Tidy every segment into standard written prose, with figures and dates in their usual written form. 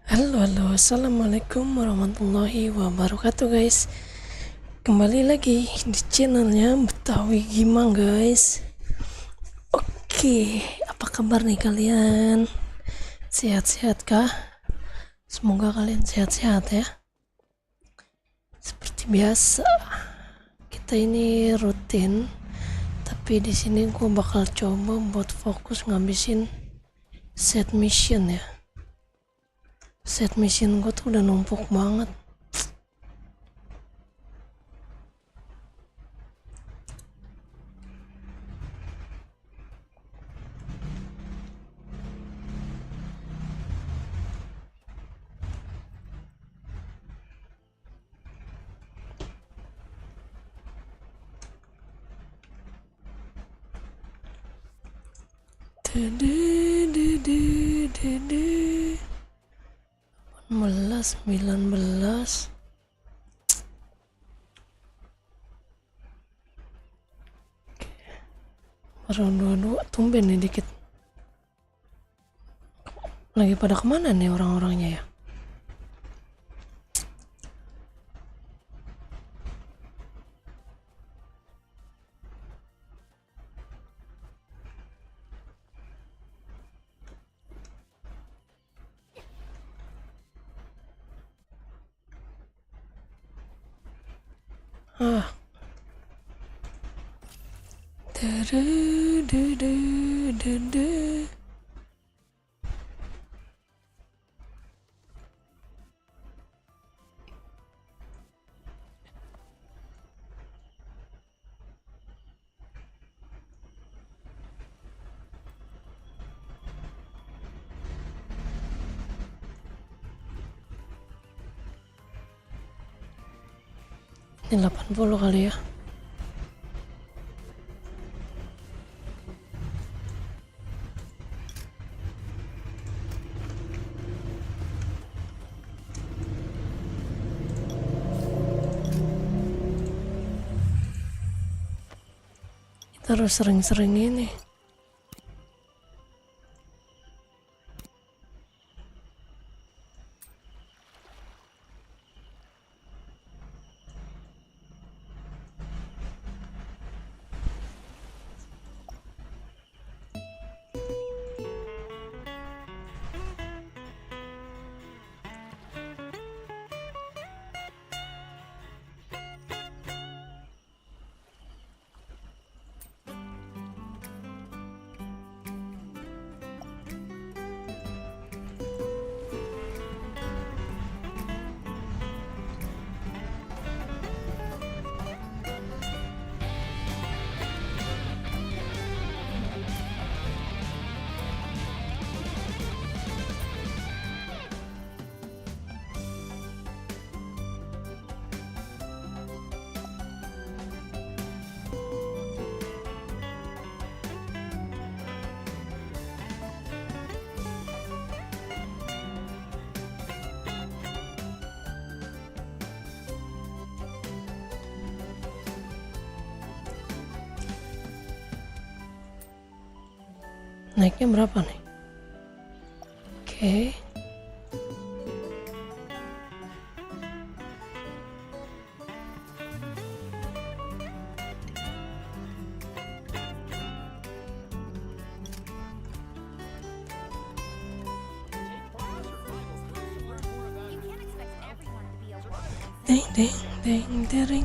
Halo, assalamualaikum warahmatullahi wabarakatuh guys. Kembali lagi di channelnya Betawi Gimang guys. Oke, apa kabar nih kalian? Sehat-sehat kah? Semoga kalian sehat-sehat ya. Seperti biasa, kita ini rutin, tapi di sini gue bakal coba buat fokus ngabisin set mission ya. Set mission gue tuh udah numpuk banget. Dede 18, 19. Baru 22, tumben nih dikit. Lagi pada kemana nih orang-orangnya ya? Ah. Dede. 80 kali ya. Kita harus sering-sering ini. Naiknya berapa nih? Oke.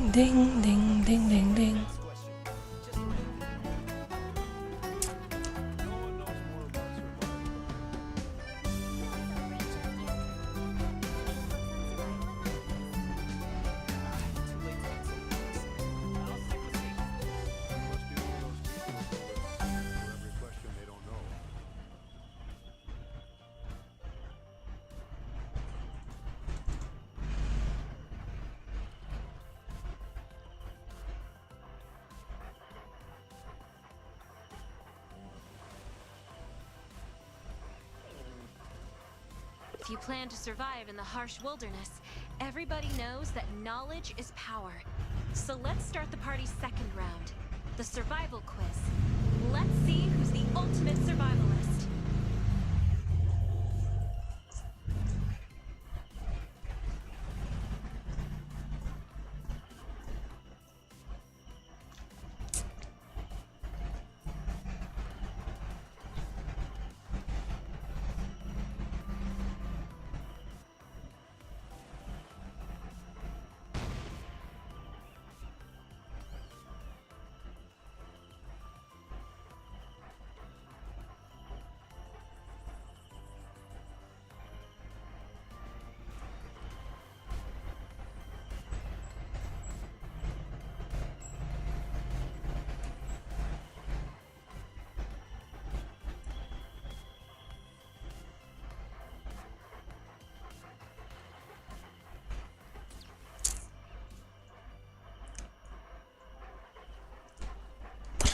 Deng. If you plan to survive in the harsh wilderness, everybody knows that knowledge is power. So let's start the party's second round, the survival quiz. Let's see who's the ultimate survivalist.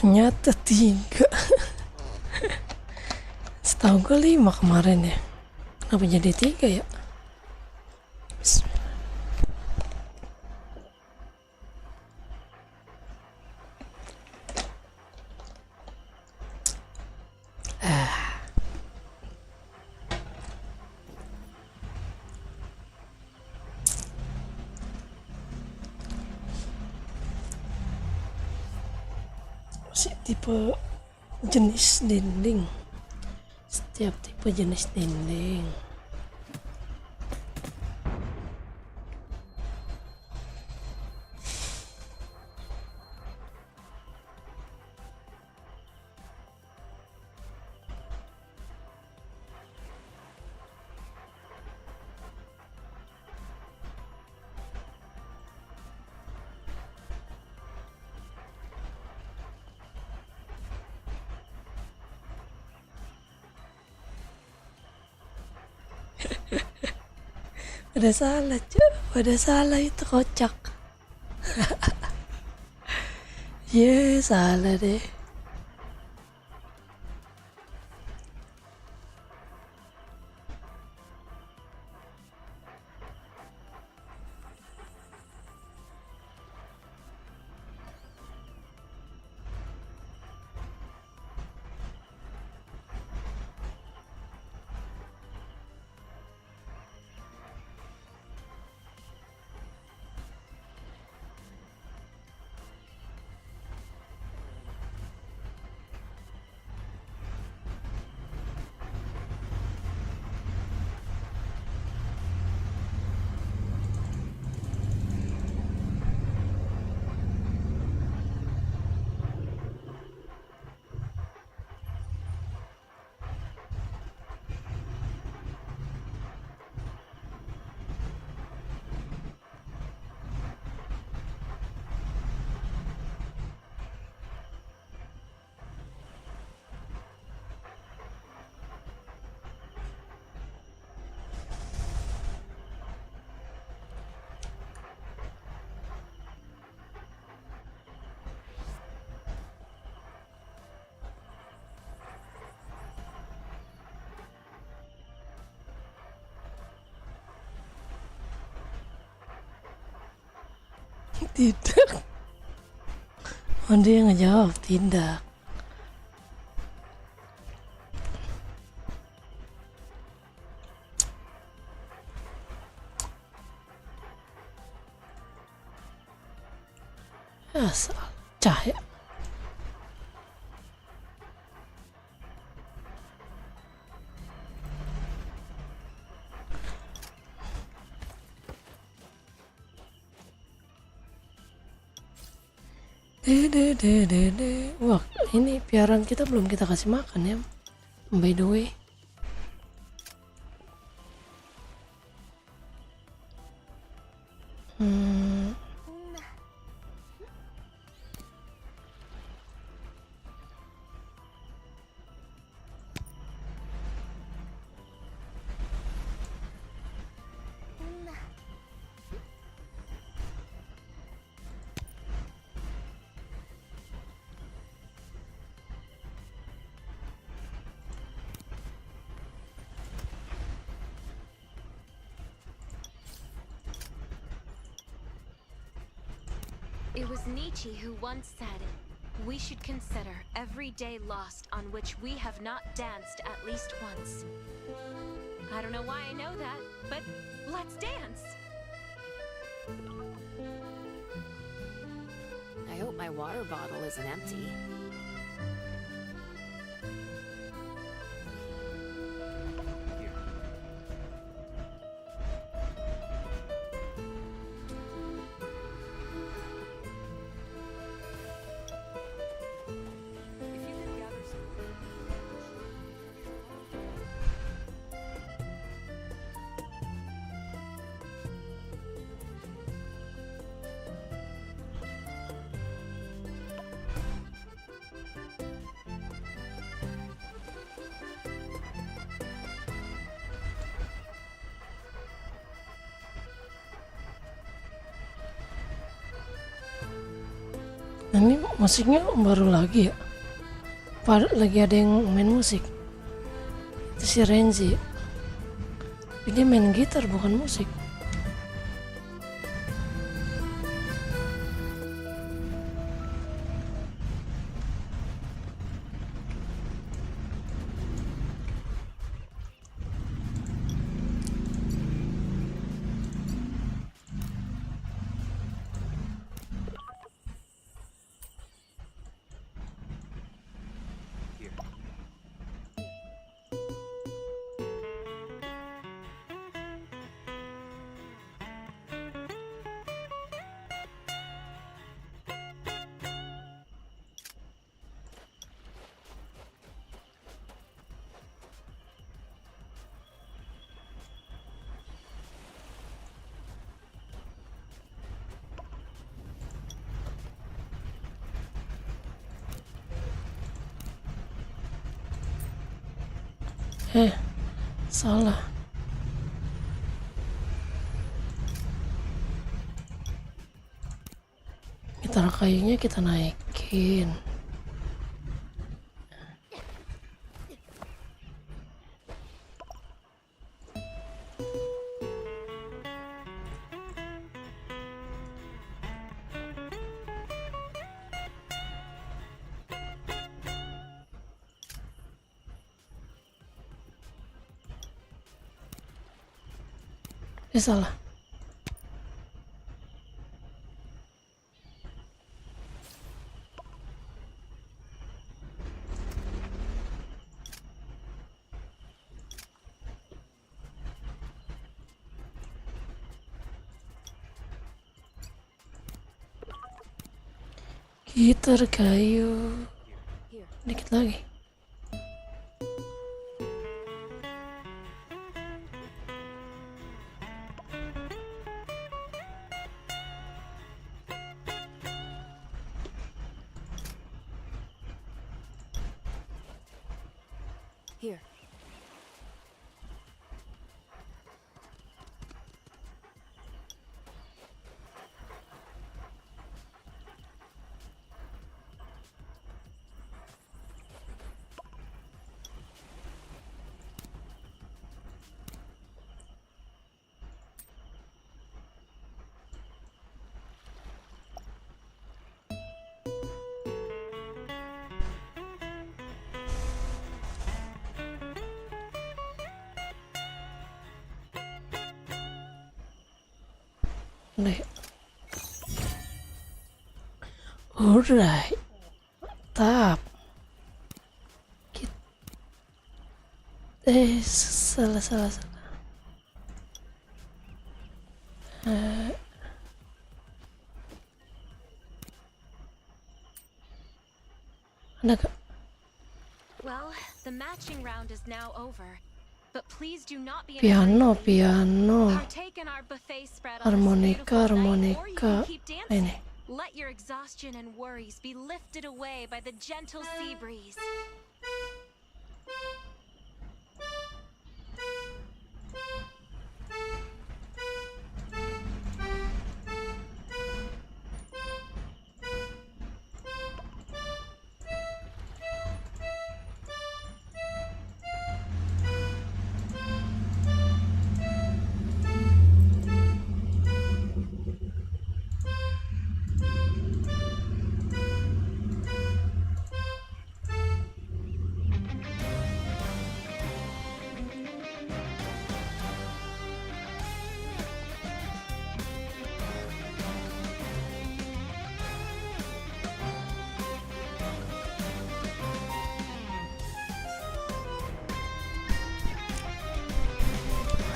Ternyata 3. Setahu gue 5 kemarin ya. Kenapa jadi 3 ya? Bismillah. Masih tipe jenis dinding. Setiap tipe jenis dinding. Udah salah cuy, udah salah itu kocak. Salah deh. Tidak. Oh, dia ngejawab tidak. Asal cahaya. Wah, ini piaraan kita belum kita kasih makan ya. By the way. It was Nietzsche who once said, "We should consider every day lost on which we have not danced at least once." I don't know why I know that, but let's dance! I hope my water bottle isn't empty. Ini musiknya baru lagi ya? Lagi ada yang main musik. Itu si Renzi. Dia main gitar bukan musik. Salah. Gitar kayunya kita naikin. Salah. Gitar kayu. Dikit lagi. Here. Alright. Tap. Salah. Ada gak? Well, the matching round is now over. But please do not be Piano. Partake in our buffet spread on this beautiful night, or you can keep dancing. Ini. Let your exhaustion and worries be lifted away by the gentle sea breeze.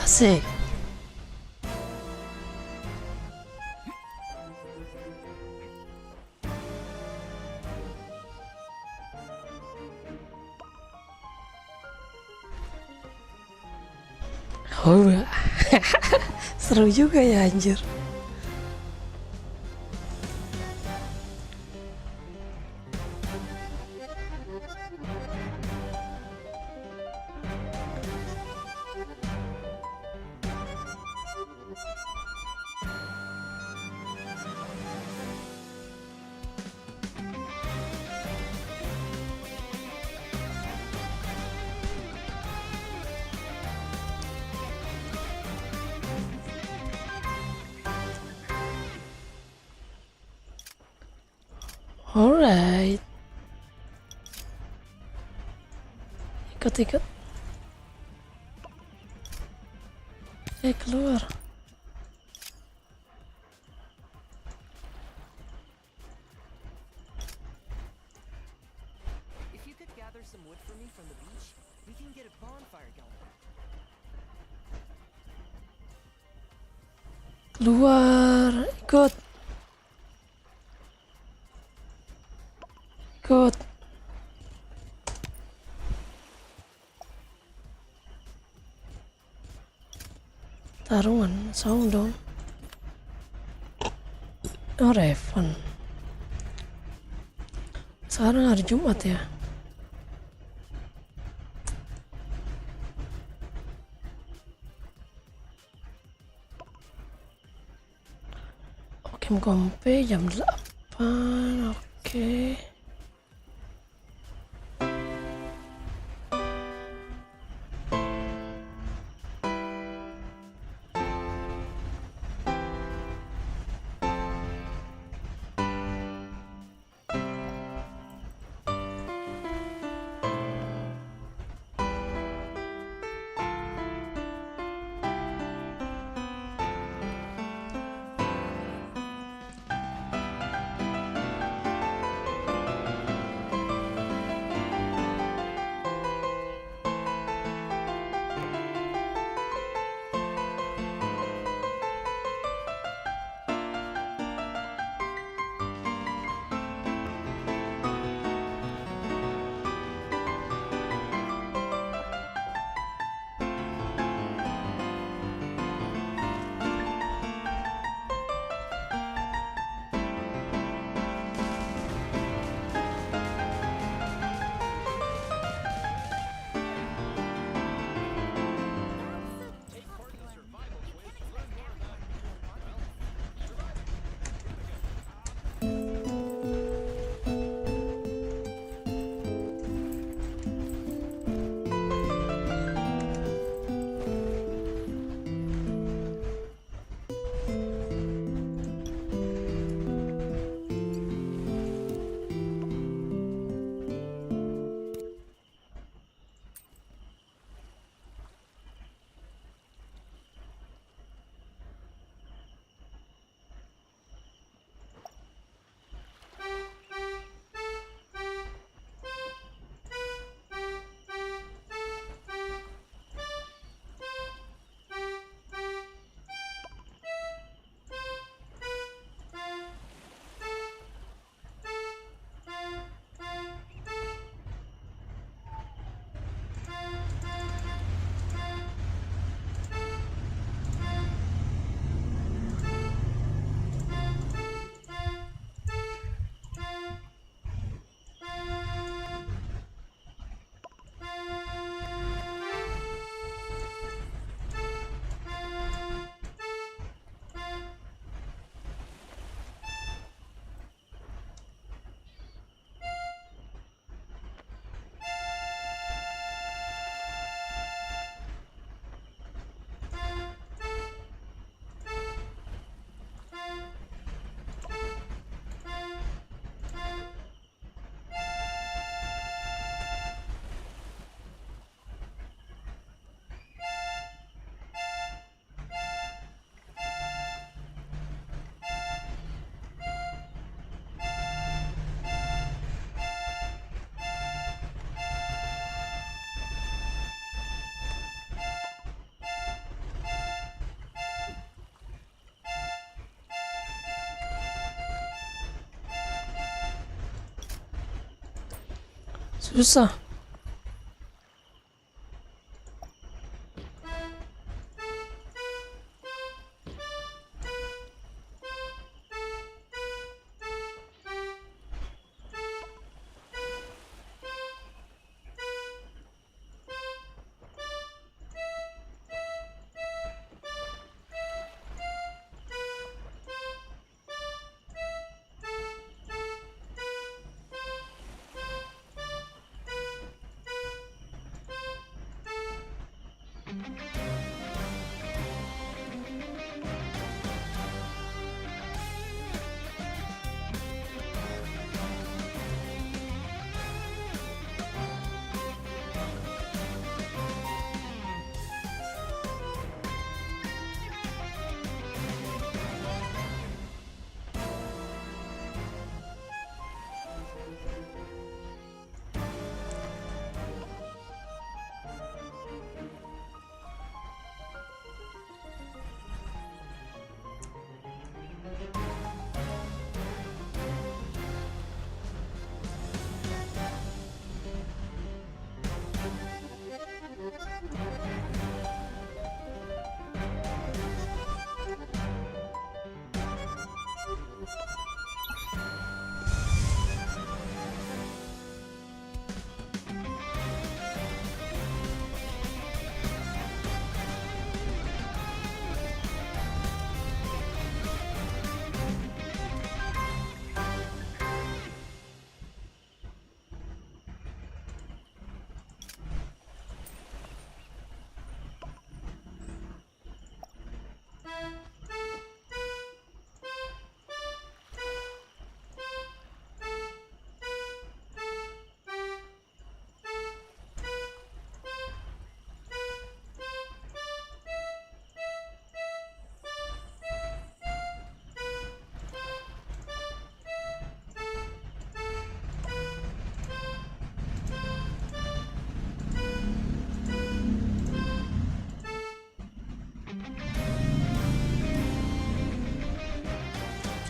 Asik. Oh, seru juga ya anjir. Alright. Ikut. Keluar. If you could gather some wood for me from the beach, we can get a bonfire going. Keluar. Ikut. Tarungan, sound dong. Oh, Revan. Sekarang hari Jumat ya. Oke, kompe jam 8. Oke. Susah.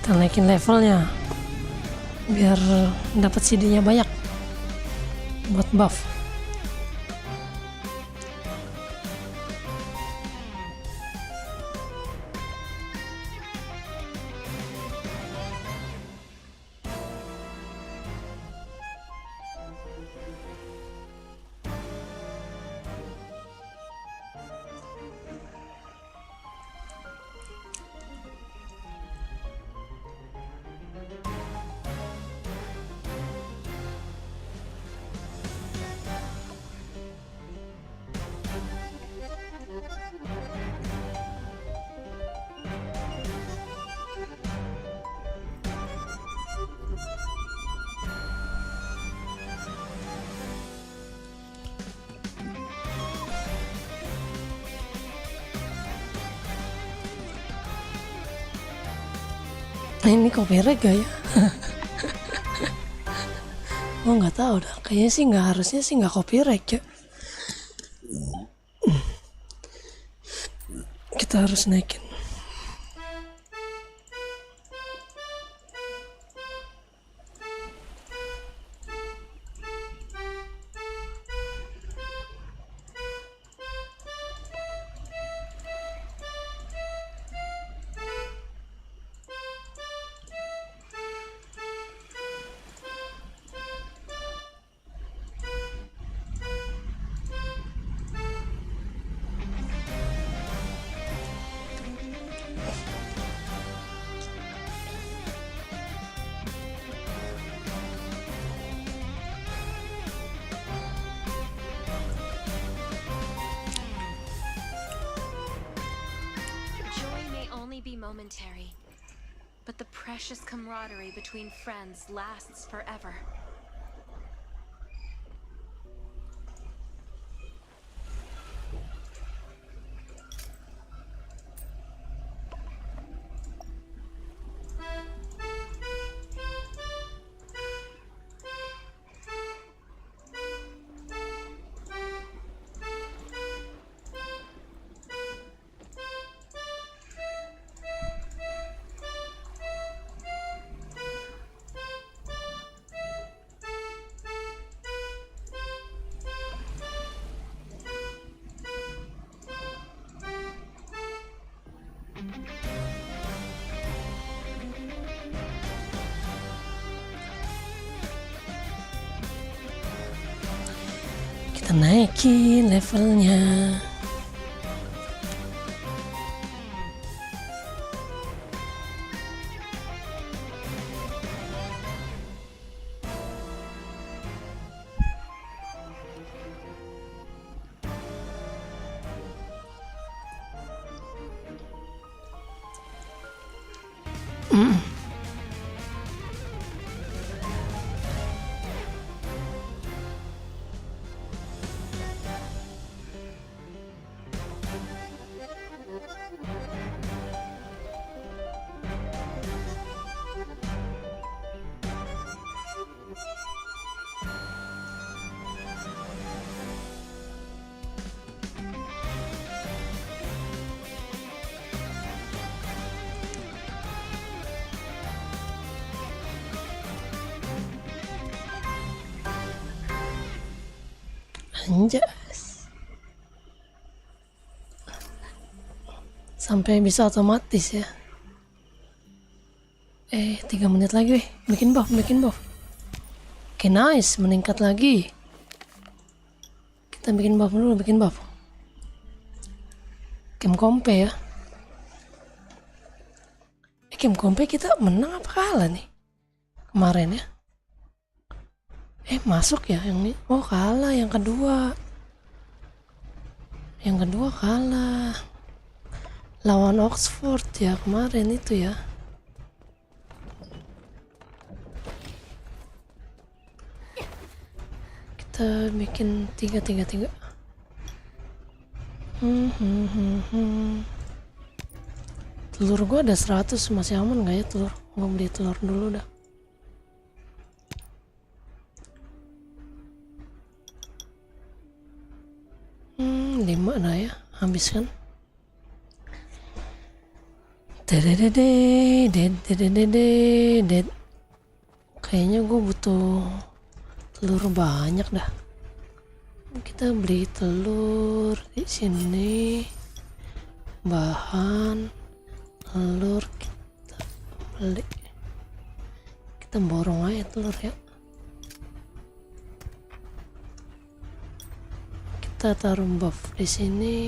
Kita naikin levelnya biar dapat CD-nya banyak buat buff. Ini copyright gak ya? Oh nggak tahu dah. Kayaknya sih nggak, harusnya sih nggak copyright ya. Kita harus naikin. Joy may only be momentary, but the precious camaraderie between friends lasts forever. Kita naikin levelnya. Anjas. Sampai bisa otomatis ya. 3 menit lagi weh. Bikin buff. Oke, nice, meningkat lagi. Kita bikin buff dulu, Game kompe ya. Game kompe kita menang apa kalah nih kemarin ya? Masuk ya yang ini. Oh, kalah yang kedua. Kalah. Lawan Oxford ya kemarin itu ya. Kita bikin 3-3-3. Telur gua ada 100, masih aman gak ya telur? Gua beli telur dulu dah. Lima dah ya, habis kan? Dededede, dededede. Kayaknya gue butuh telur banyak dah. Kita beli telur di sini. Bahan telur kita beli. Kita borong aja telur ya. Kita taruh buff di sini.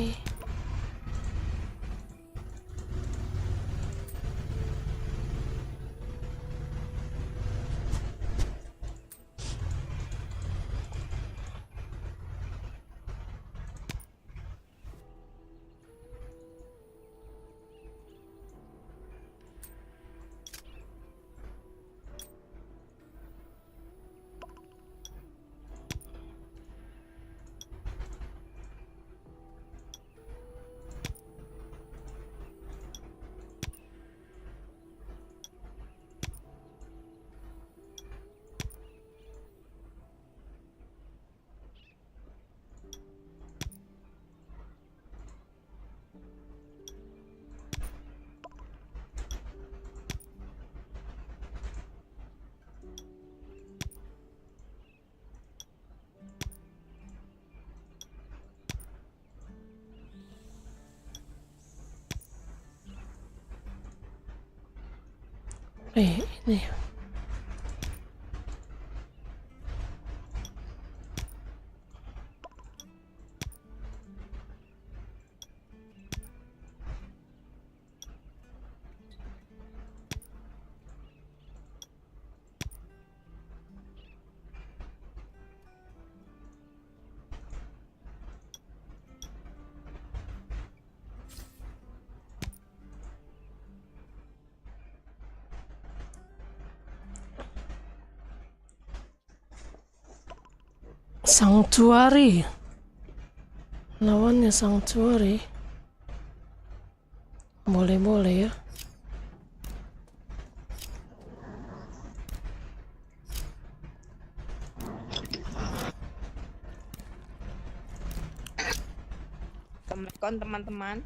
Ini Sanctuary. Lawannya Sanctuary. Boleh-boleh ya. Assalamualaikum teman-teman.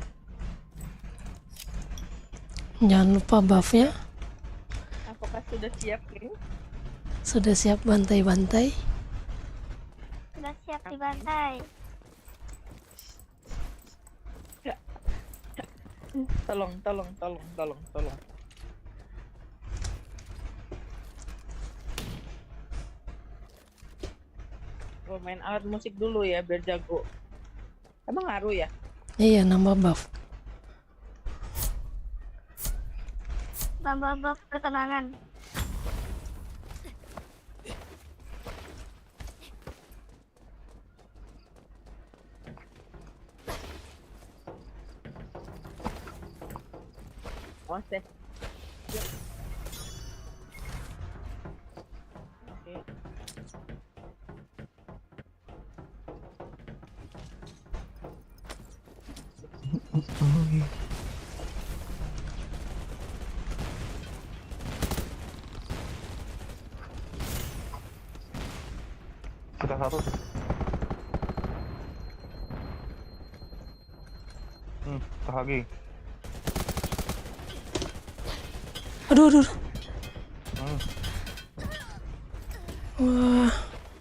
Jangan lupa buffnya. Apakah sudah siap nih? Sudah siap bantai-bantai? Sudah siap dibantai. Tolong. Gua main alat musik dulu ya biar jago. Emang ngaruh ya? Iya, nambah buff. Tambah buff ketenangan. Awas deh. Yuk. Oke. Kita satu. Lagi. Aduh. Wah,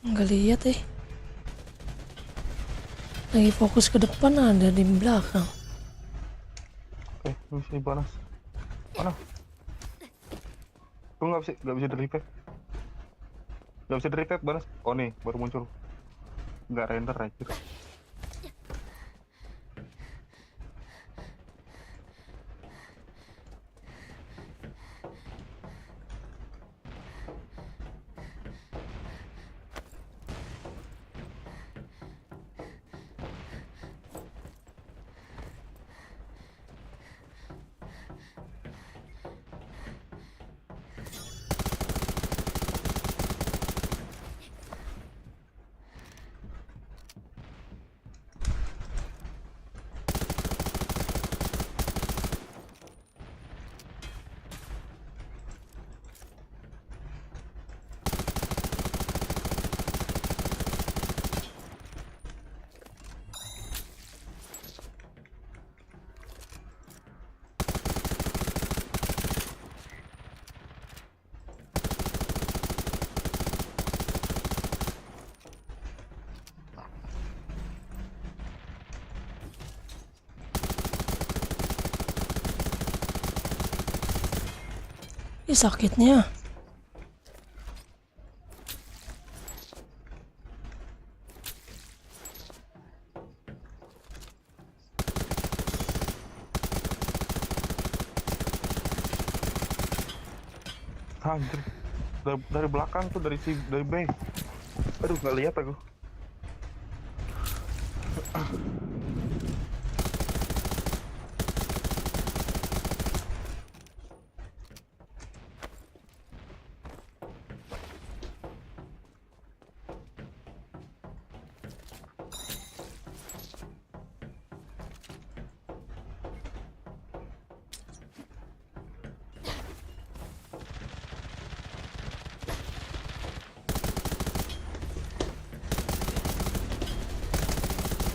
nggak lihat Lagi fokus ke depan, ada di belakang. Oke, ini sini panas. Mana? Kok nggak bisa di revive? Nggak bisa di revive, panas. Oh nih, baru muncul. Nggak render aja. Ih, sakitnya. Anjir. Dari belakang tuh, dari B. Aduh, nggak lihat aku.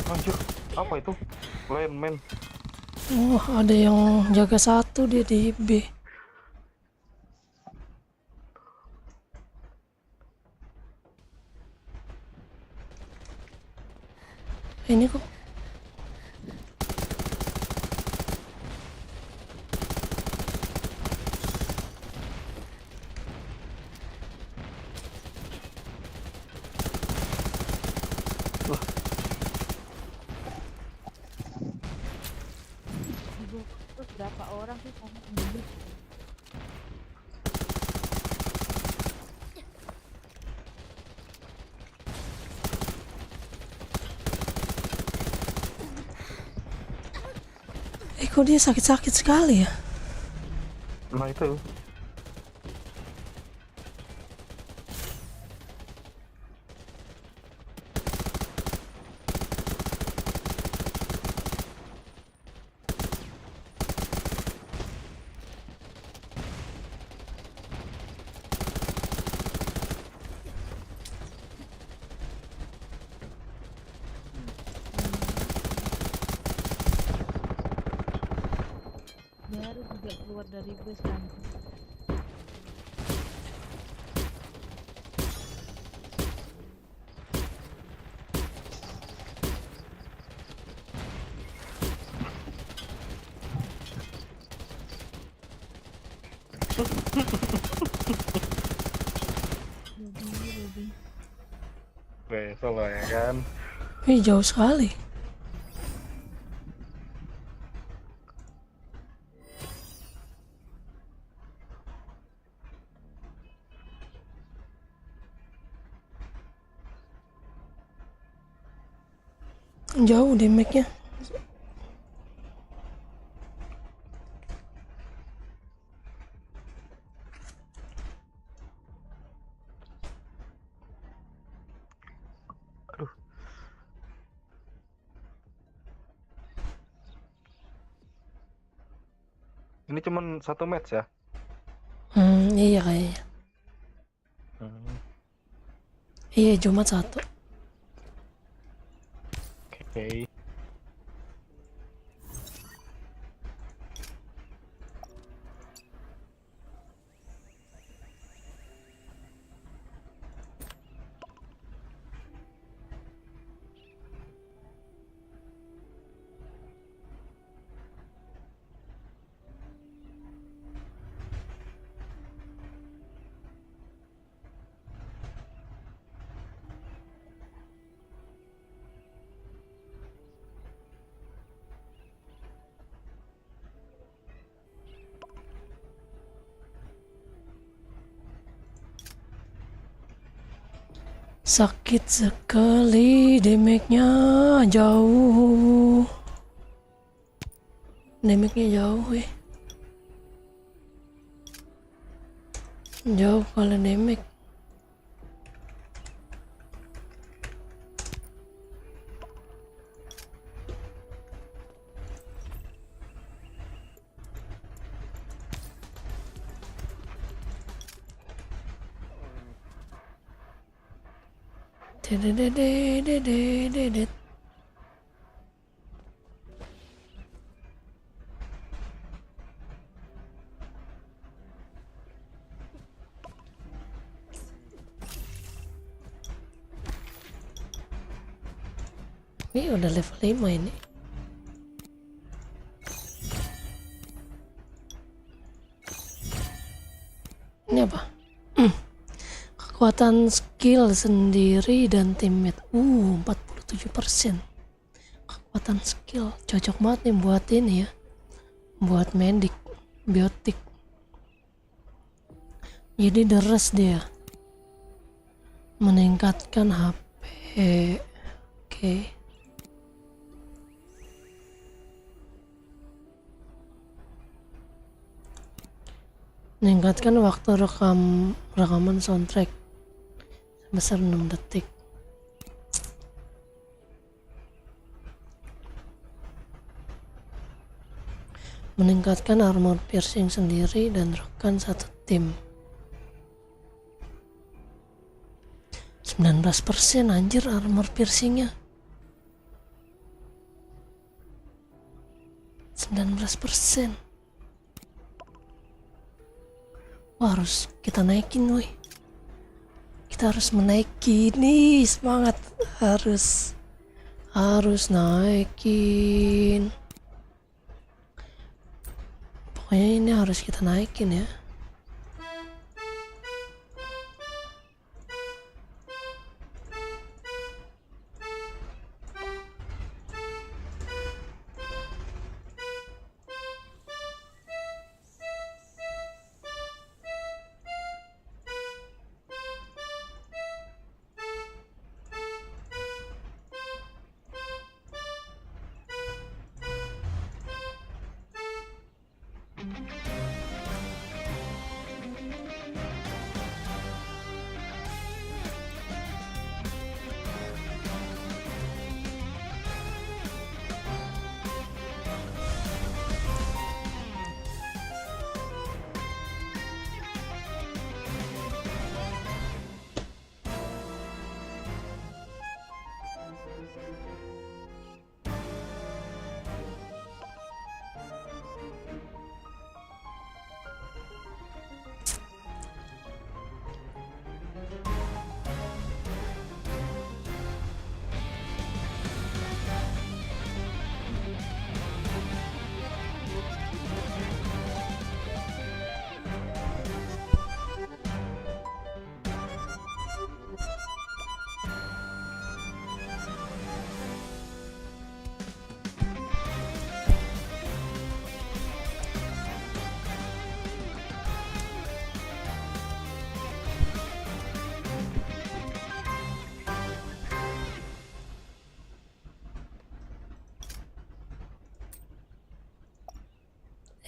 Anjir, apa itu? Landman. Oh, ada yang jaga satu dia di B. Ini kok Terus berapa orang sih sama sendiri? kok dia sakit-sakit sekali ya? Nah itu. Baru juga keluar dari bus kan. Lebih. Besok lah ya kan. Ih, jauh sekali. Jauh damage-nya. Aduh. Ini cuman 1 match ya? Iya kayaknya. Iya, cuma satu. Oke. Sakit sekali, damage-nya jauh. Damage-nya jauh ya. Jauh kalau damage. Dededededededet. Ini udah level 5 ini. Kekuatan skill sendiri dan teammate 47%. Kekuatan skill cocok banget nih buat ini ya, buat medik biotik. Jadi deres dia, meningkatkan HP. Oke. Meningkatkan waktu rekaman soundtrack sebesar 6 detik. Meningkatkan armor piercing sendiri dan rekan satu tim. 19% anjir armor piercingnya. 19%. Wah, harus kita naikin woi. Kita harus menaiki nih, semangat, harus naikin. Pokoknya ini harus kita naikin ya.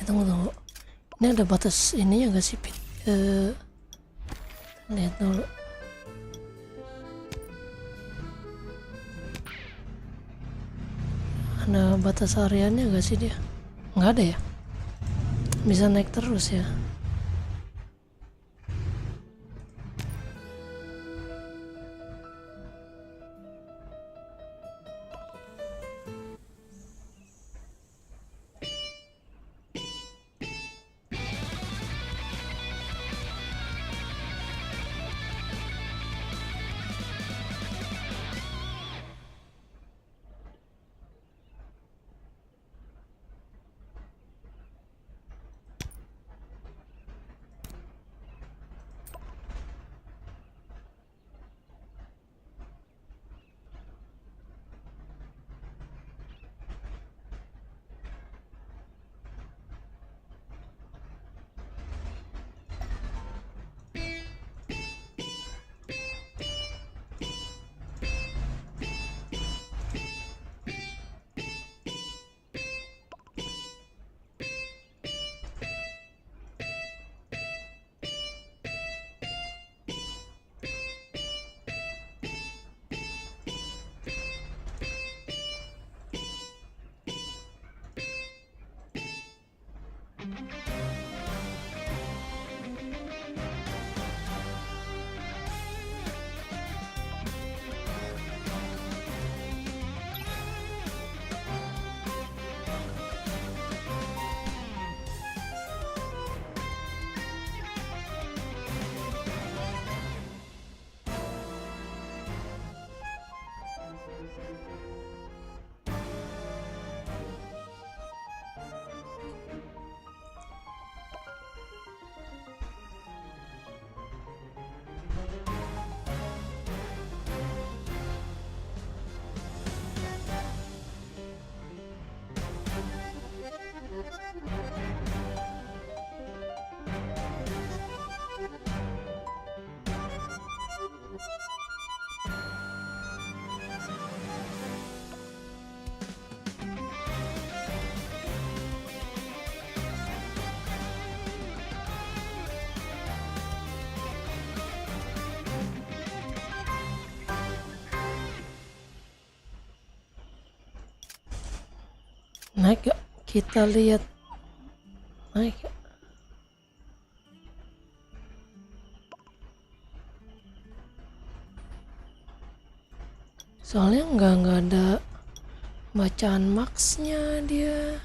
Tunggu. Ini ada batas ininya gak sih, Pit? Lihat dulu. Ada batas areanya gak sih dia? Nggak ada ya? Bisa naik terus ya? Naik gak? Kita lihat. Naik gak? Soalnya nggak ada bacaan max-nya dia.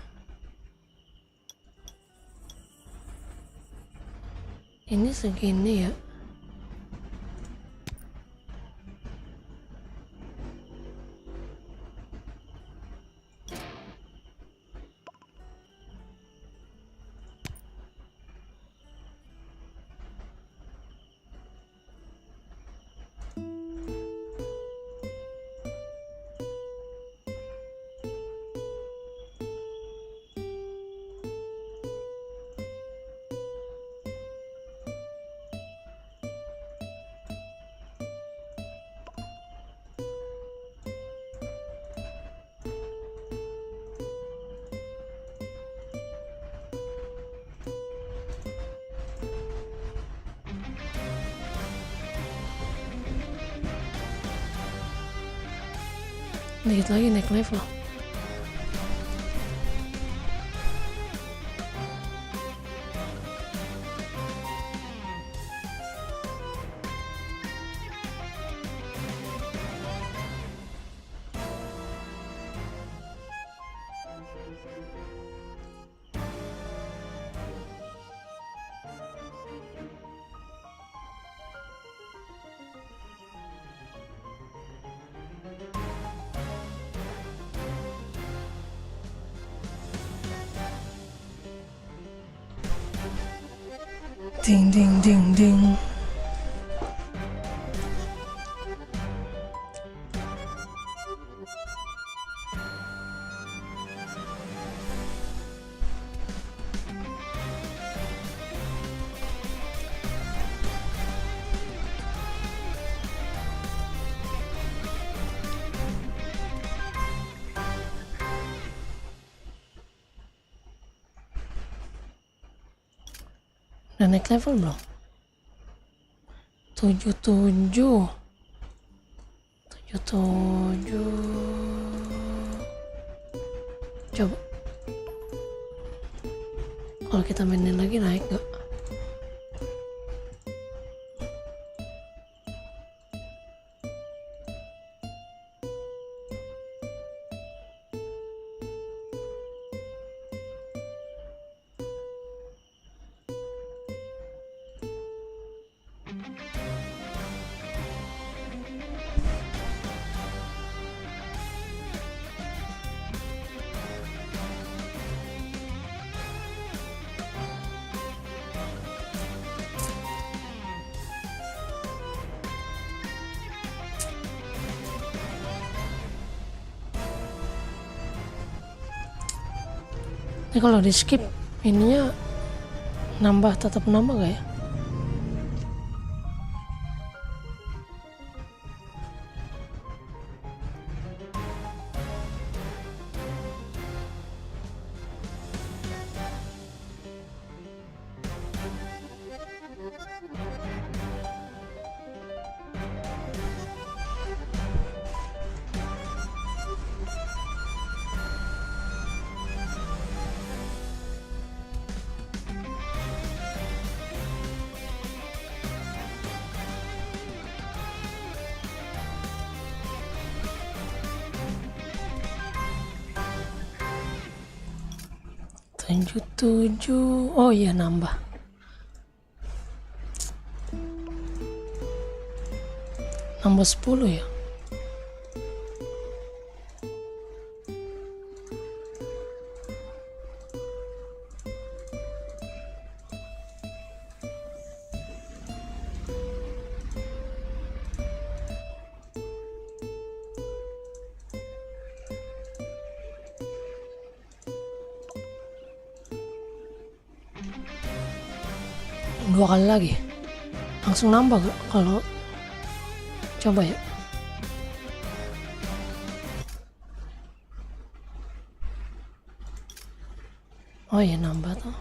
Ini segini ya. Dikit lagi naik level. Ding ding ding ding. Udah naik level belum? 77. Coba kalau kita mainin lagi naik gak? Ini kalau di skip ininya tetap nambah gak ya? Tujuh. Oh iya, nambah. Nambah 10 ya. Dua kali lagi langsung nambah gak kalau coba ya? Oh iya, nambah tuh.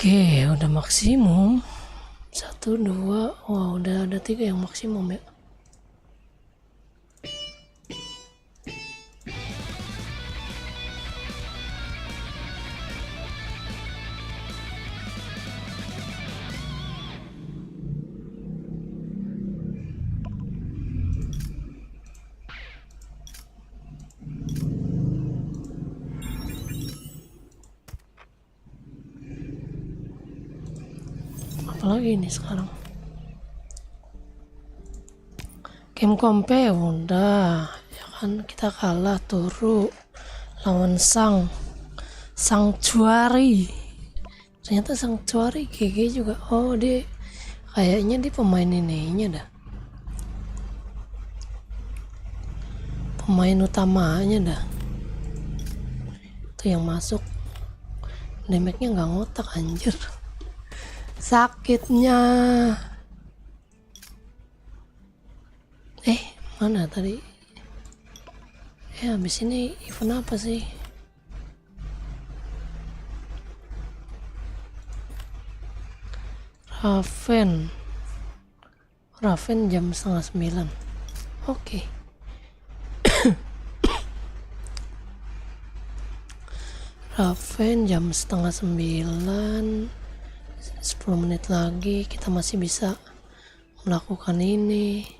Oke, udah maksimum. 1, 2, wah udah ada 3 yang maksimum ya. Apalagi ini sekarang game kompe udah ya kan, kita kalah turu lawan Sanctuary. Ternyata Sanctuary GG juga. Oh dia kayaknya dia pemain ininya dah, pemain utamanya dah, itu yang masuk. Damage-nya nggak ngotak anjir, sakitnya. Mana tadi habis ini event apa sih? Raven jam 8:30. Oke. Raven jam 8:30, 10 menit lagi kita masih bisa melakukan ini.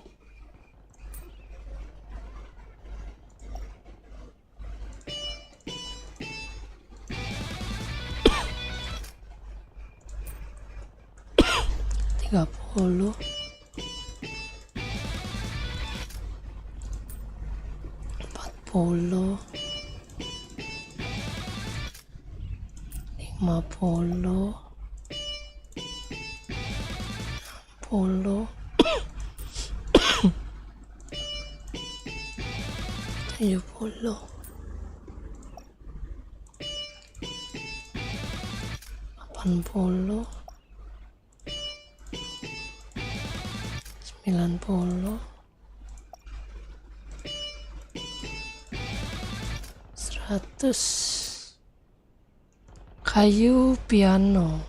Tiga puluh, 40, 50, 60, 70, 80, 90, 100. Kayu piano.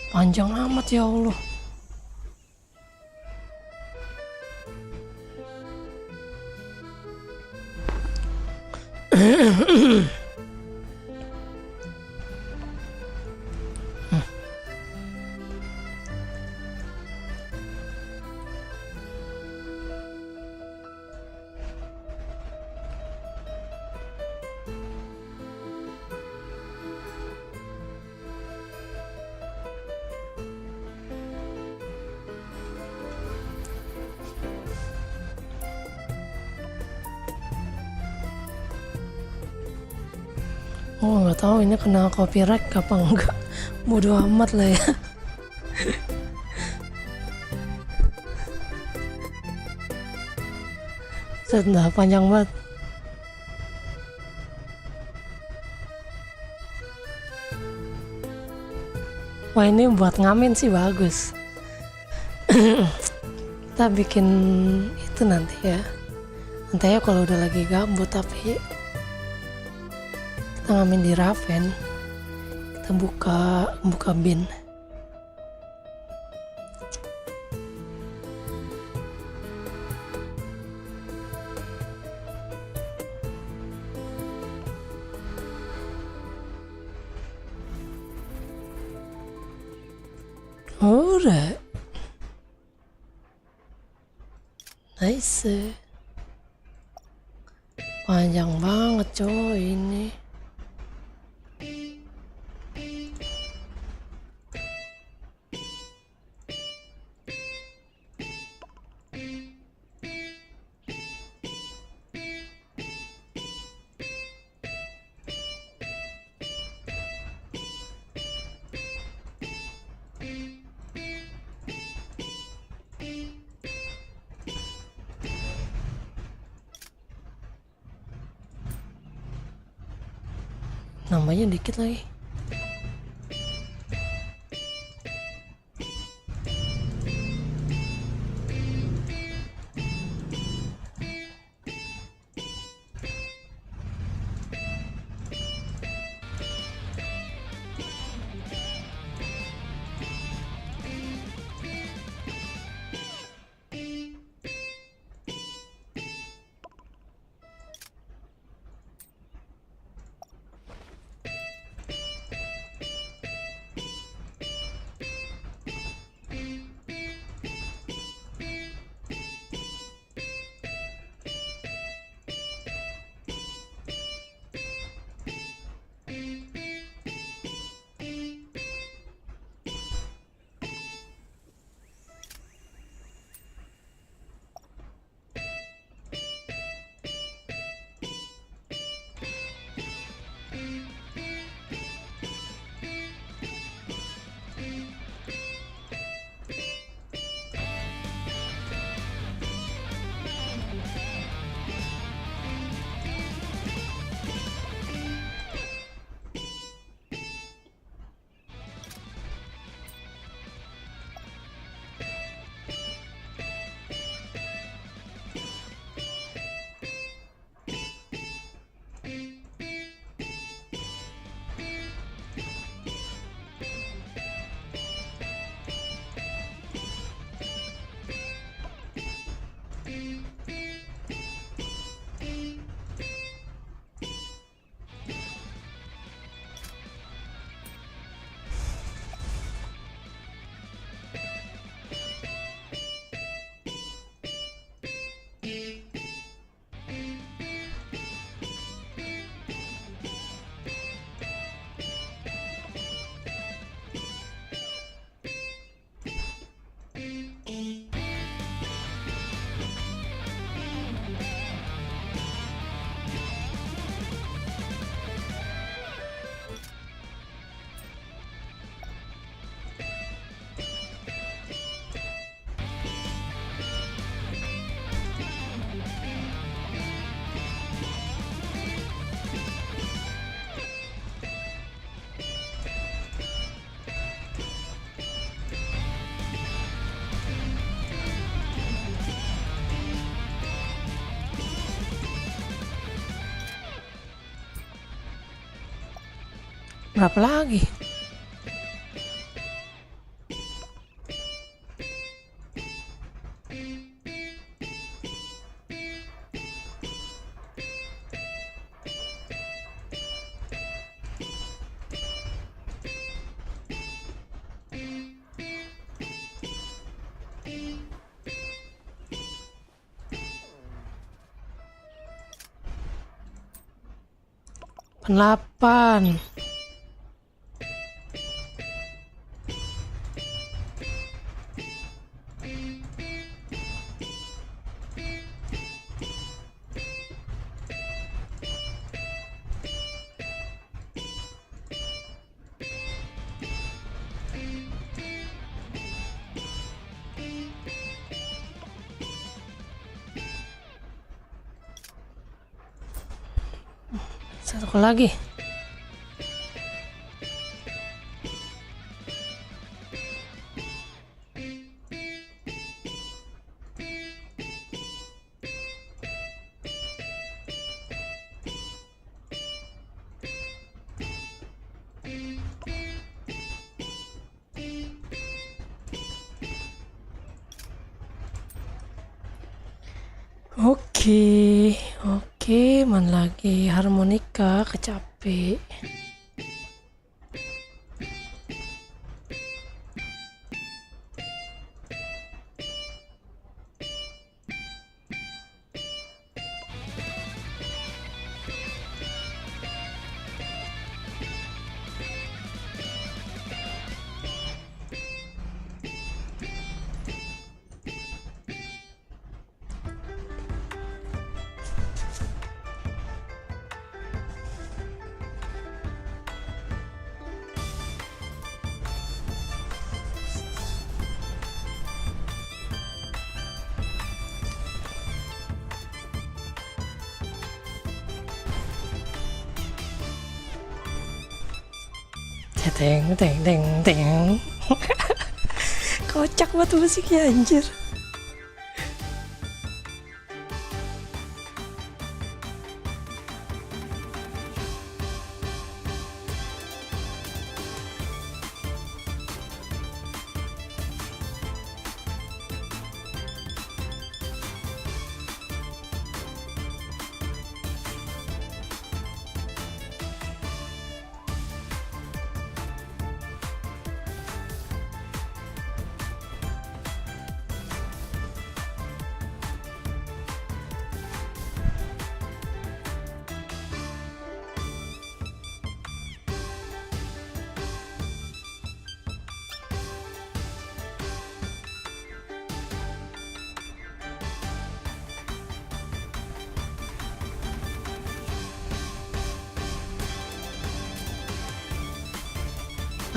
Panjang amat ya Allah. Oh nggak tahu ini kena copyright apa enggak, bodo amat lah ya. Sudah panjang banget. Wah ini buat ngamen sih bagus. Kita bikin itu nanti ya. Nanti ya kalau udah lagi gabut, tapi kita ngamen di Raven, kita buka bin. Alright, nice. Panjang banget coy ini. nambahnya dikit lagi. Berapa lagi? Delapan. Satu lagi. Oke, mana lagi harmonika kecape. Teng teng teng teng. Kocak banget musiknya anjir.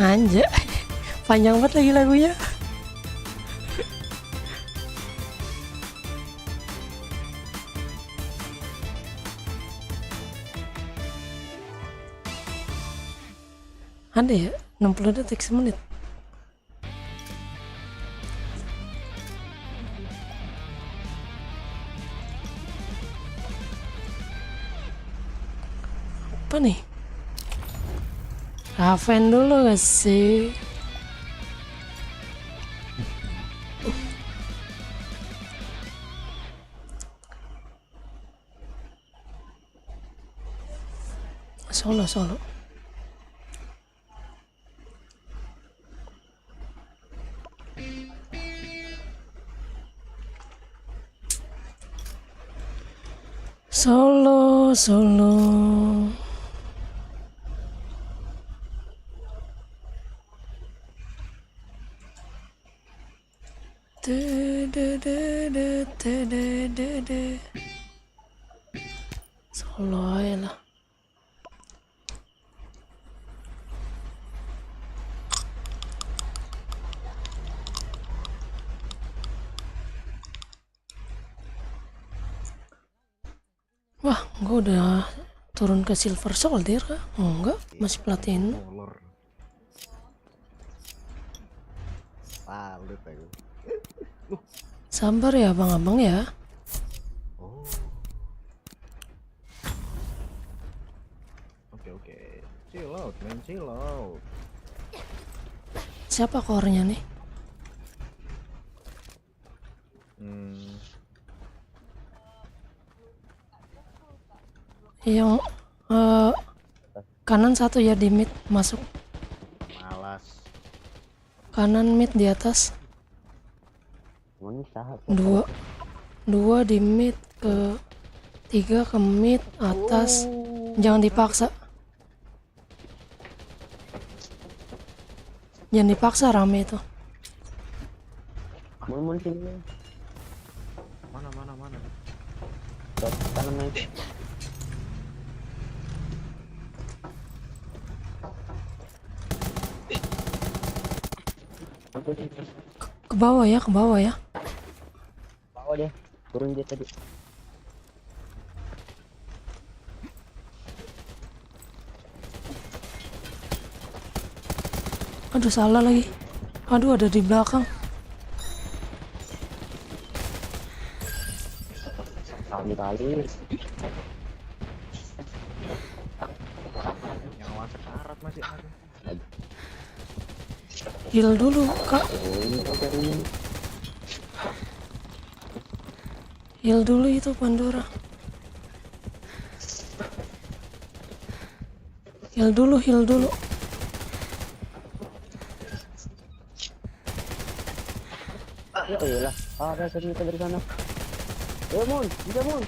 Anjir, panjang banget lagi lagunya. Ada ya 60 detik semenit. Apa nih? Raven dulu gak sih? Solo. Solo. Solo aja lah. Wah, gue udah turun ke Silver Soldier kah? Enggak, masih platinum. Molor. Salut aku. Sabar ya abang-abang ya. Oh. Oke. Chill out, man. Chill out. Siapa core-nya nih? Yang kanan satu ya di mid masuk. Malas. Kanan mid di atas. Dua di mid, ke 3 ke mid atas. Jangan dipaksa. Jangan dipaksa rame itu. Mana? Ke bawah ya. Bawa dia. Turun dia tadi. Aduh salah lagi. Aduh ada di belakang. Kali. Yang lawan sekarat masih ada. Heal dulu kak. Heal dulu itu Pandora. Heal dulu. Ya iyalah. Ada ternyata dari sana. Mun, bisa Mun.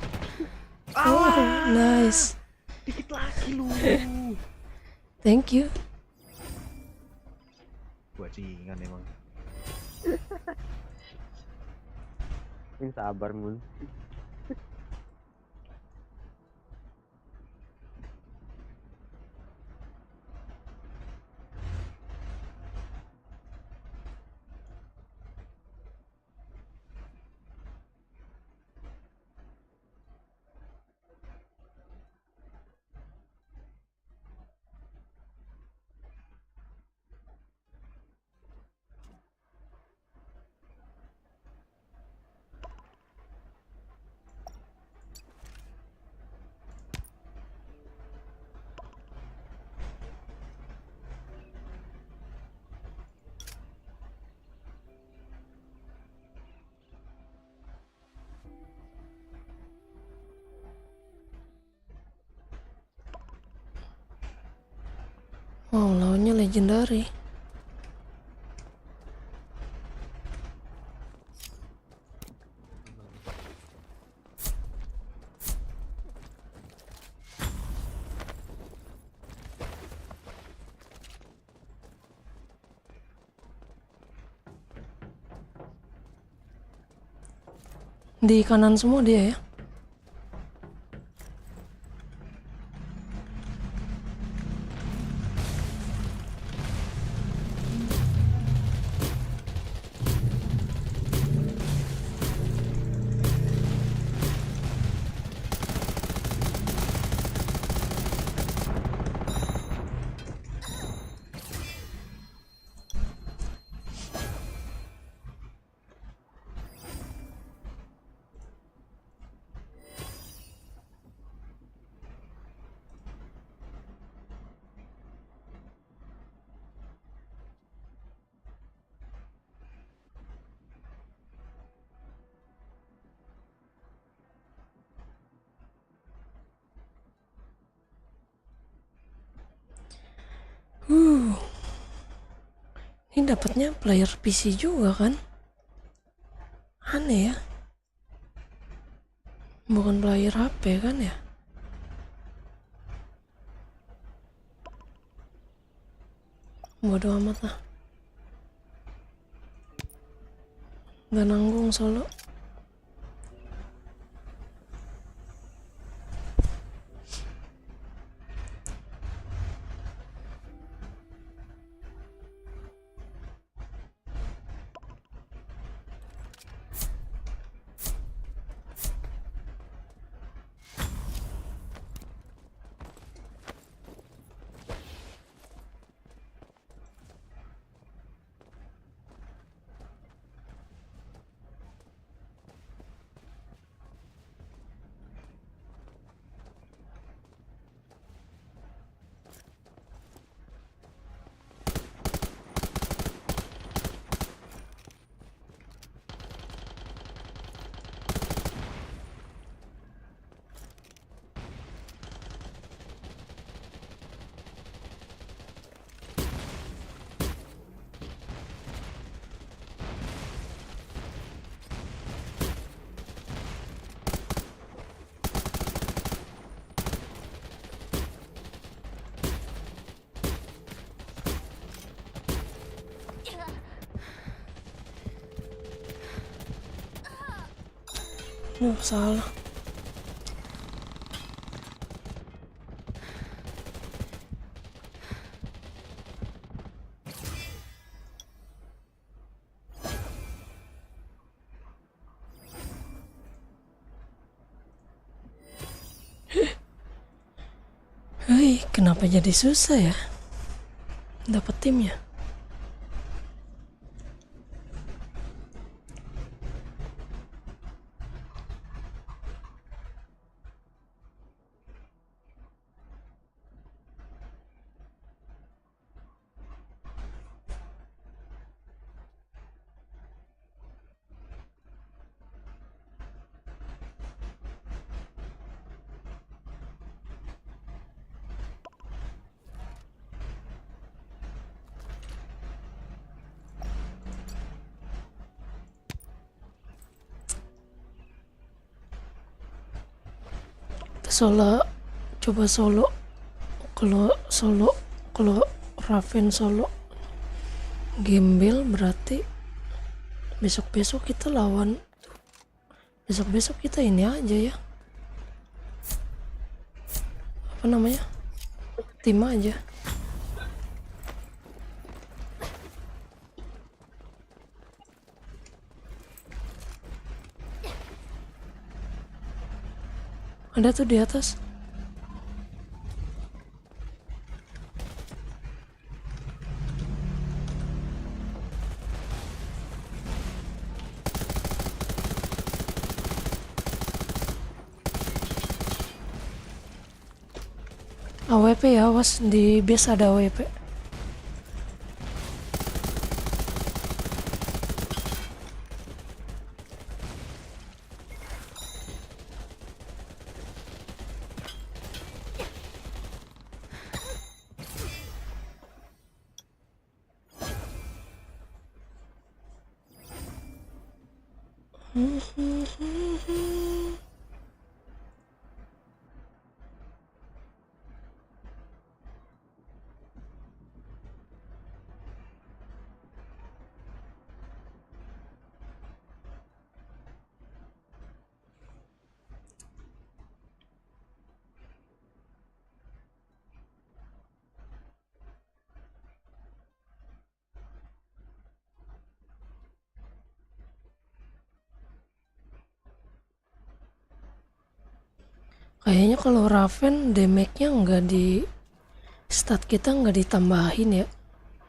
Oh, nice. Dikit lagi lu. Thank you. Bajingan emang. Sabar Mun. Wow, lawannya legendary. Di kanan semua dia ya. Ini dapatnya player PC juga kan? Aneh ya. Bukan player HP kan ya? Bodoh amat lah. Gak nanggung solo. Salah. Hei, kenapa jadi susah ya dapat timnya? Solo, coba solo. Kalau Raven solo gembel berarti besok kita lawan. Besok kita ini aja ya. Apa namanya? Tim aja. Ada tuh di atas. AWP ya, awas di base ada AWP. Kayaknya kalau Raven damage-nya nggak di stat kita nggak ditambahin ya,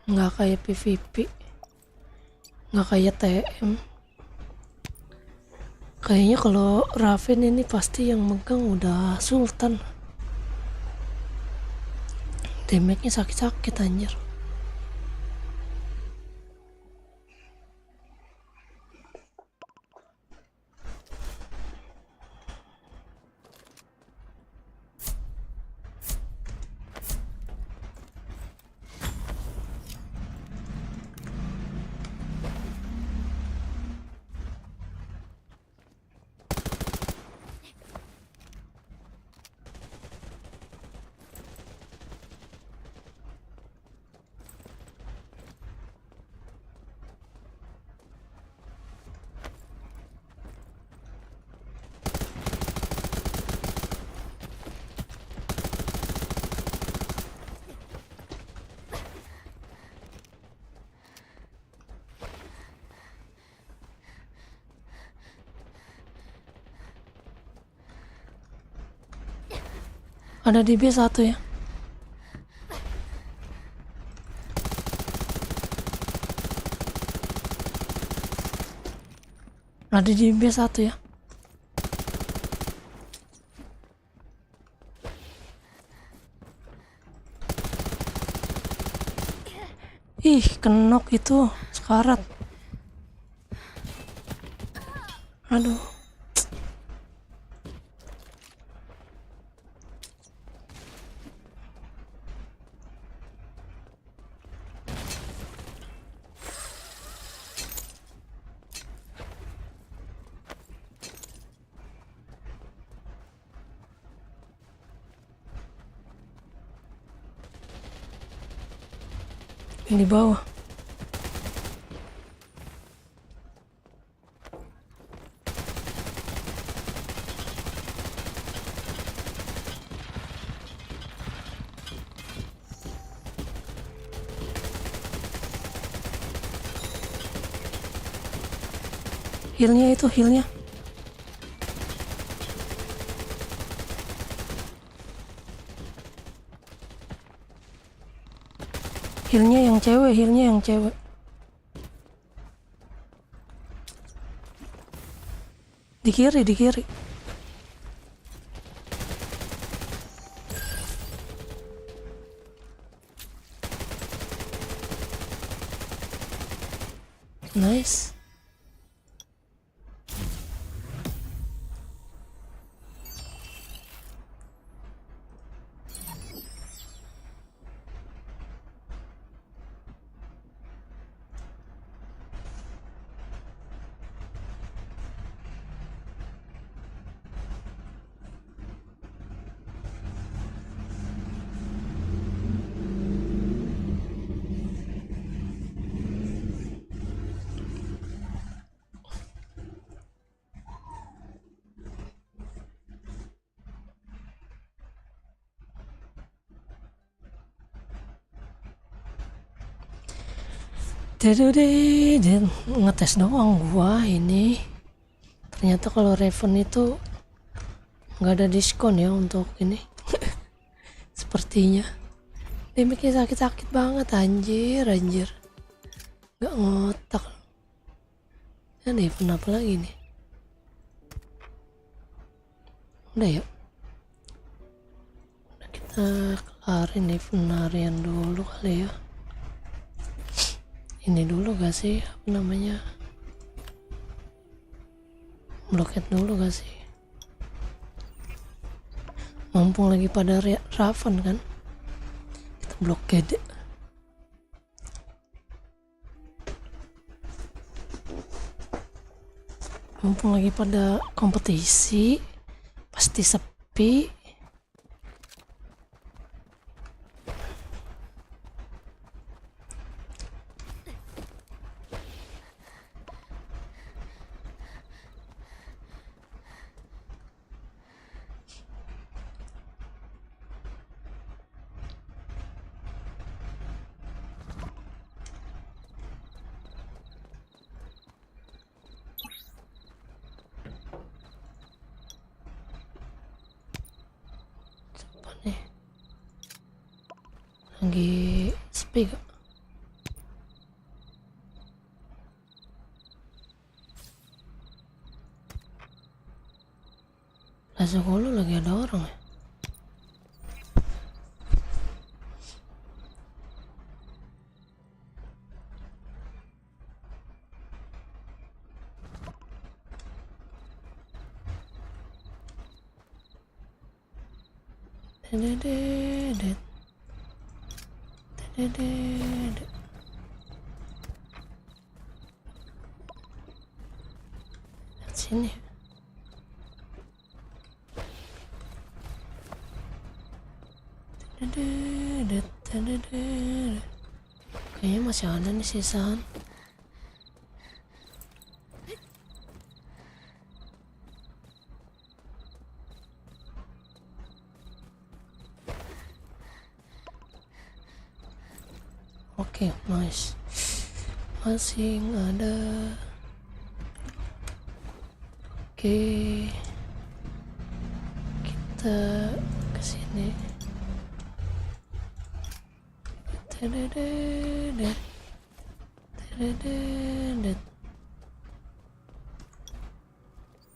nggak kayak PvP, nggak kayak TM. Kayaknya kalau Raven ini pasti yang megang udah Sultan. Damage-nya sakit-sakit anjir. Ada di B1 ya. Ada di B1 ya. Ih, kenok itu sekarat. Aduh. Yang di bawah. Healnya itu, healnya. Healnya yang cewek, healnya yang cewek. Di kiri, di kiri. Nice. Dan ngetes doang gua ini. Ternyata kalau Raven itu nggak ada diskon ya untuk ini. Sepertinya damage-nya sakit-sakit banget anjir. Nggak ngotak. Dan event apa lagi nih? Udah ya. Udah, kita kelarin event harian dulu kali ya. Ini dulu gak sih, apa namanya, bloket dulu gak sih, mumpung lagi pada Raven kan, kita blokade. mumpung lagi pada kompetisi pasti sepi. Coba nih, lagi sepi gak? Plaza Kolo lagi ada orang ya? Dededet. Dededet. Lihat sini. Dededet, dededet. Kayaknya masih ada nih sisaan. Oke, nice. Masih ada. Oke. Kita ke sini. Tedededet. Tedededet.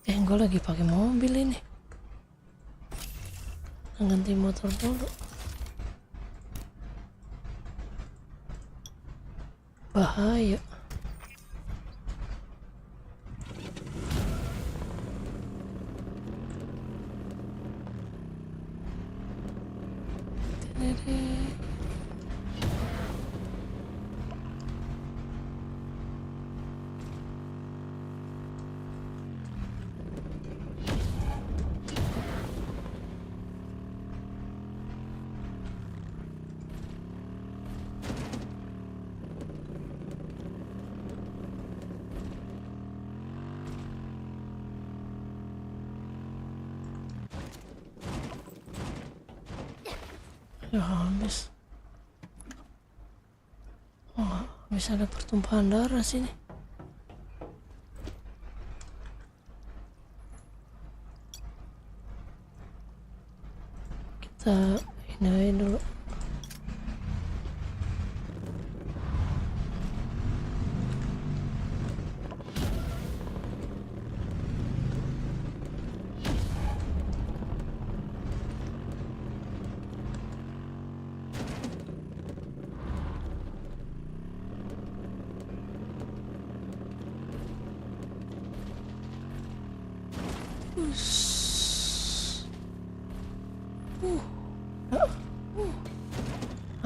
Gue lagi pakai mobil ini. Ganti motor dulu. Bahaya. Ya habis. Oh, bisa ada pertumpahan darah sini. Kita ini aja dulu.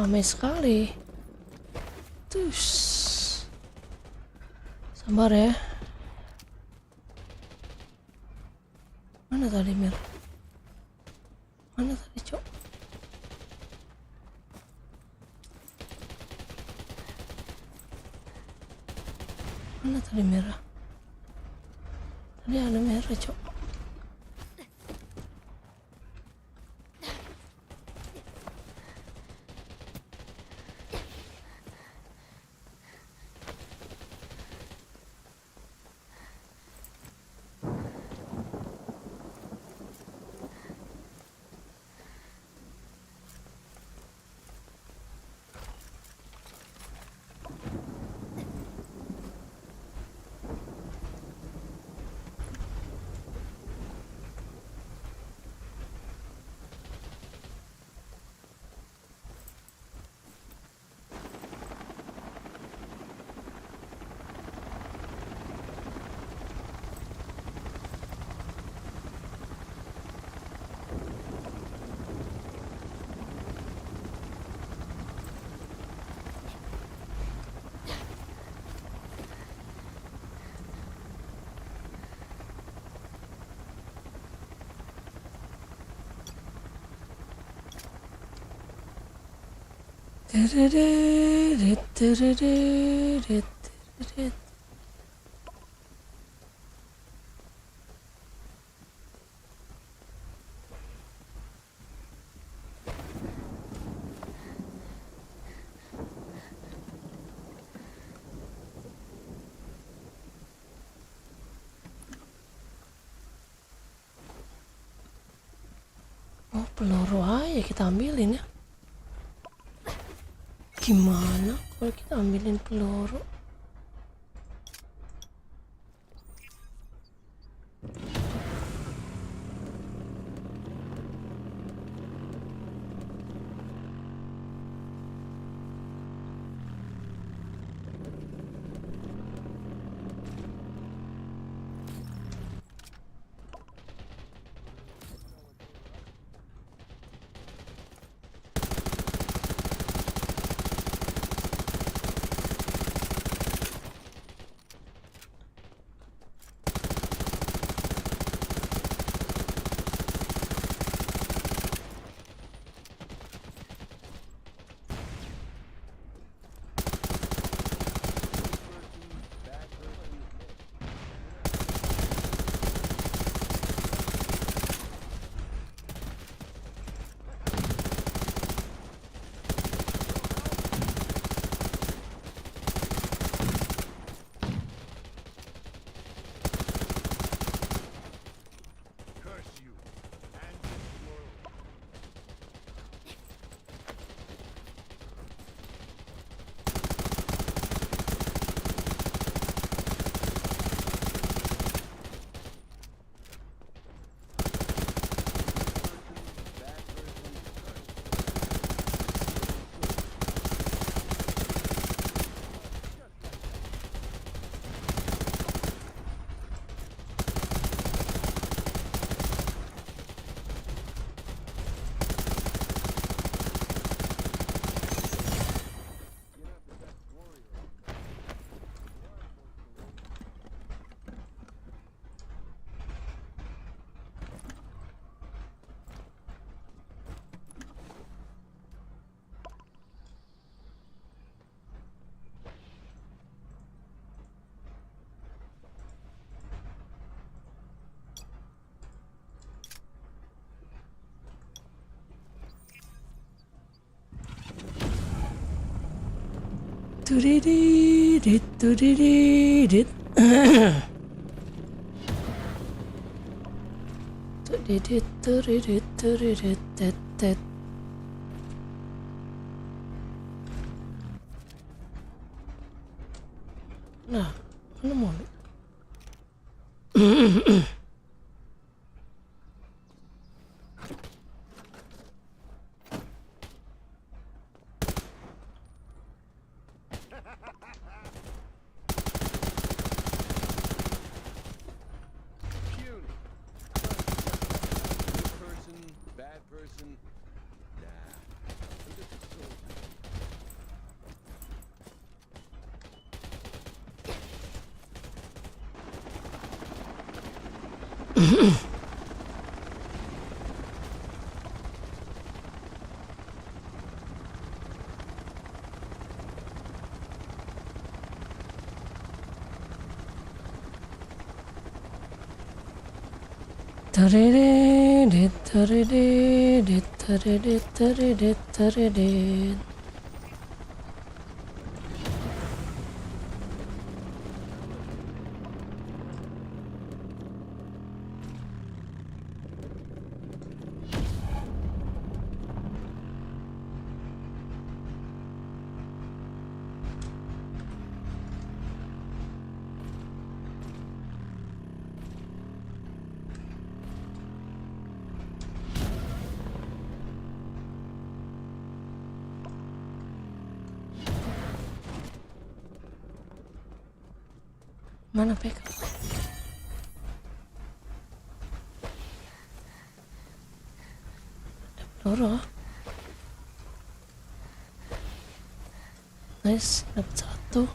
Ramai sekali. Tus. Sabar ya. Mana tadi Mir? Mana tadi Cok? Mana tadi merah? Tadi ada merah Cok. Oh, peluru aja kita ambilin ya. Gimana kalau kita ambilin peluru? Tudididit, tudididit. Tudidit, tudidit, tudidit, tet, tet. Nah, mana mau? Tudididit, tudididit, tudidit, tudidit, tudidit. Mana PK? Ada peluru. Nice, dapat satu.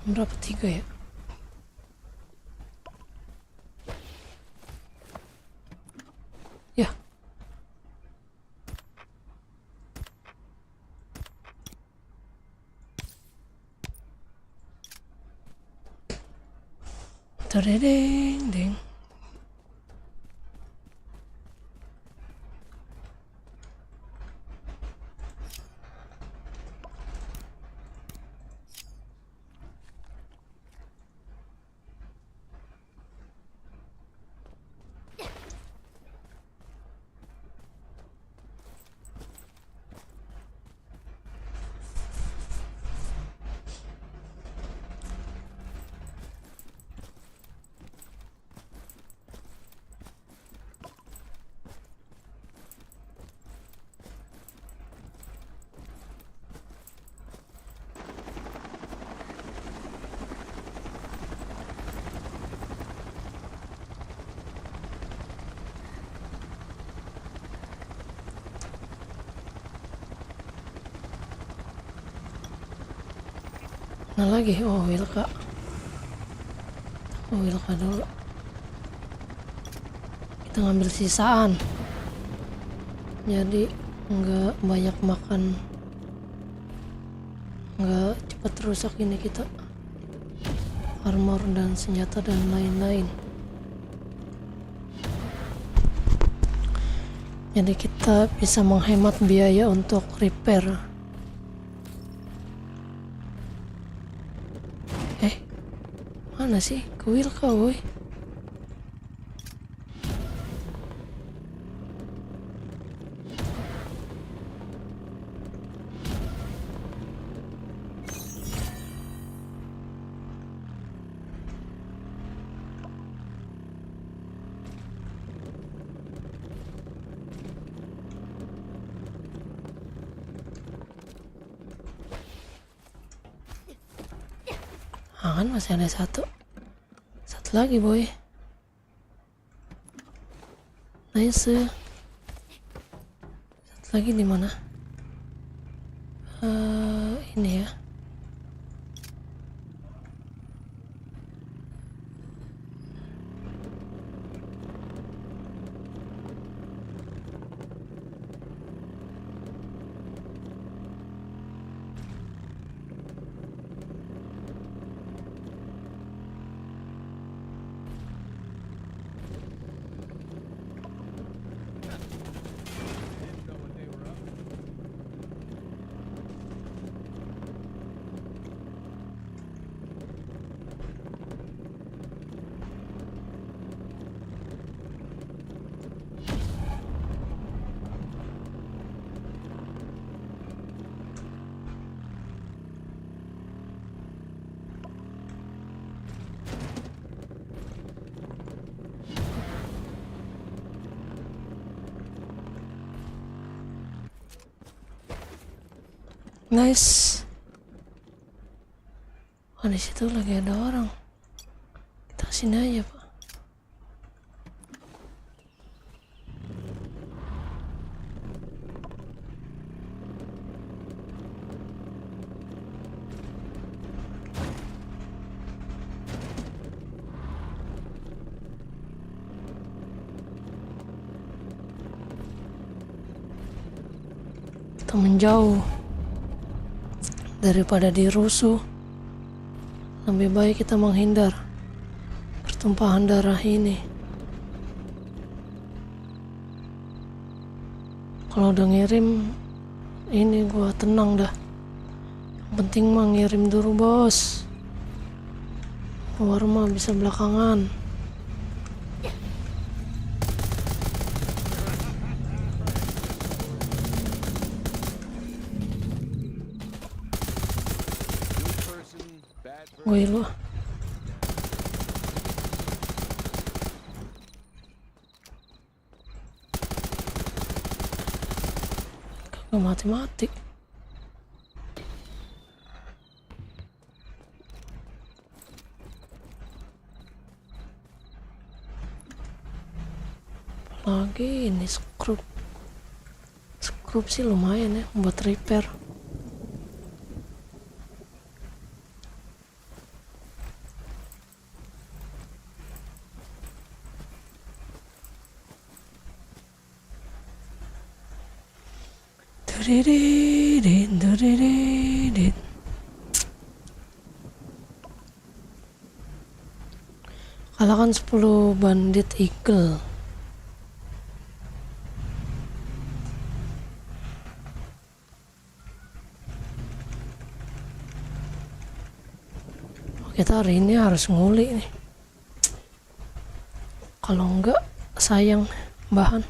Berapa 3 ya? Ya. Tadadeng, deng. Nah lagi, oh Wilka. Oh Wilka dulu. Kita ngambil sisaan. Jadi nggak banyak makan. Nggak cepat rusak ini kita. Armor dan senjata dan lain-lain. Jadi kita bisa menghemat biaya untuk repair. Mana sih? Ke Wilka, woy. Kan masih ada satu lagi, boy. Nice. Satu lagi di mana? Ini ya. Nice. Oh, di situ lagi ada orang. Kita kesini aja, Pak. Kita menjauh daripada dirusuh Lebih baik kita menghindar pertumpahan darah ini. Kalau udah ngirim, ini gua tenang dah. Yang penting mah ngirim dulu bos. Keluar mah bisa belakangan. Woi lu. Kagak mati-mati. Apalagi ini skrup. Skrup sih lumayan ya buat repair. Durididin. Kalahkan 10 bandit eagle. Kita hari ini harus ngulik nih. Kalau enggak sayang bahan.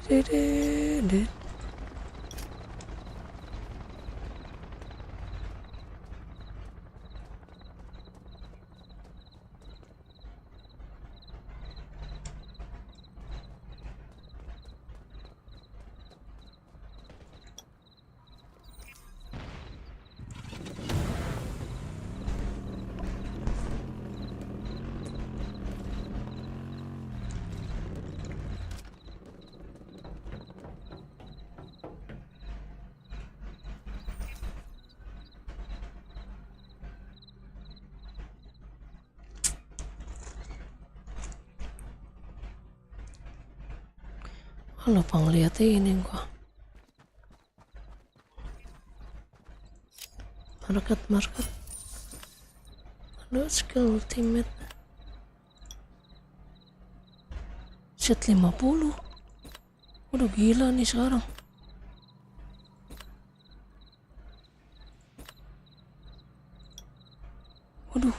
Dididin. Lupa ngeliat ini gua. Market. Aduh, skill ultimate. Set 50. Udah gila nih sekarang. Waduh.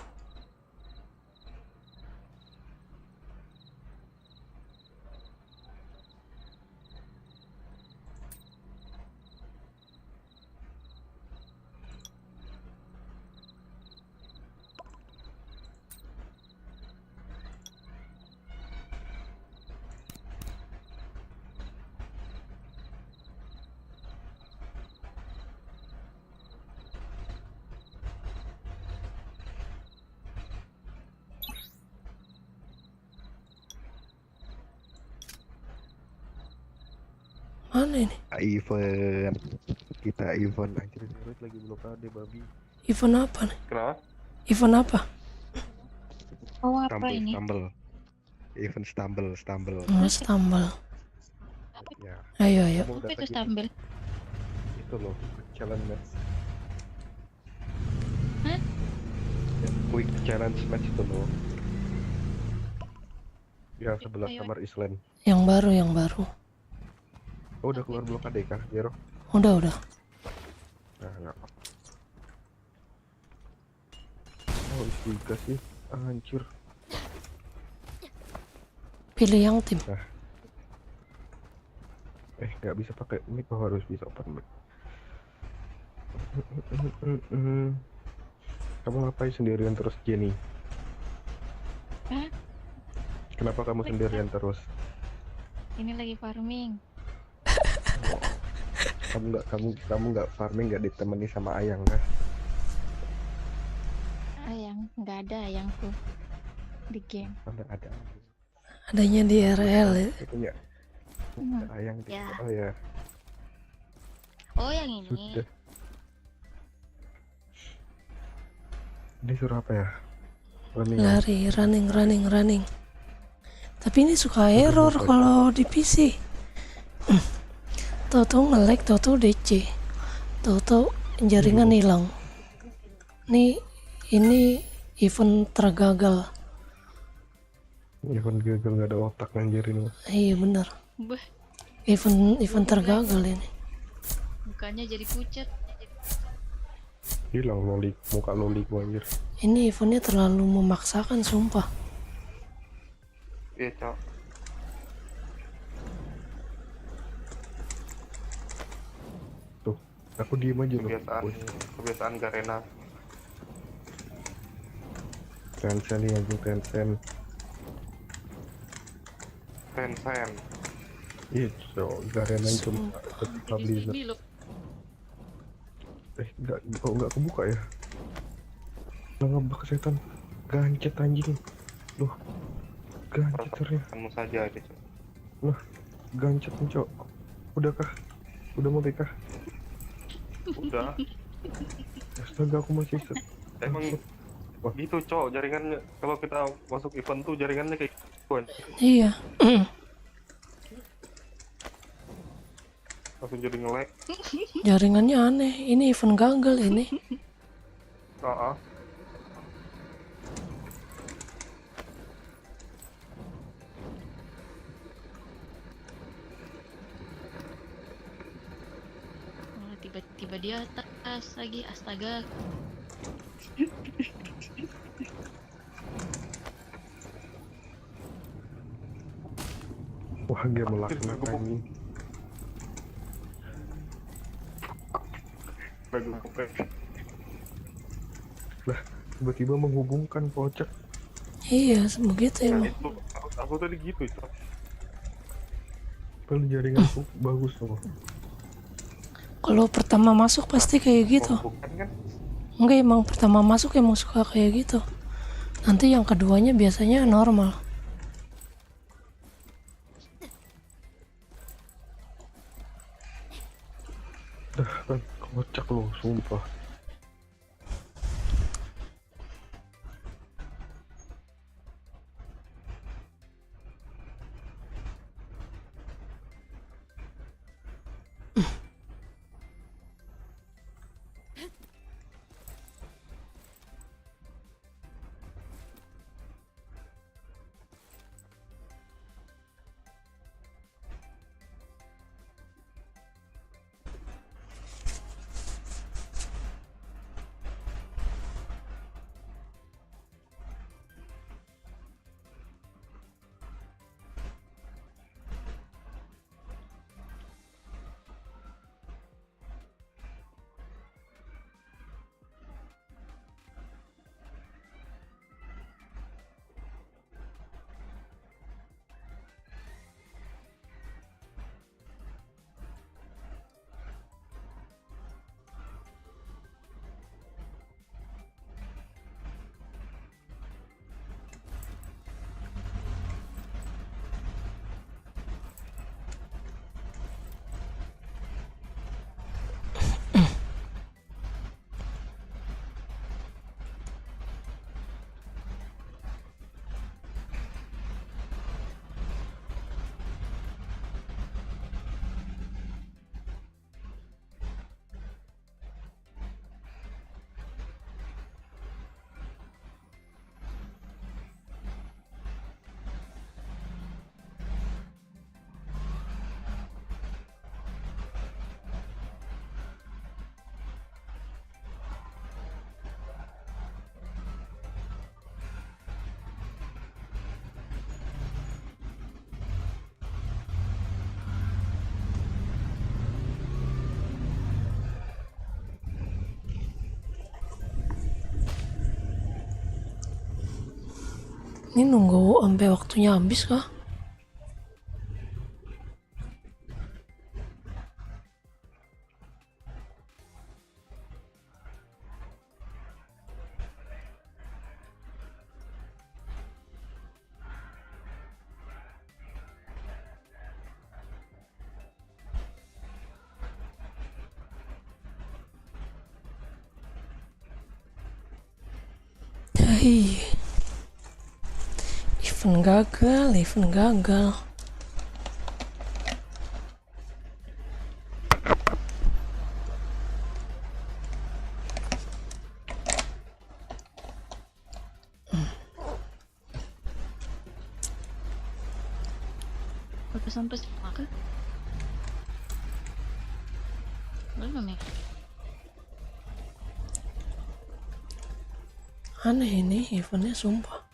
Mana ini? Kita event anjir Zerut lagi blokade babi. Event apa nih? Kenapa? Event apa? Oh, apa ini? Event stumble. Oh, stumble. Ya. Ayo. Kamu Apa udah itu lagi stumble? itu loh, challenge match. Hah? Ya, quick challenge match itu loh. Yang sebelah Ayo. kamar Island. Yang baru. Oh, udah keluar blokade kah, Jero? Udah. Nah, enggak. Oh, Istiga sih. Hancur. Pilih yang tim. Nggak bisa pakai mic, oh harus bisa open mic. Kamu ngapain sendirian terus, Jenny? Hah? Kenapa kamu sendirian terus? Ini lagi farming. Kamu nggak farming, nggak ditemani sama Ayang kah? Ayang, nggak ada ayangku. di game. Ada. Adanya di RL ya. Itu ya. Yang di Ya. oh ya Oh, yang ini. sudah. Ini suruh apa ya? Running. Lari, running. Tapi ini suka error kalau di PC. Tahu-tahu nge-lag, tahu-tahu DC. Tahu-tahu jaringan hilang. Ini event tergagal. Ya kan gagal nggak ada otak anjir ini. Iya bener. Bah, Event tergagal ini. bukannya jadi pucat. Hilang loli, muka loli gua anjir. Ini eventnya terlalu memaksakan, sumpah. Iya, Cok. Tuh, aku diem aja loh. Kebiasaan Garena. Tencent nih anjing Tencent. Tencent. Iya, so Garena itu tetap Di Blizzard. sini loh. Nggak kebuka ya? Lah ngebak setan. Gancet anjing. Loh. Gancet ternyata. Kamu saja aja, Cok. Loh. Gancet nih, Cok. Udahkah? Udah mulai kah? Udah. Astaga, aku masih Emang Wah. gitu, Cok, jaringannya. Kalau kita masuk event tuh jaringannya kayak gitu. Iya. Langsung jadi nge-lag. Jaringannya aneh. Ini event gagal ini. Heeh. Malah tiba-tiba di atas lagi, astaga. wah dia melaksanakan ini. Bagus, oke. Lah, tiba-tiba menghubungkan kocak. Iya, begitu Ya, emang. itu. Aku tadi gitu, Cok. Padahal jaringanku bagus loh. Kalau pertama masuk pasti kayak gitu. Bukan kan? Enggak, emang pertama masuk emang suka kayak gitu. Nanti yang keduanya biasanya normal. Dah kan kocak loh, sumpah. Ini nunggu sampai waktunya habis kah? Hai. Event gagal, event gagal. Udah sampai semua kah? Belum ya? Aneh ini eventnya sumpah.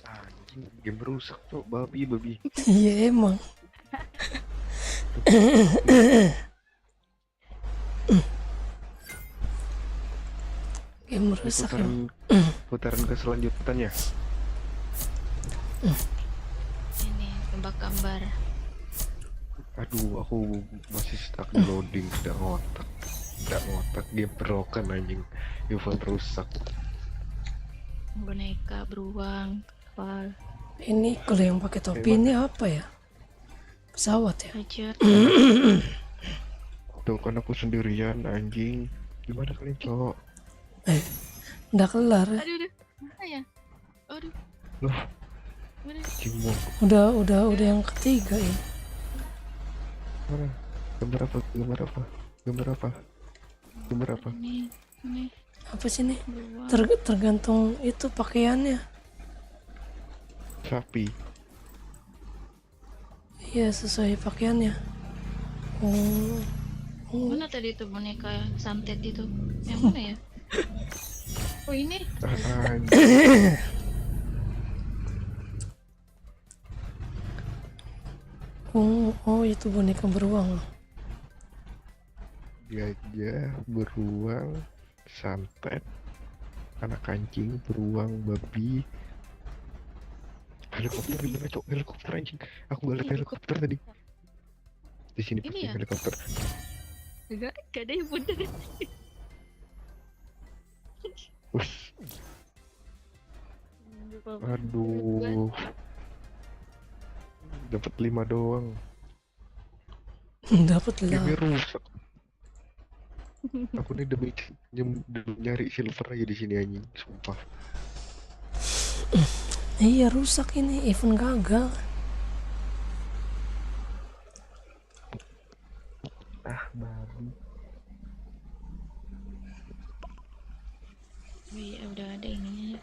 Anjing, game rusak cok, babi. Iya emang. Game rusak ya. Putaran ke selanjutnya. Ini tebak gambar. Aduh, aku masih stuck di loading, tidak ngotak, game broken anjing, event rusak. Boneka, beruang, kapal, Ini kalau yang pakai topi ini apa ya? Pesawat ya? raja. Tuh kan aku sendirian anjing, gimana kalian cok? Udah kelar ya? Aduh, mana ya? Aduh, Loh, mana? cimong, Udah yang ketiga ini. mana? Gambar apa? Ini Apa sih nih? beruang. Tergantung itu pakaiannya. Sapi. Iya sesuai pakaiannya. Oh, Mana tadi tuh boneka santet itu? Yang mana ya? Oh ini. Anjing. oh itu boneka beruang. Gajah, beruang, santet, anak kancing, beruang, babi, helikopter gimana cok? Helikopter anjing, aku gak liat helikopter tadi. Di sini Ini pasti ya? helikopter. Gak ada yang bener. Us, aduh, dapat 5 doang. Dapat Game lah. rusak. Aku nih demi nyari silver aja di sini anjing, sumpah. Iya rusak ini event gagal. Babi. Oh iya udah ada ininya.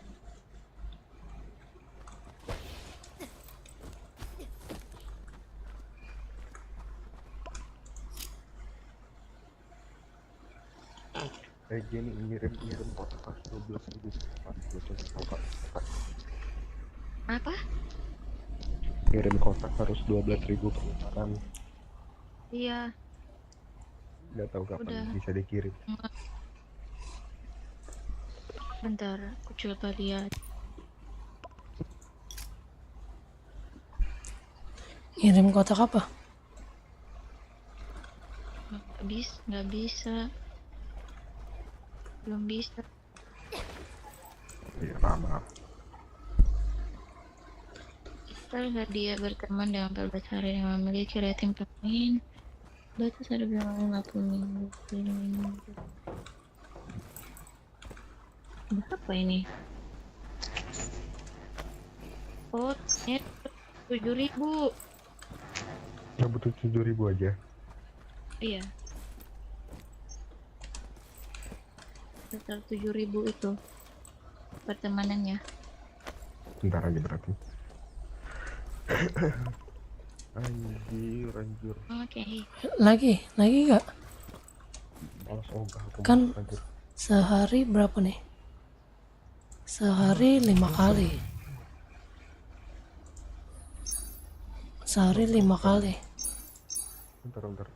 Nih ngirim kotak 12.000 Apa? Ngirim kotak harus 12.000 perputaran. Iya. Nggak tahu kapan Udah. bisa dikirim. Bentar, aku coba lihat. Ngirim kotak apa? Nggak bisa. Belum bisa. Ya maaf. Kita dia berteman dengan 14 hari yang memiliki rating pemain. Batas ada bilang 50 minggu. Berapa ini? Oh, net 7.000. Nggak butuh 7.000 aja. Iya. Sekitar 7.000 itu pertemanannya. Bentar aja berarti. Anjir. Oke. Lagi gak? Males ogah aku. Kan Anjir. Sehari berapa nih? Sehari 5 kali. Sehari 5 kali. Bentar. Sebentar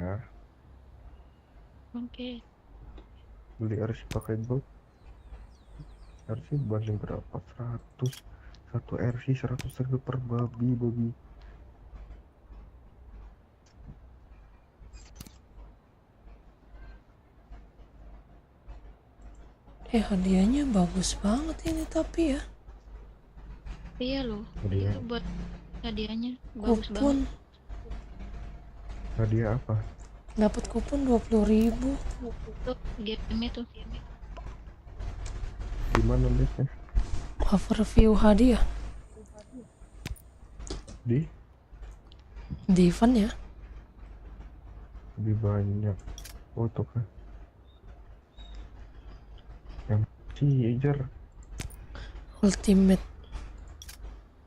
ya. Oke. Beli RC pakai gold. RC banding berapa? 100. Satu RC 100.000 per babi. Hadiahnya bagus banget ini tapi ya. Iya loh. Hadiah. Itu buat hadiahnya bagus banget. Kupon. Hadiah apa? Dapat kupon 20.000. Untuk game itu. Di mana linknya? Overview hadiah Di event ya. lebih banyak. Oh tuh kan. Yang Cijer Ultimate.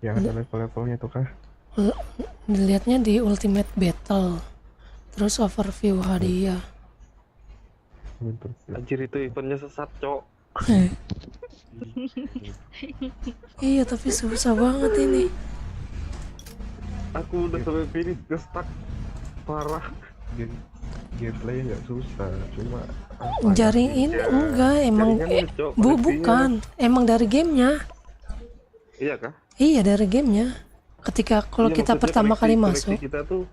yang ada level-levelnya tuh kan. Dilihatnya di Ultimate Battle. Terus overview hadiah. Bentar. Anjir itu eventnya sesat, Cok. Iya tapi susah banget ini. Aku udah sampai finish nge-stuck. Parah. Gameplay nggak susah, cuma Jaring ini enggak emang Jaringannya, Cok, koneksinya. bukan emang dari gamenya. Iya kah? Iya dari gamenya. Ketika kalau Iya, kita maksudnya pertama kali koneksi masuk, kita tuh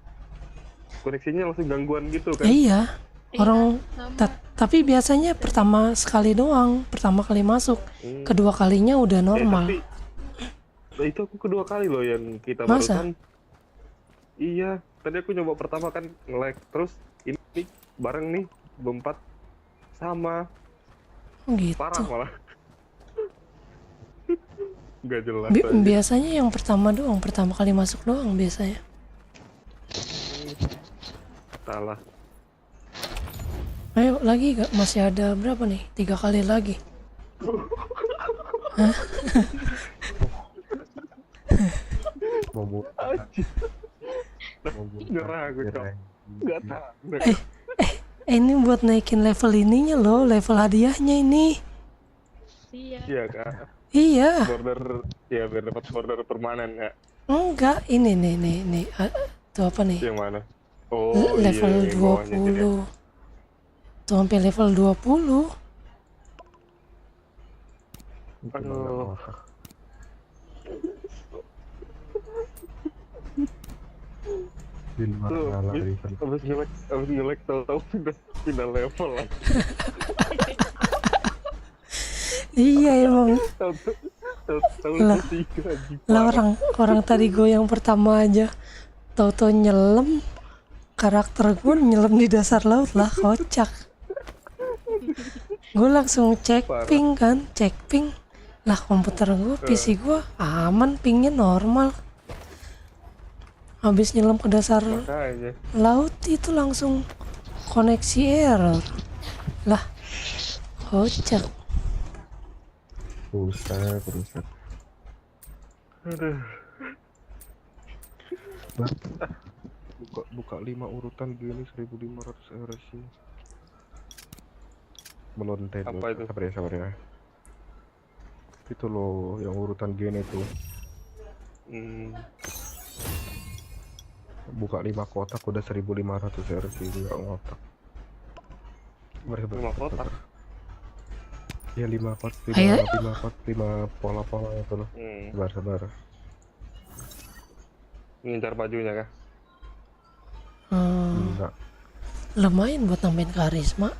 koneksinya langsung gangguan gitu kan. iya orang Sama. tapi biasanya pertama sekali doang, pertama kali masuk, kedua kalinya udah normal. Nah, itu aku kedua kali loh yang kita Masa? barusan. Iya, tadi aku nyoba pertama kan nge-lag, terus ini bareng nih berempat sama Gitu. parah malah. Nggak jelas aja. Biasanya yang pertama doang, pertama kali masuk doang biasanya. Salah. Ayo lagi gak? Masih ada berapa nih? 3 kali lagi. mau buat Nyerah aku, Cok. Nggak tahu. Ini buat naikin level ininya loh, level hadiahnya ini. Iya. Iya kak. Iya. Border, ya biar dapat border permanen ya. Enggak, ini nih. Tuh apa nih? Yang mana? Oh Level iya, yang bawahnya jadi. 20. Tuh sampai level 20. Aduh. di luar Tuh, nalar abis event. nge-lag tahu-tahu pindah level lah. Iya emang. Tahu Lah. tiga anjing. Lah orang tadi gue yang pertama aja tau-tau nyelam, karakter gue nyelam di dasar laut lah, kocak. Gue langsung cek Parah. ping kan, cek ping. Lah komputer gue, PC gue aman, pingnya normal. Habis nyelam ke dasar Makanya. laut itu langsung koneksi error. Lah kocak. Rusak. Aduh. Buka 5 urutan gini 1.500 RC. Melontek. Apa itu? Sabar ya. Itu loh yang urutan gini tuh. Buka 5 kotak udah 1.500 RC, nggak ngotak. Lima kotak? Ya 5 pot, Ayo. 5 pola-pola itu loh. Sabar. Ngincar bajunya kah? Enggak. Lumayan buat nambahin karisma.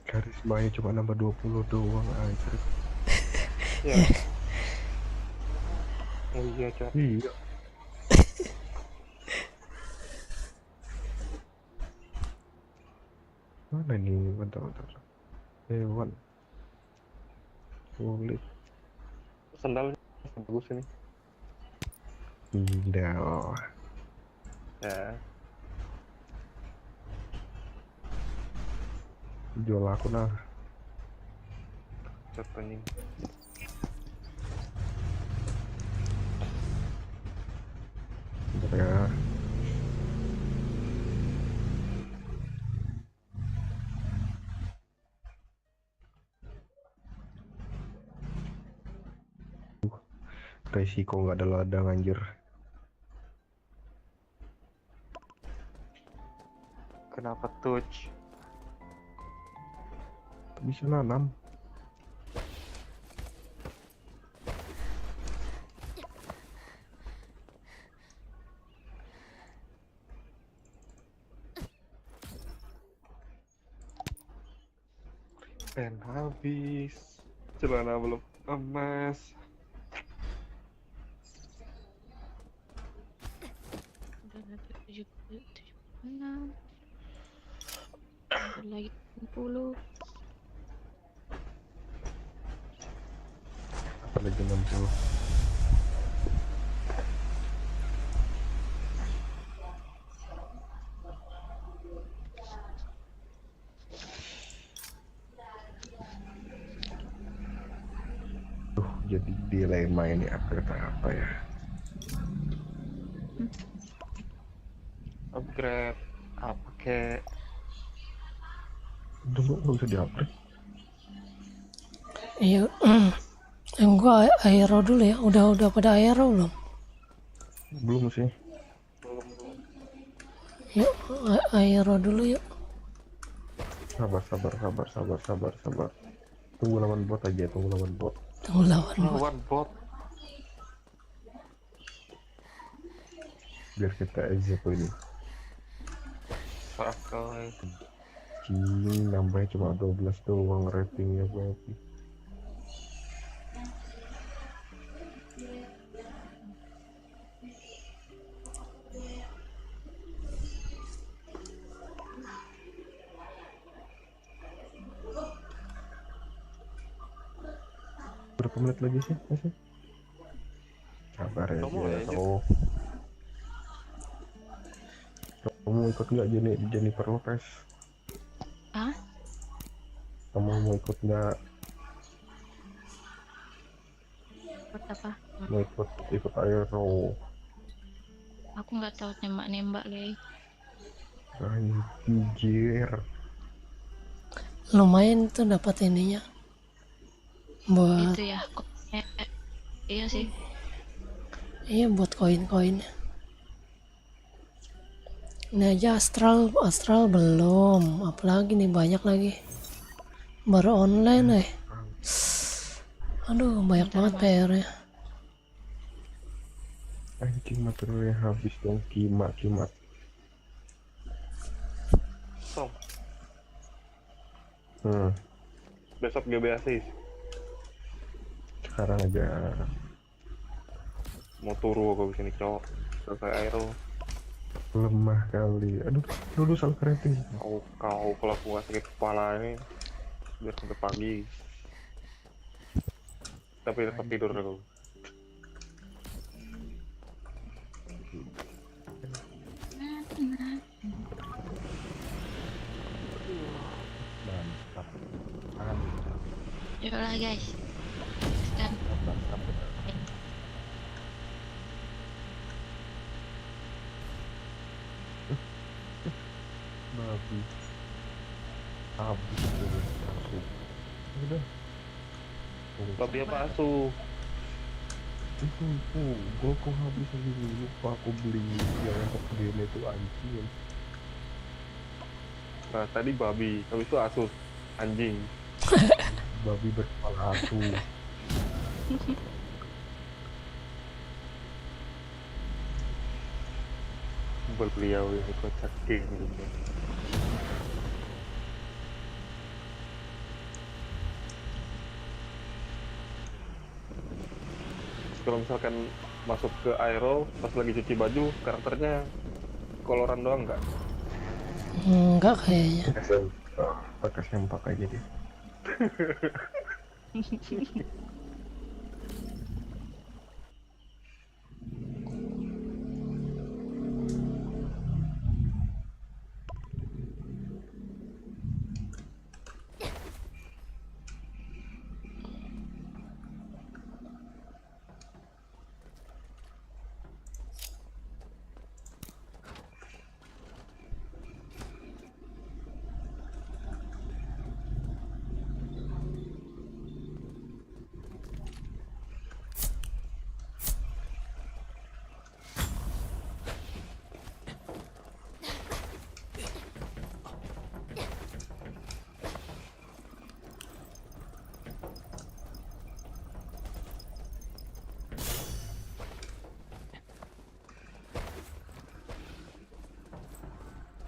Karismanya cuma nambah 20 doang aja. Ya. Oh iya, Cak. Iya. Mana nih? Bentar. Hewan. Kulit. Sandalnya bagus ini. Indah. Ya. Jual aku nah. Cak anjing. Bentar ya. Resiko nggak ada ladang anjir. Kenapa touch? Bisa nanam. Pen habis. Celana belum emas. Udah dapat 76. Bentar lagi 60. Apa lagi 60? Jadi dilema ini upgrade apa ya? Upgrade apa kek? Dulu nggak bisa di-upgrade. Iya. Yang gua aero dulu ya. Udah pada aero belum? Belum sih. Yuk, aero dulu yuk. Sabar. Tunggu lawan bot aja, tunggu lawan bot. Tunggu lawan bot. Lawan bot. Biar kita execute ini. Pakai. Cing, nambahnya cuma 12 doang ratingnya berarti. Berapa menit lagi sih? Masih? Sabar ya, Kamu aja. Kamu ikut nggak Jennifer Lopez? Hah? Kamu mau ikut nggak? Buat apa? Mau ikut aero? Aku nggak tahu nembak guys. Anjir. Lumayan tuh dapat ininya. Buat Itu ya. Iya sih. iya buat koin-koinnya. Ini aja astral belum, apalagi nih banyak lagi. Baru online Aduh, banyak banget PR-nya. Anjing materialnya habis dong, kimat. Tom. Besok GBAC. Sekarang aja. Mau turu aku kesini cowok. Selesai aero. Lemah kali. Aduh, dulu salah rating. Kau kalau aku nggak sakit kepala ini biar sampai pagi. Tapi tetap tidur aku. Mantap. Yaudah guys. Sekarang Babi. Habis dulu aku. Udah. Babi apa asu? Itu, gue kok habis lagi lupa aku beli yang untuk game itu anjing. Nah tadi babi, habis itu asus anjing. Babi berkepala asu. Beliau ini kocak king gitu. kalau misalkan masuk ke aero pas lagi cuci baju karakternya koloran doang nggak? Enggak kayaknya. Pakai sempak aja deh.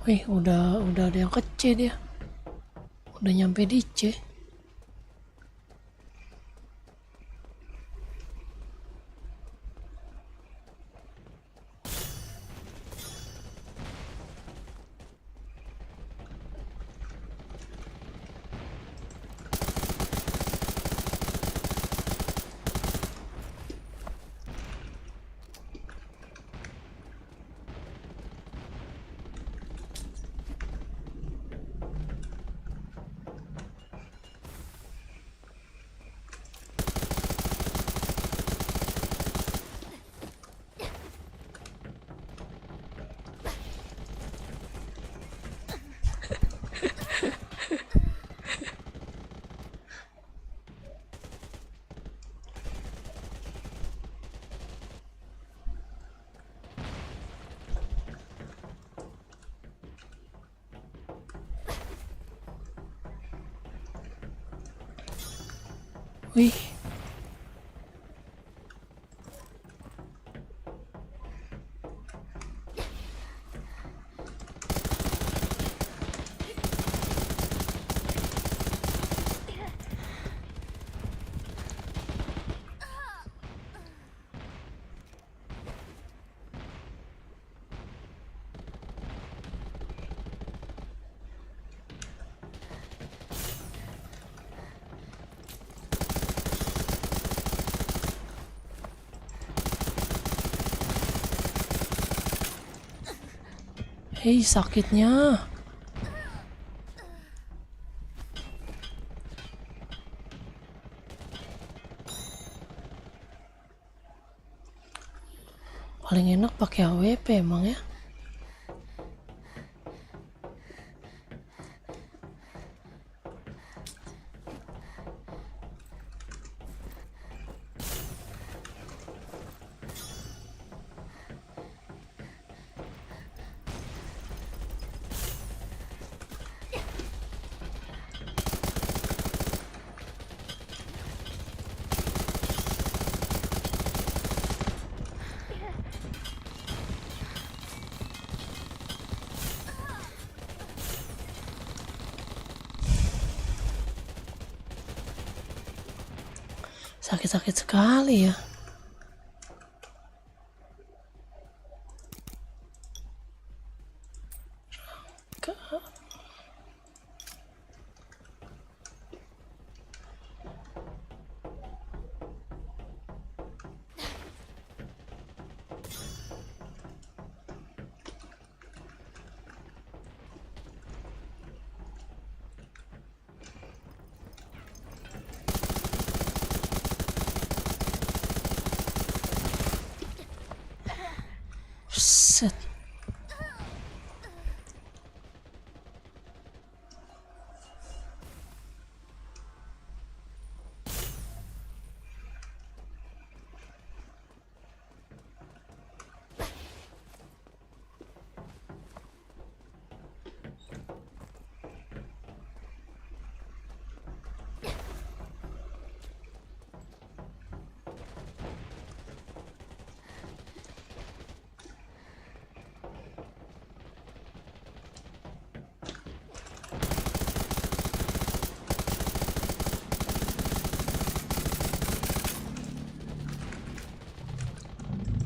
Wih, udah ada yang kece dia. Udah nyampe di C. Wih, hei sakitnya. Paling enak pakai AWP emang ya. Sakit-sakit sekali ya. Set.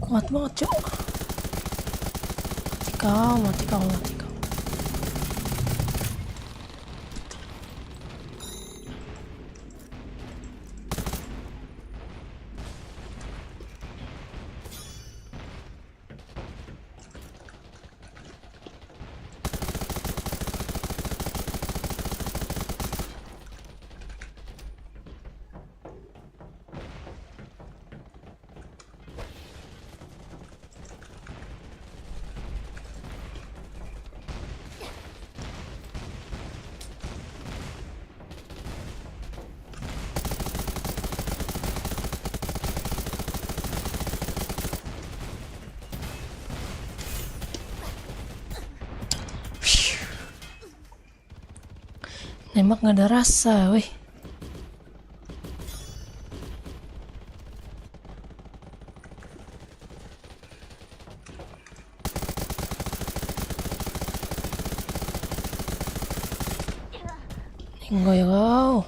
Kuat banget, Cok. Mati kau. Nembak nggak ada rasa, weh. Enggak ya kau.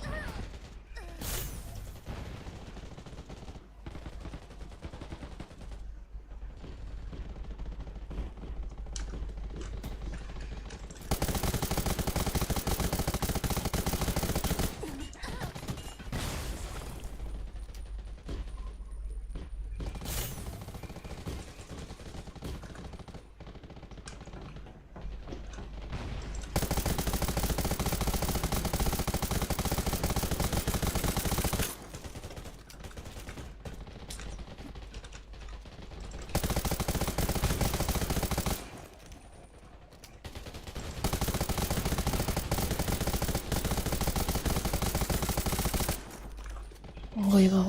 Enggak ya kau.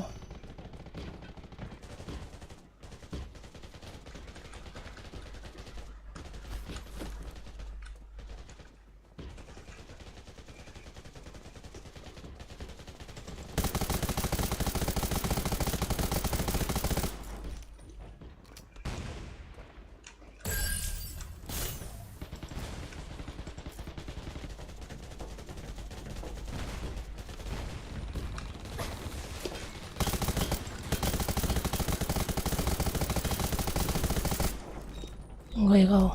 Enggak ya kau.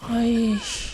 Aish.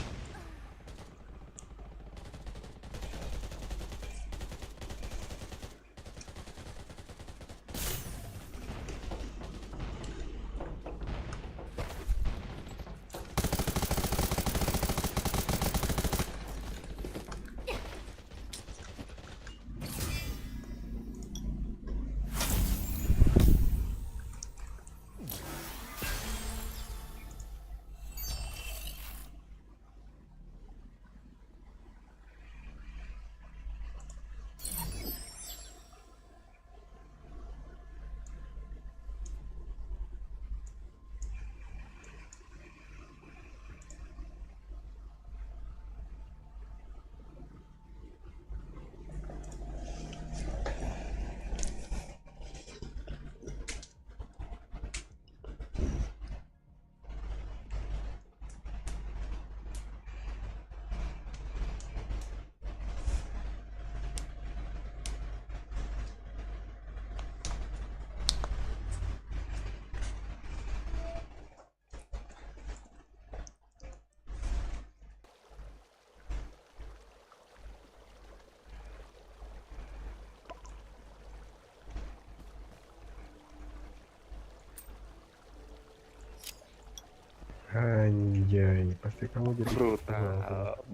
Anjay, pasti kamu jadi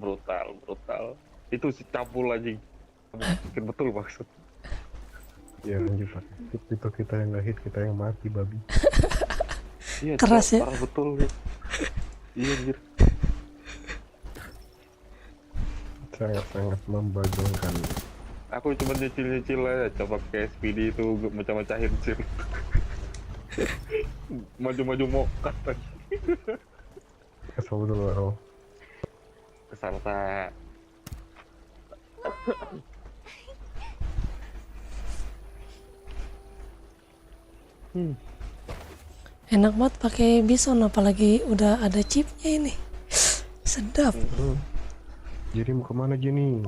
brutal. Itu si cabul anjing. Mungkin betul maksud. ya lanjut Pak. Itu kita yang nggak hit, kita yang mati babi. Iya, Keras ya. parah betul. Iya anjir. Sangat-sangat membagongkan. Aku cuma nyicil aja, coba ke SPD itu mecah-mecahin sih. Maju-maju mokat aja. Kesel dulu Ro. Kesarta. Enak banget pakai bison, apalagi udah ada chipnya ini. Sedap. Jadi mau kemana Jenny?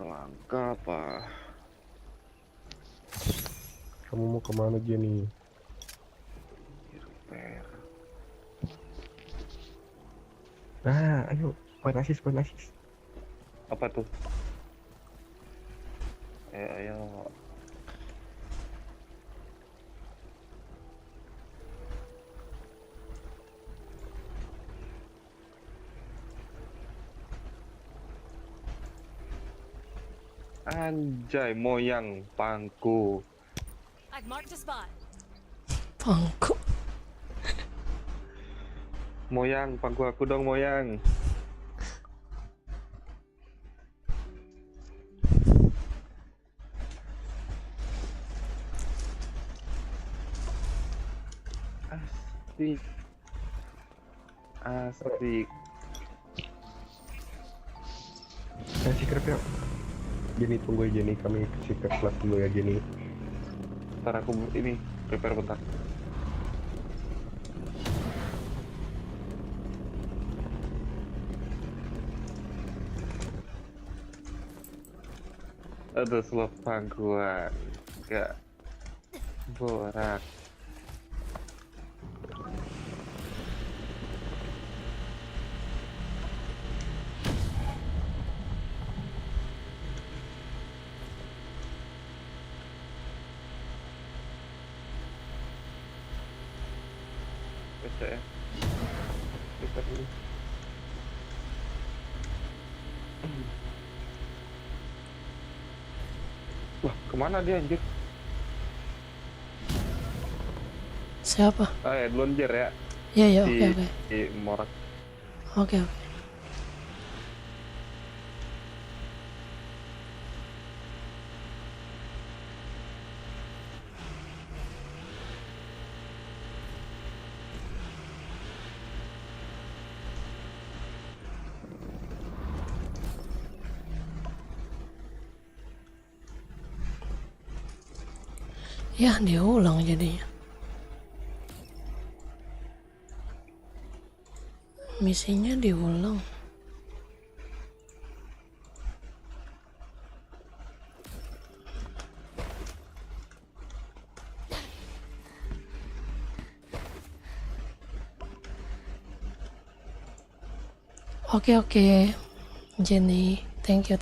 Langka apa? Kamu mau kemana Jenny? Repair. Nah, ayo, poin asis. Apa tuh? Ayo. Anjay, moyang pangku. I've marked a spot. Pangku. Moyang, pangku aku dong, moyang. Asik. Secret yuk. Jenny tunggu ya Jenny, kami secret class dulu ya Jenny. Ntar aku ini prepare bentar. Ada slot pangkuan. Gak borak. Baca ya. Kita dulu. Wah, kemana dia anjir? Siapa? Duluan Jer ya. Iya, Si oke. si Morak. Oke. Ya, diulang jadinya. Misinya diulang. Oke. Jenny, thank you.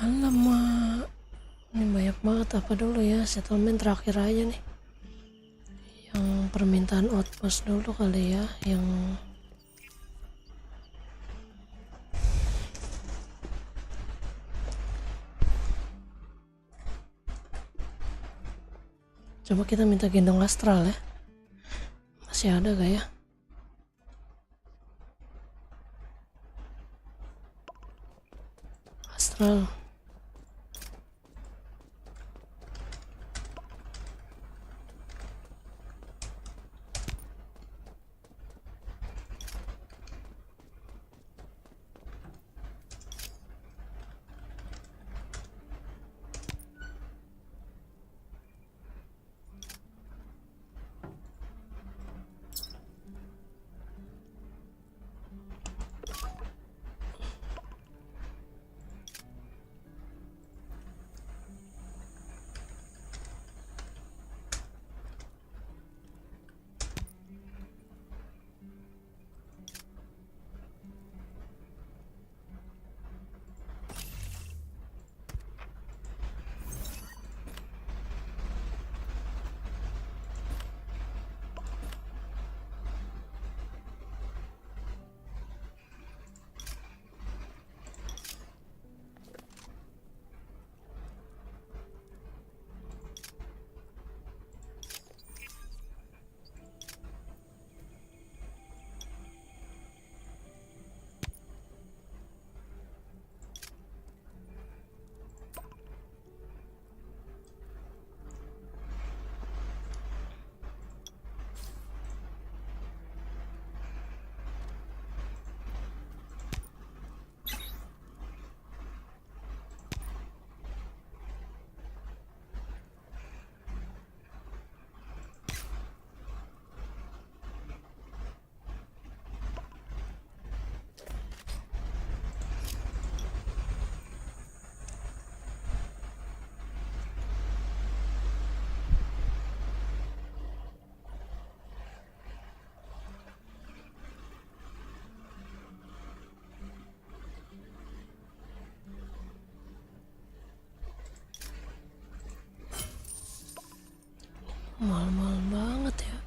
Alamak, ini banyak banget. Apa dulu ya, settlement terakhir aja nih, yang permintaan outpost dulu kali ya, yang coba kita minta gendong astral ya. Masih ada gak ya? Astral. Mahal-mahal banget ya.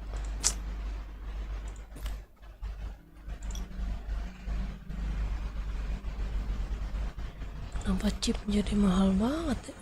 Kenapa chip jadi mahal banget ya?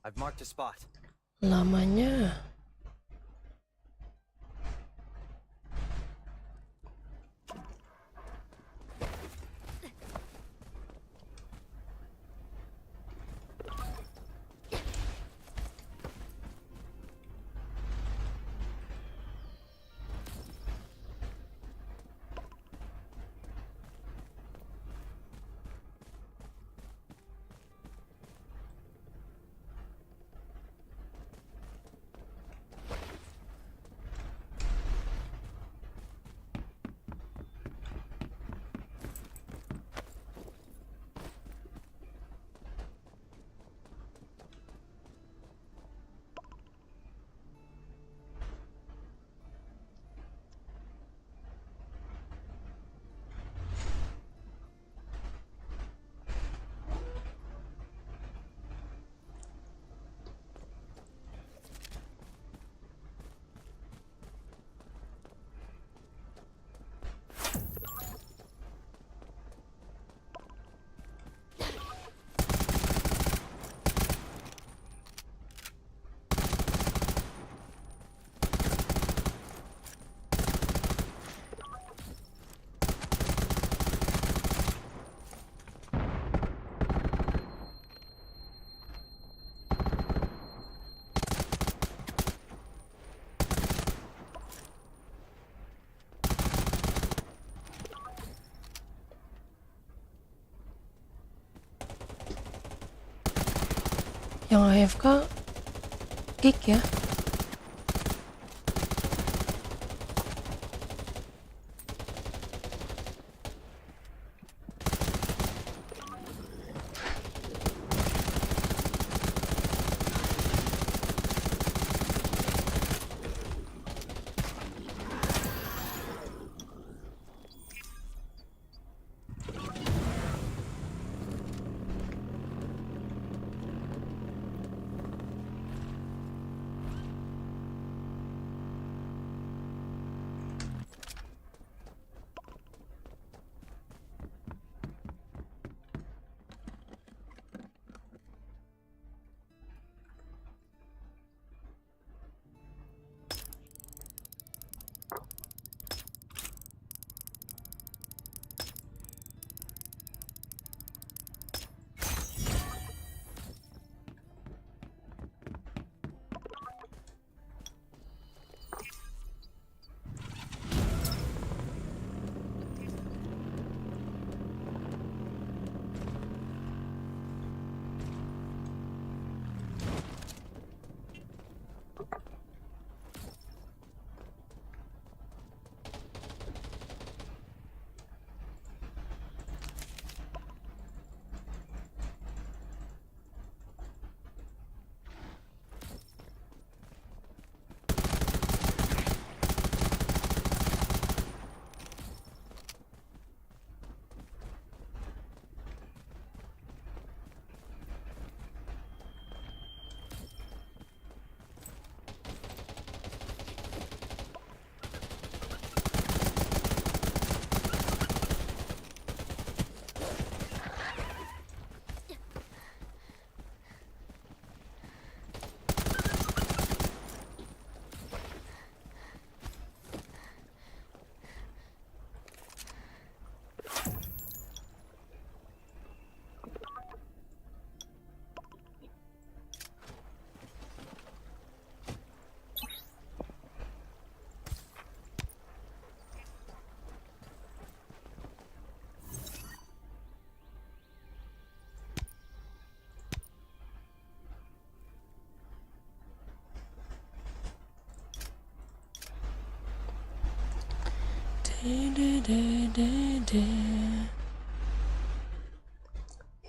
I've marked a spot. Lamanya. Yang AFK kick ya.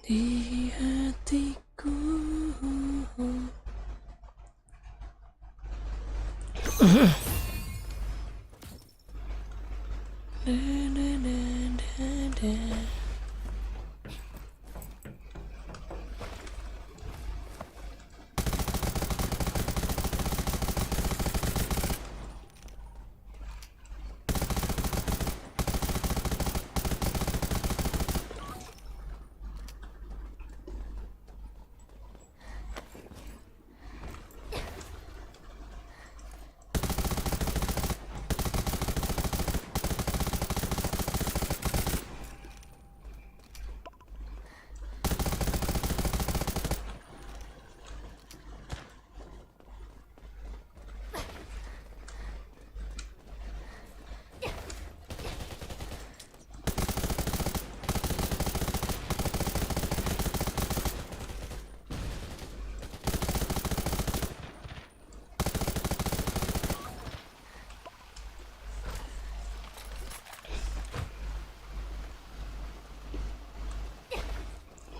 Di hatiku.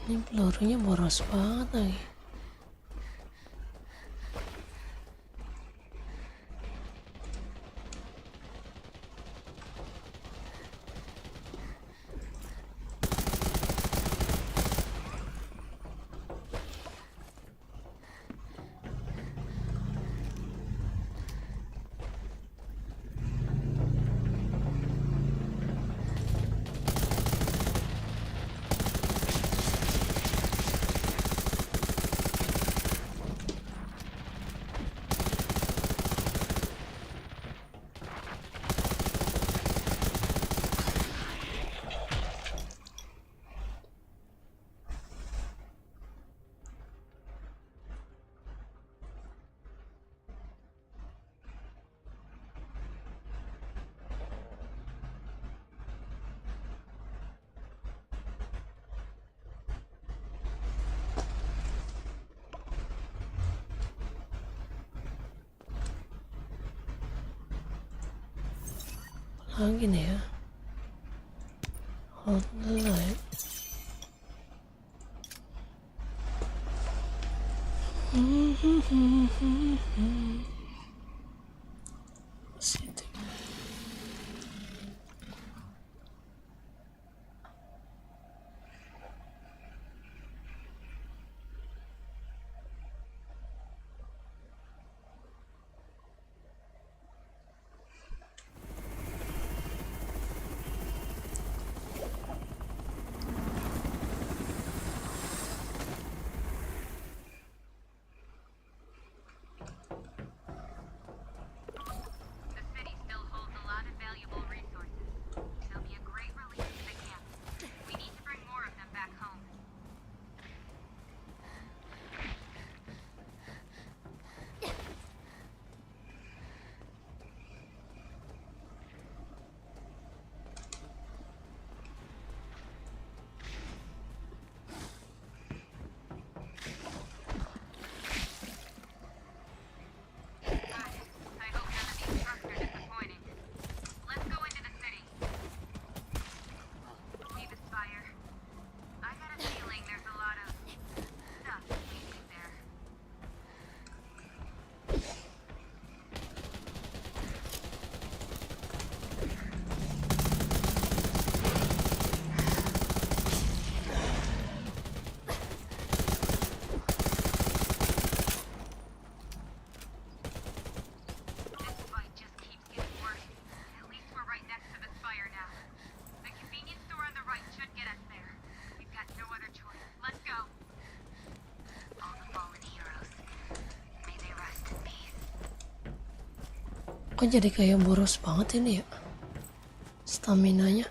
Ini pelurunya boros banget lagi. gini ya. Hold the light. Situ. Kok jadi kayak boros banget ini ya staminanya.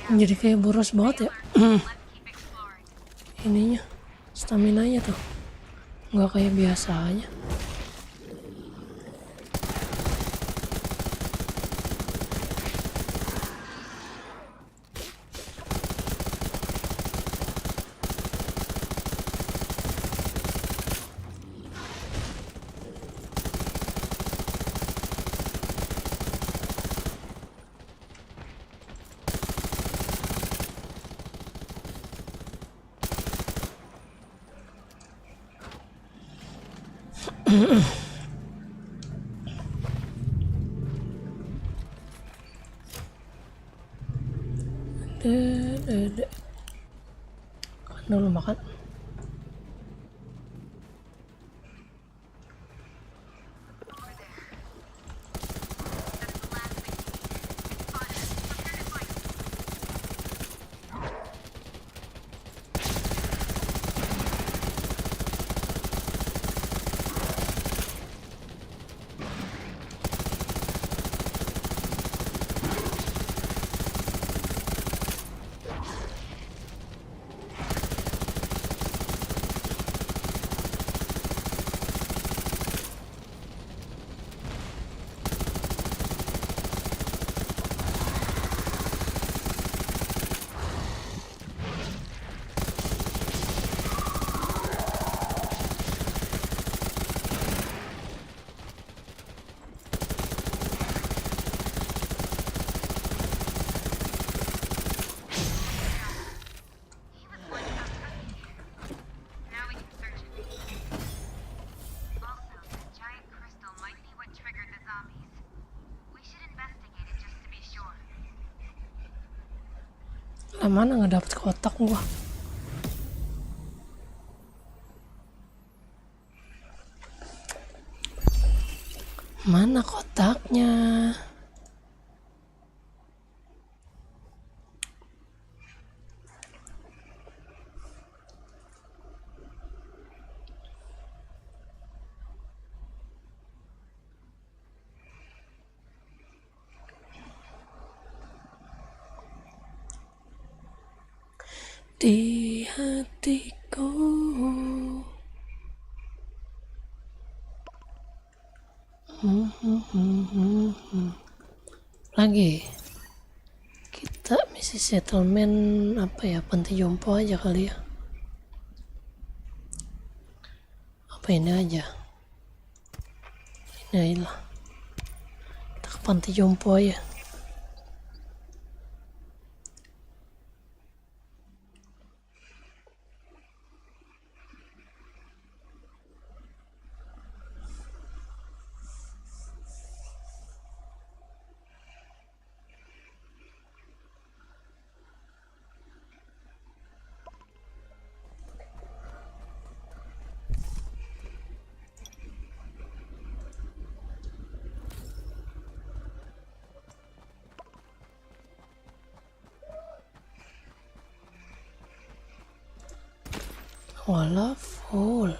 Jadi kayak boros banget ya ininya, staminanya tuh nggak kayak biasanya. Kan dulu makan. Lah mana nggak dapet kotak gua? Mana kotaknya? Di hatiku. Lagi kita misi settlement apa ya, panti jompo aja kali ya, apa ini aja, ini lah, kita ke panti jompo aja. Walah full.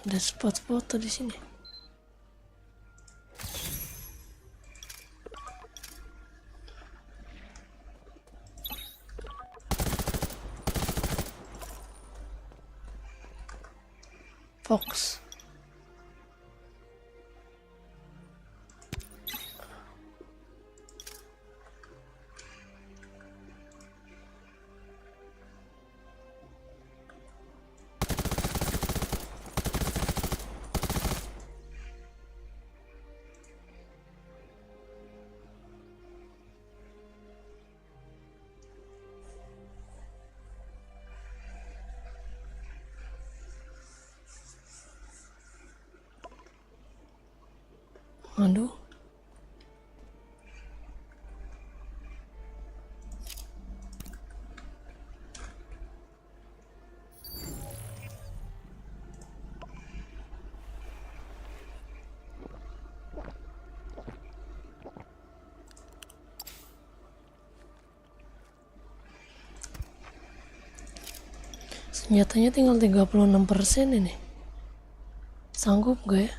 Ada spot foto di sini. Fox. Aduh. Senjatanya tinggal 36% ini. Sanggup gak ya?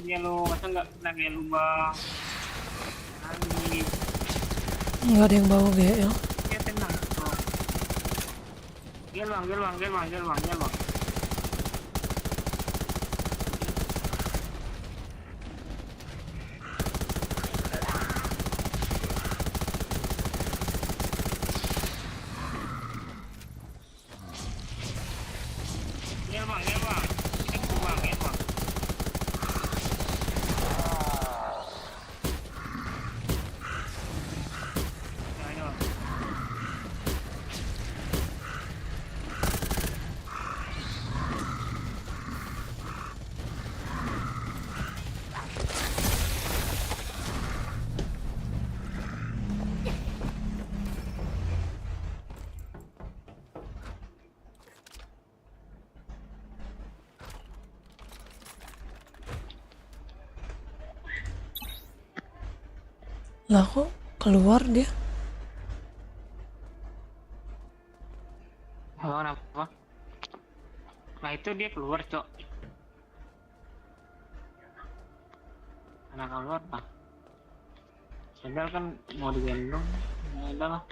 dia lo, masa nggak kena kayak lu bang? Nangis, Nggak ada yang bawa GL. ya tenang bang. Gel bang. Gel bang. Gel bang. Ayo. Lah kok keluar dia? Oh, kenapa? Nah itu dia keluar, Cok. Anak keluar, Pak. Padahal kan mau digendong. Ya udah lah.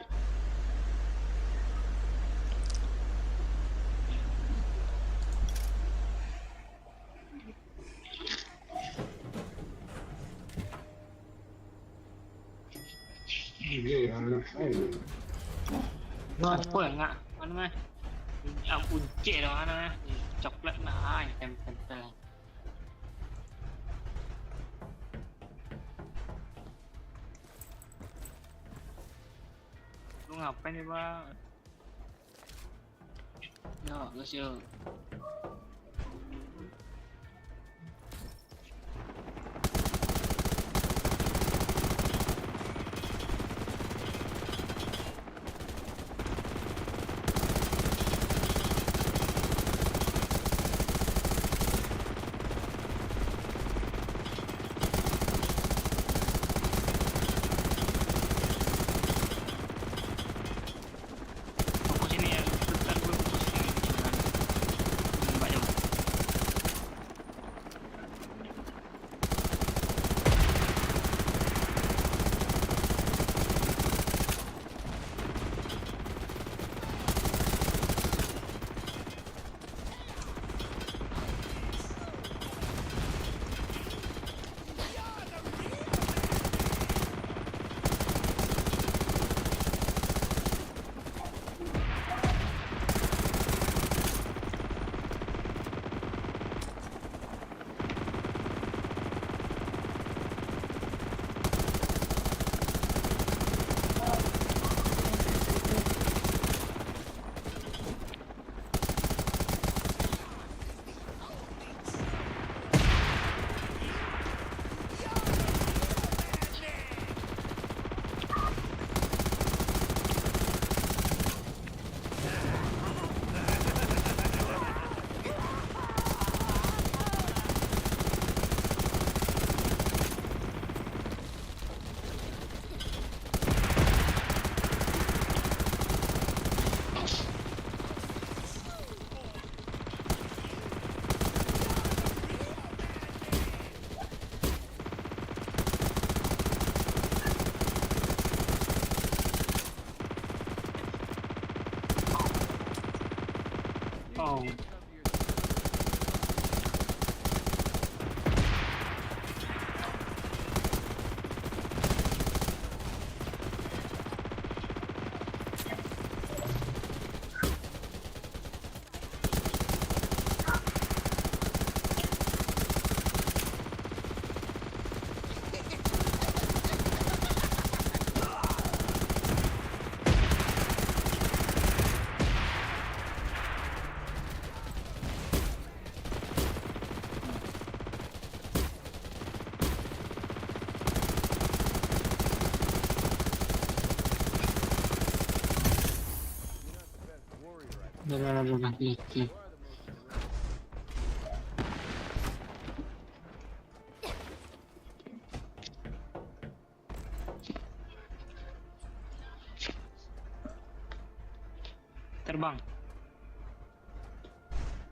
Apa ya nggak? Mana mah? Ampun cek dong mana mah? Coklat nah, tempel. Lu ngapain nih bang? Yuk. Fokus ini ya, bentar gue fokus ini jangan nembak jauh. Oh. Udah. Terbang.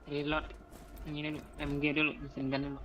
Reload. Ini dulu, MG dulu, mesin gun dulu.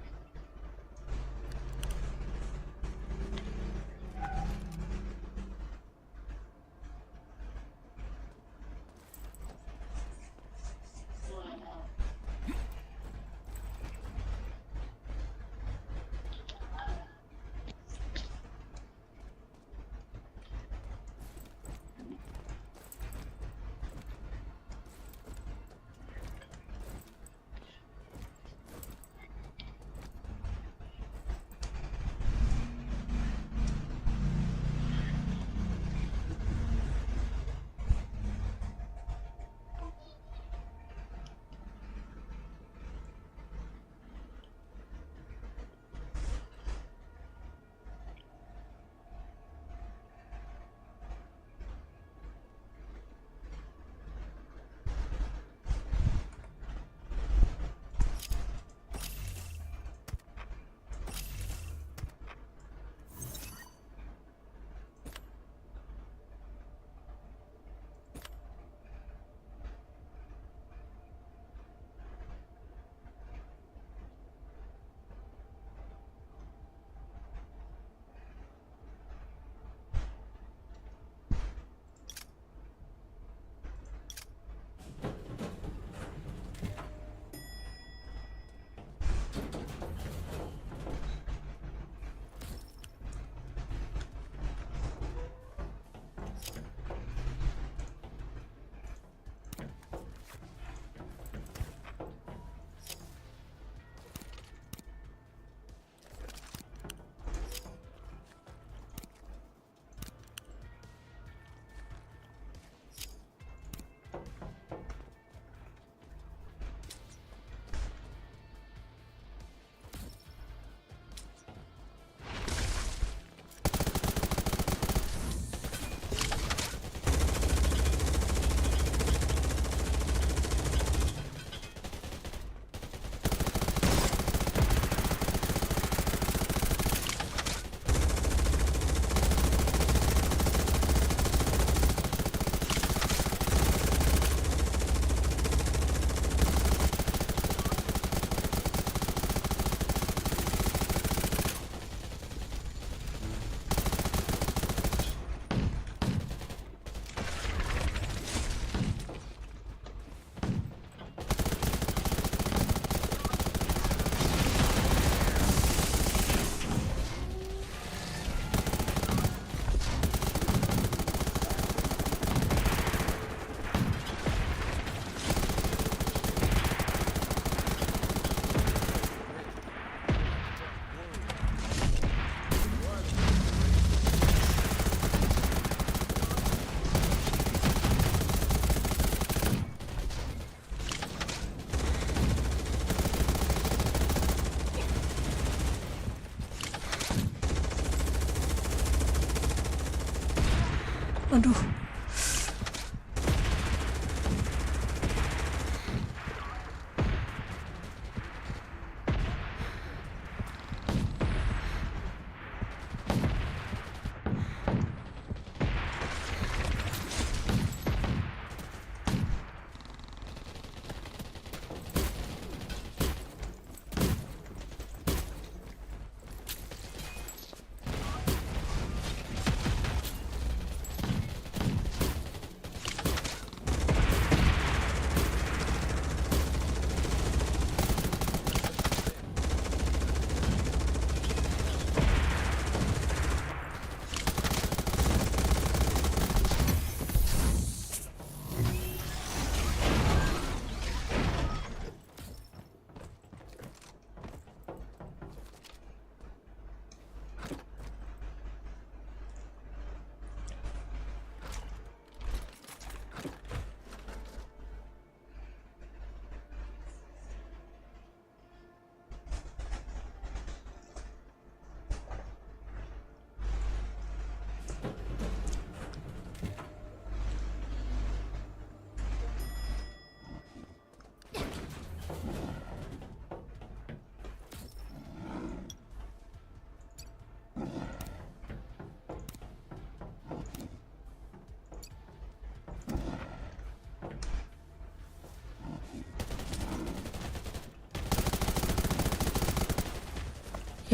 Aduh.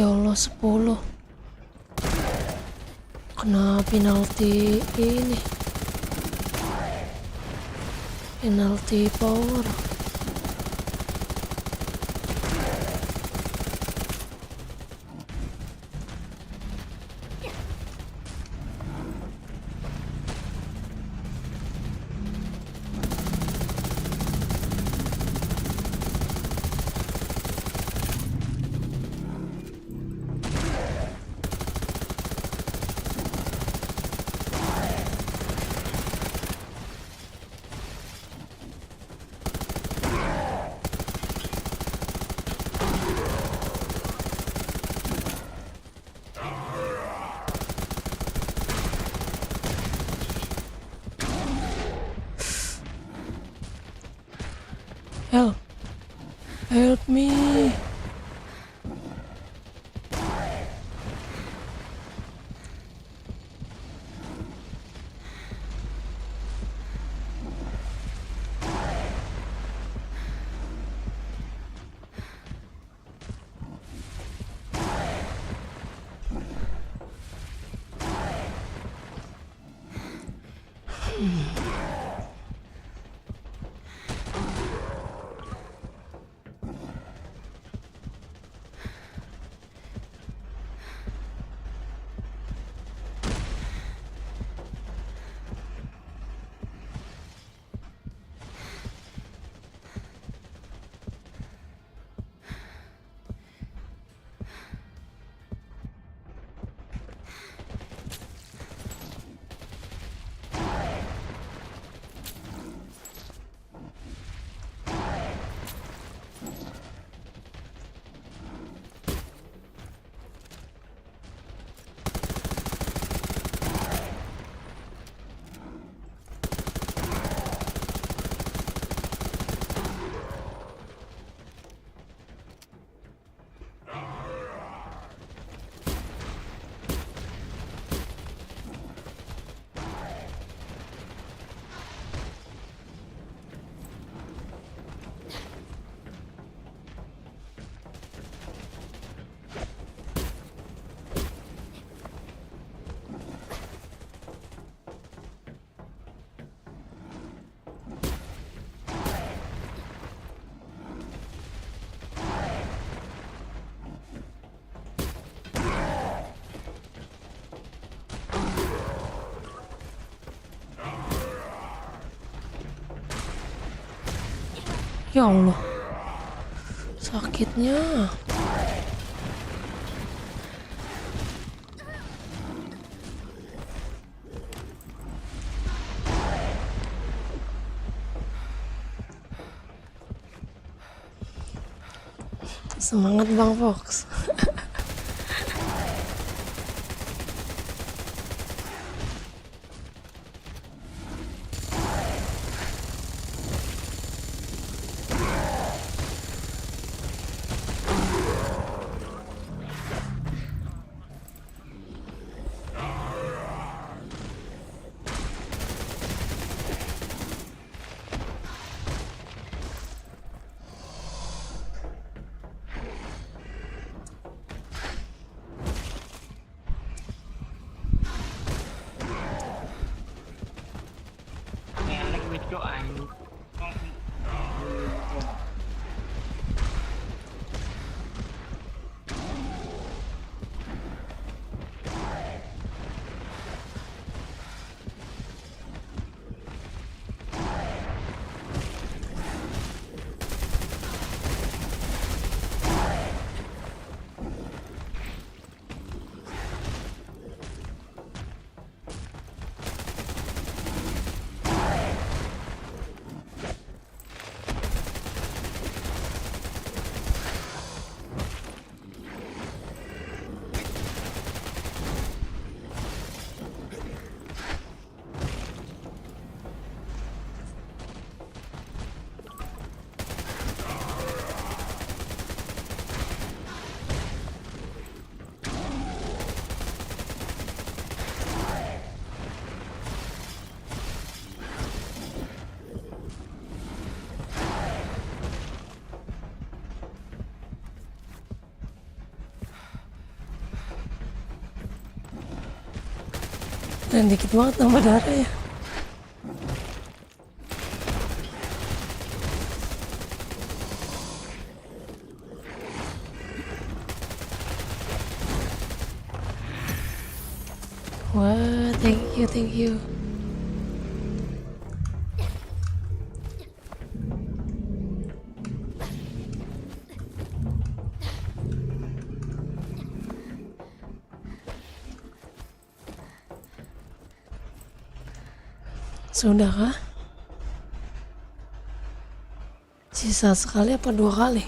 Ya Allah, 10. Kena penalti ini. Penalti power. Help me. Ya Allah, sakitnya. Semangat Bang Fox. Cok anjing. Dan dikit banget nambah darah ya. Wah, thank you. Sudah kah? Sisa sekali apa 2 kali?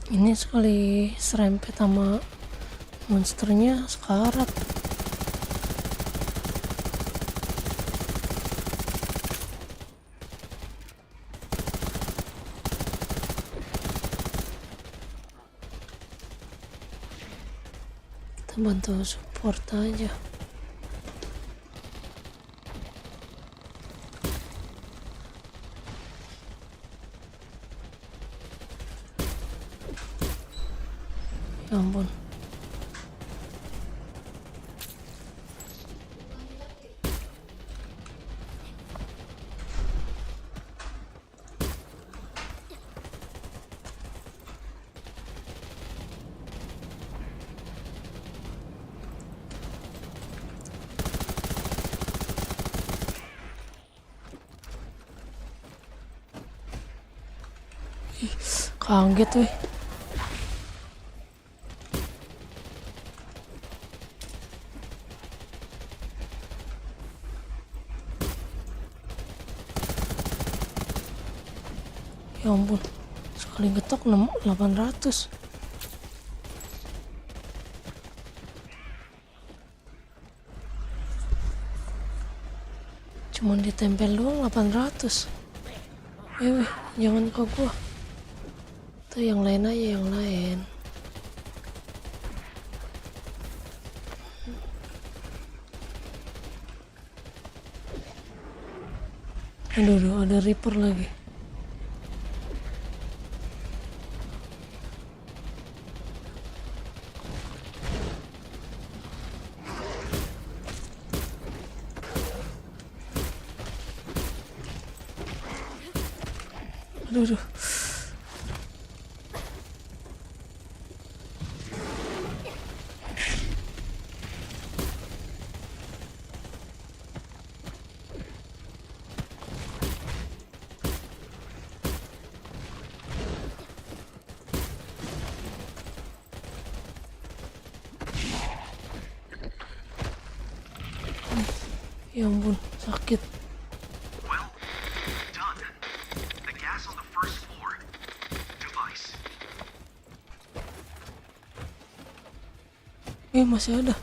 Ini sekali serempet sama monsternya sekarat. Kita bantu support aja. Ya ampun. Ih, kaget weh. Ya ampun, sekali ngetok 800. Cuman ditempel doang 800. Weh, jangan ke gua. Tuh yang lain aja, yang lain. Aduh, ada Reaper lagi. Aduh. Ya ampun, sakit. Well, done. The gas on the first floor. Masih ada.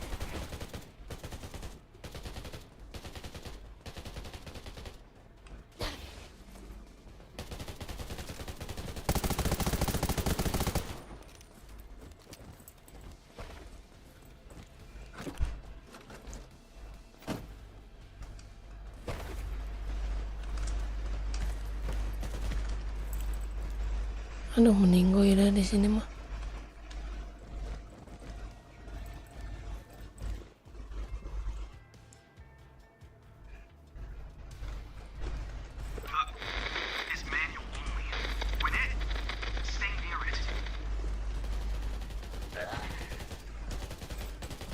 Aduh, meninggoy dah di sini mah.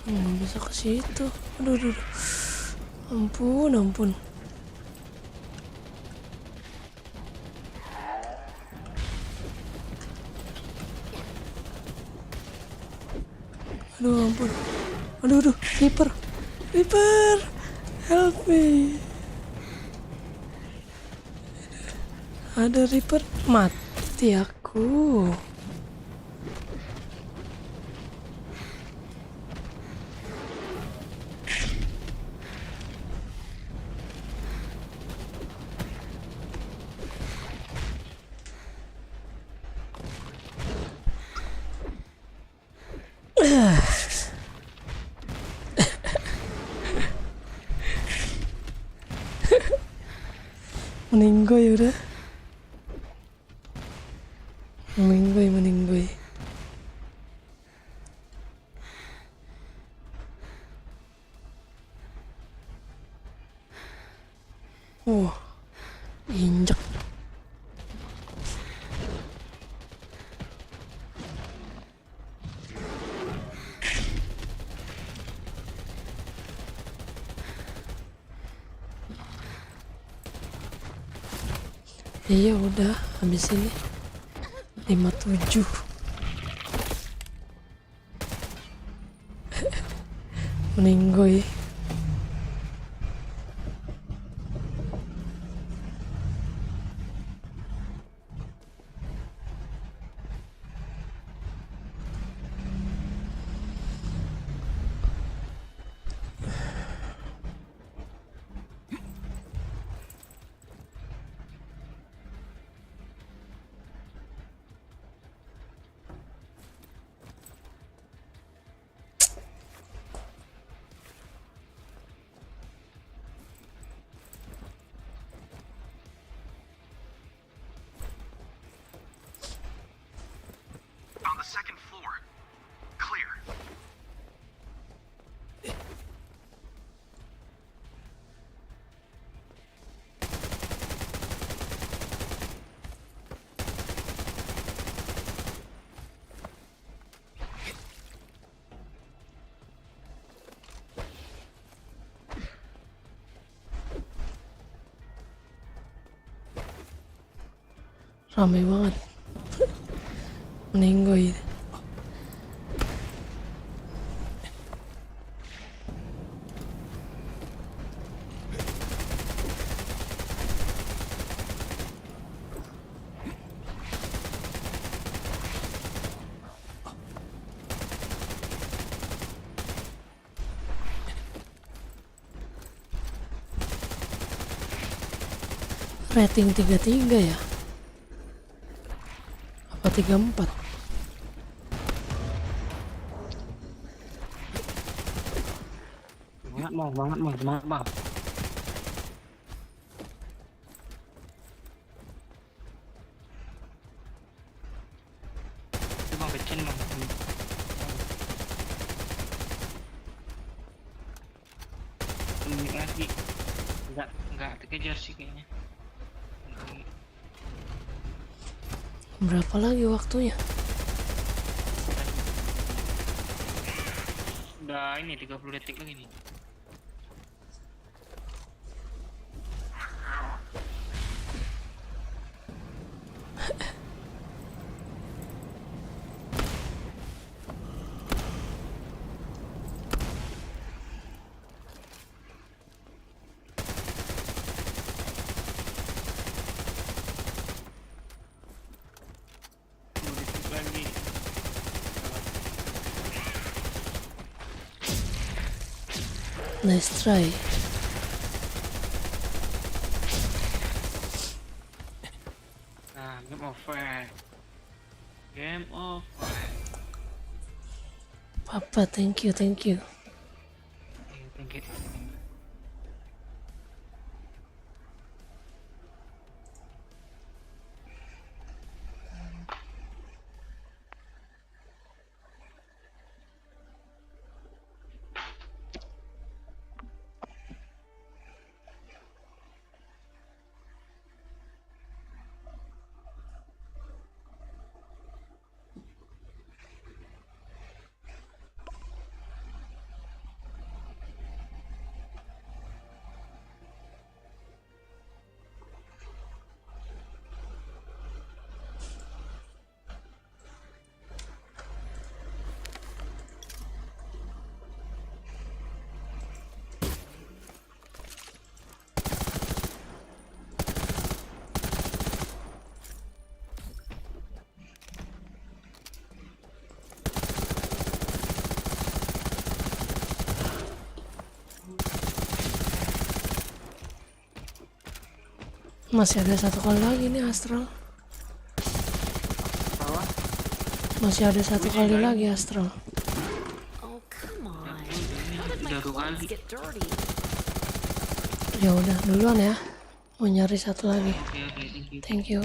Nggak bisa ke situ. Aduh, aduh, aduh. Ampun, ampun. Aduh, ampun. Aduh, aduh, Reaper. Reaper, help me. Ada Reaper, mati aku. Meninggoy udah. Meninggoy. Injek. Iya udah, habis ini 57. Meninggoy. Ramai banget. Meninggoy. Rating 33 ya? Apa 34? Semangat mau. Itu bang, kecil bang. Menit lagi. Enggak terkejar sih kayaknya. Berapa lagi waktunya? Udah ini 30 detik lagi nih. Nice try. Nah, game over. Game over. Papa, thank you, thank you. Thank you. Masih ada satu kali lagi nih Astral. Apa? Masih ada satu kali lagi Astral. Oh, come on. Ini How did my udah 2 clothes kali. get dirty? Ya udah duluan ya. Mau nyari satu lagi. Oke, thank you. Thank you.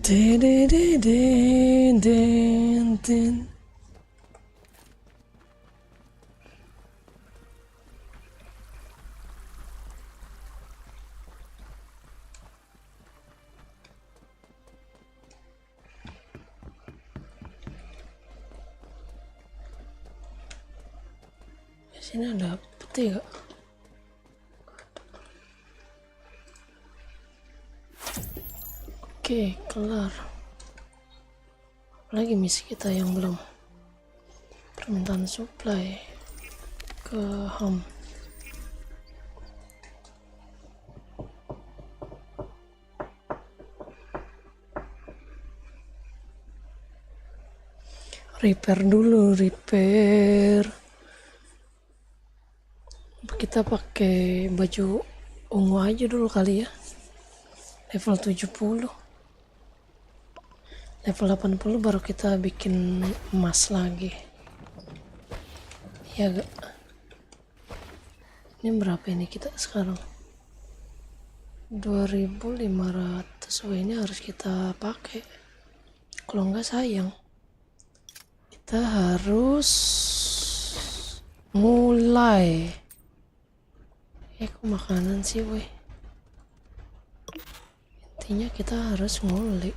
Den. Sini ada peti gak? Oke, kelar. Apalagi misi kita yang belum. Permintaan supply ke HAM. Repair dulu, repair. Kita pakai baju ungu aja dulu kali ya. Level 70. Level 80 baru kita bikin emas lagi. Ya gak? Ini berapa ini kita sekarang? 2500. Oh, ini harus kita pakai. Kalau enggak sayang. Kita harus mulai. Kok makanan sih, weh. Intinya kita harus ngulik.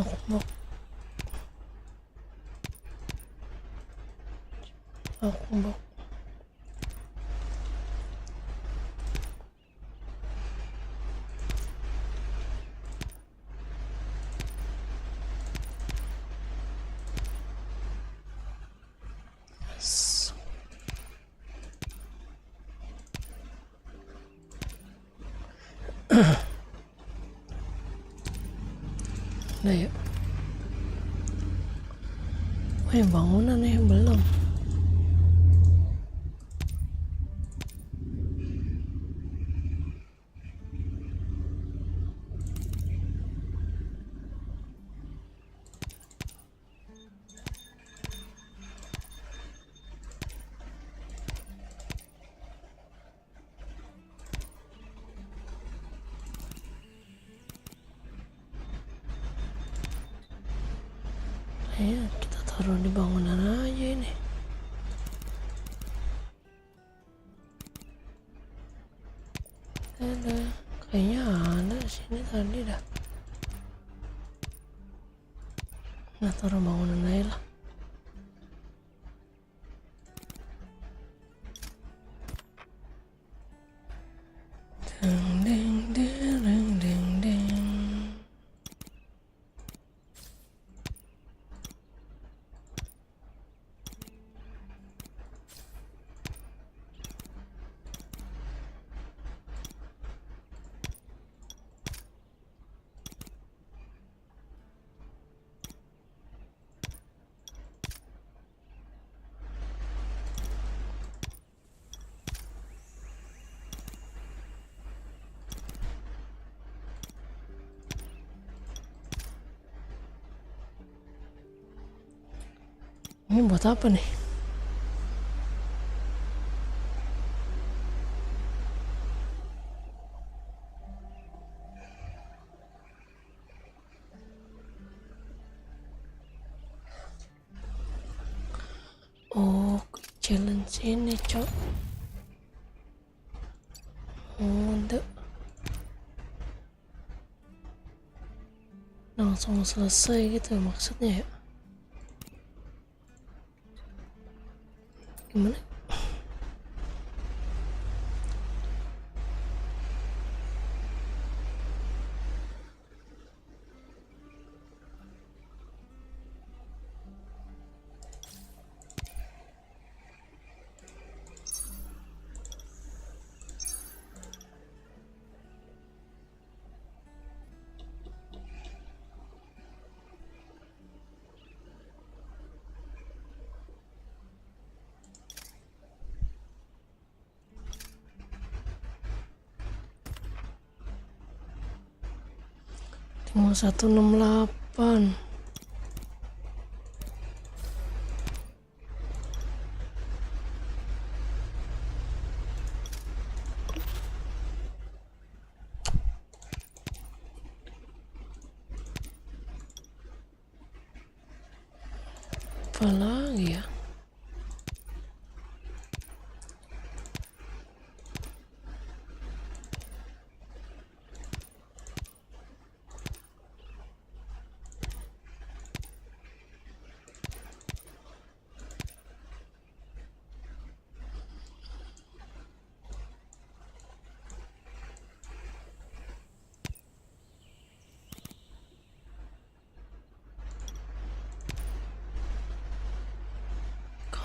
Knockbox. Knockbox. Yes. Udah yuk. Wih, bangunan nih belum. Iya, kita taruh di bangunan aja ini. Ada, kayaknya ada sini tadi dah. Nah, taruh bangunan aja lah. Deng deng deng deng deng deng. Ini buat apa nih? Oh, challenge ini, cok. Udah. Langsung selesai gitu maksudnya ya? Gimana? Tinggal 168. Apa lagi ya?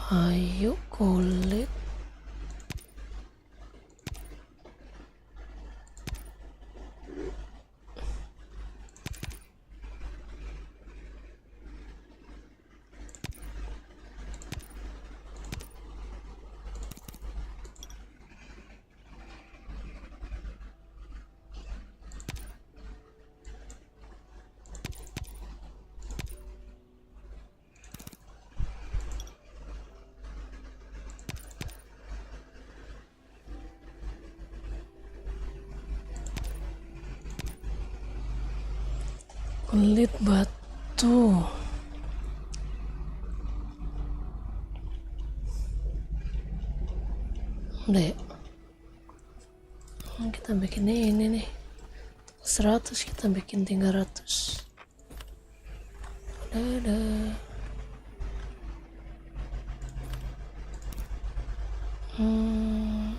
Kayu, kulit. Kulit batu. Udah ya. Kita bikin ini nih. 100 kita bikin 300. Dadah. Hmm.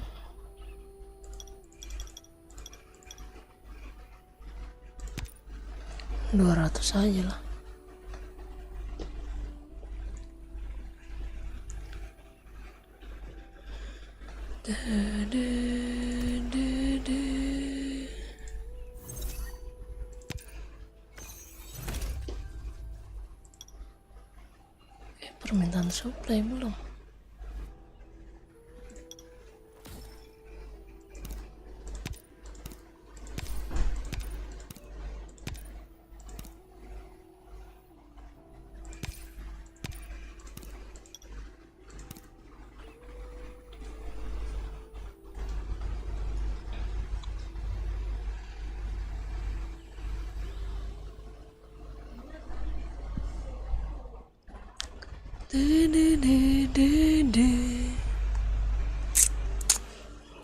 $200 aja lah. Permintaan supply belum.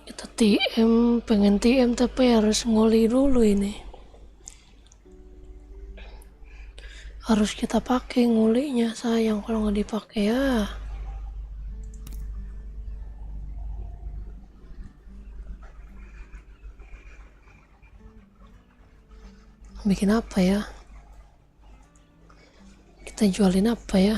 Kita TM, pengen TM tapi harus nguli dulu ini. Harus kita pakai ngulinya, sayang kalau nggak dipakai ya. Bikin apa ya? Kita jualin apa ya?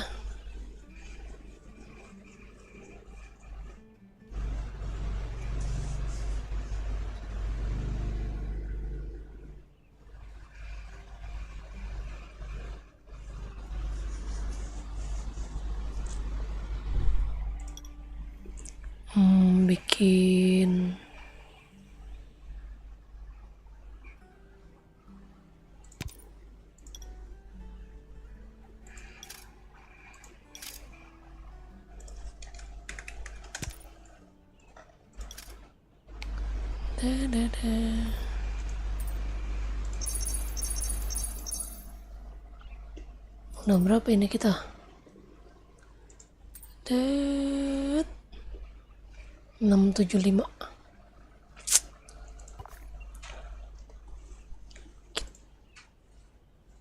Bikin udah berapa ini kita? 675.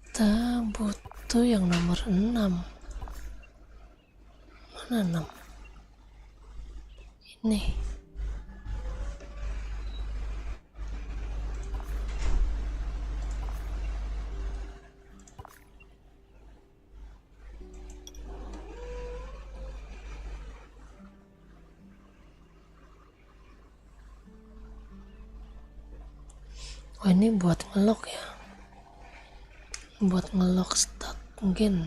Kita butuh yang nomor 6. Mana 6? Ini. Oh, ini buat ngelok ya, buat ngelok stat mungkin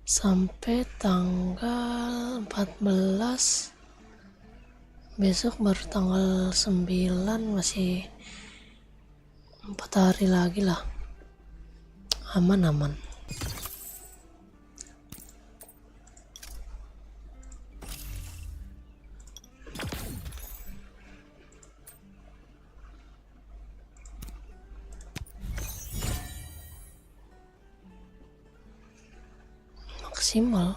sampai tanggal 14. Besok baru tanggal 9, masih 4 hari lagi lah. Aman. Maksimal.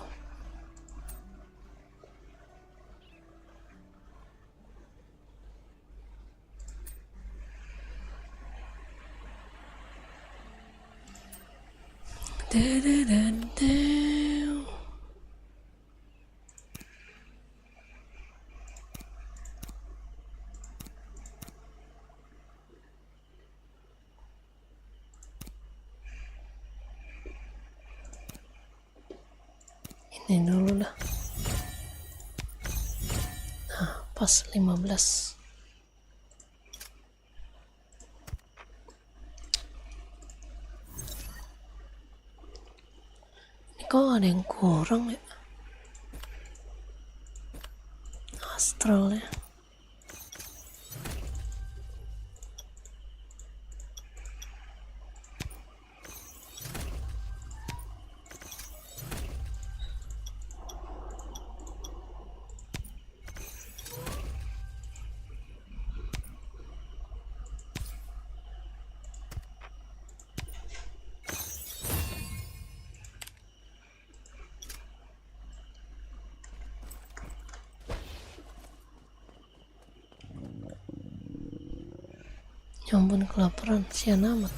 Ini dulu dah. Nah, pas 15. Ini kok ada yang kurang ya? Astralnya. Ya ampun, kelaparan, sian amat.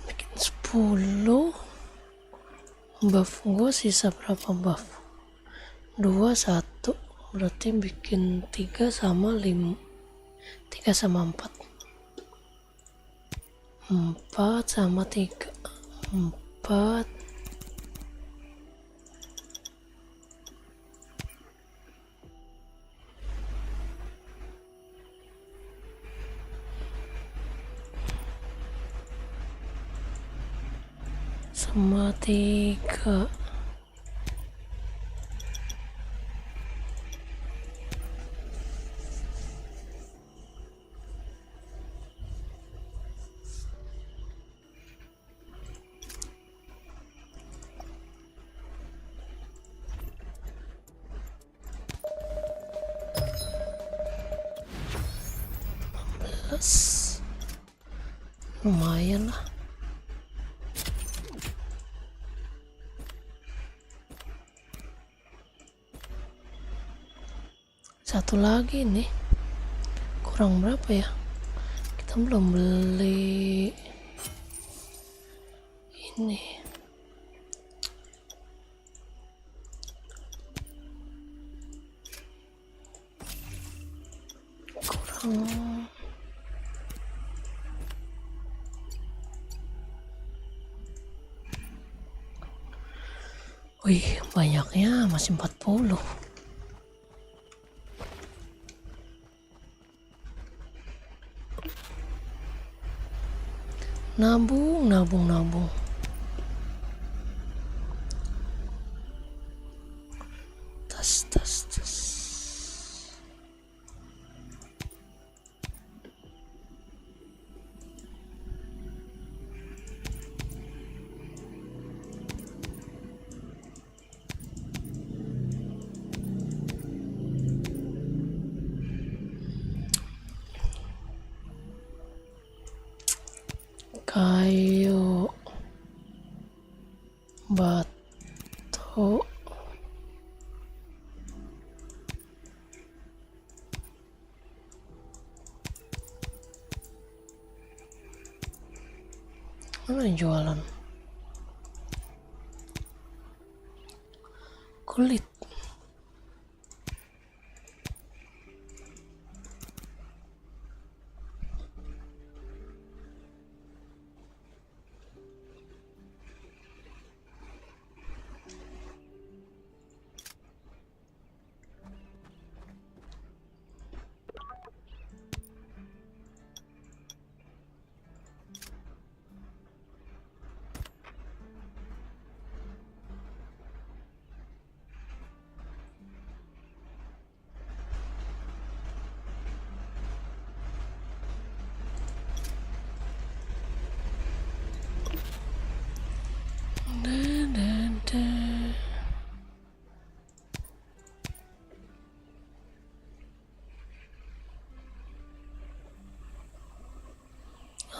Bikin 10 buff gue, sisa berapa buff? 2 1, berarti bikin 3 sama 5, 3 sama 4, 4 sama 3, 4. Sama 3. Lumayan lah. Satu lagi nih, kurang berapa ya? Kita belum beli ini. Kurang. Wih, banyaknya masih 40. Nabung. Tas. Kayu, batu, mana yang jualan? Kulit.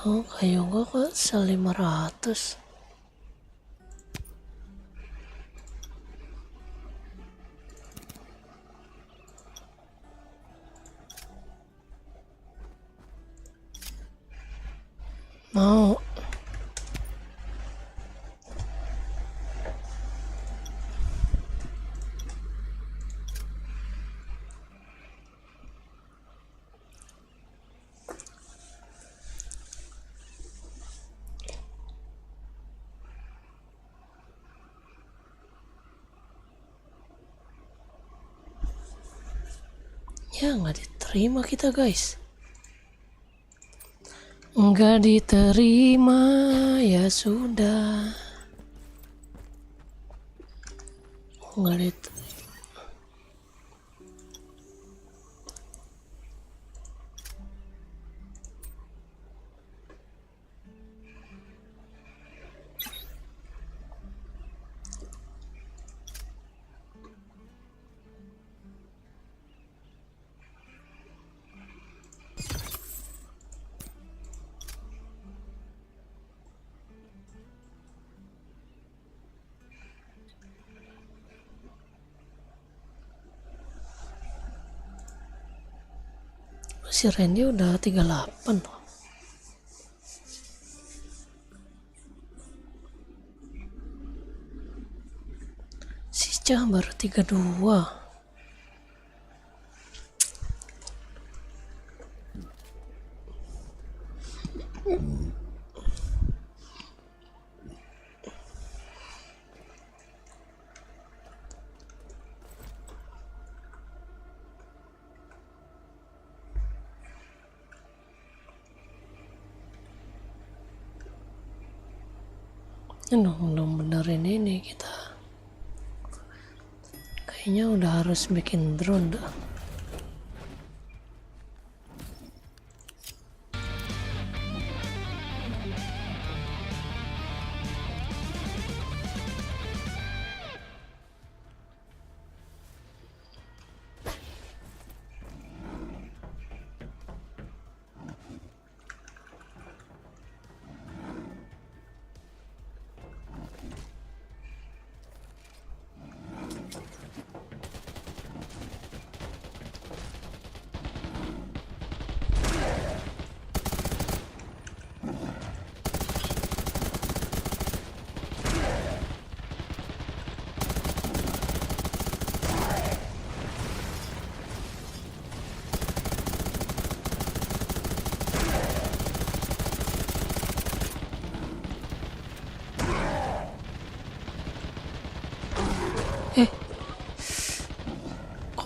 Oh, kayu gua kok 500. Mau. Ya nggak diterima kita guys, nggak diterima, ya sudah, nggak diterima. si Randy udah 38 loh. Si Cah baru 32. Belum benerin ini kita. Kayaknya udah harus bikin drone dah.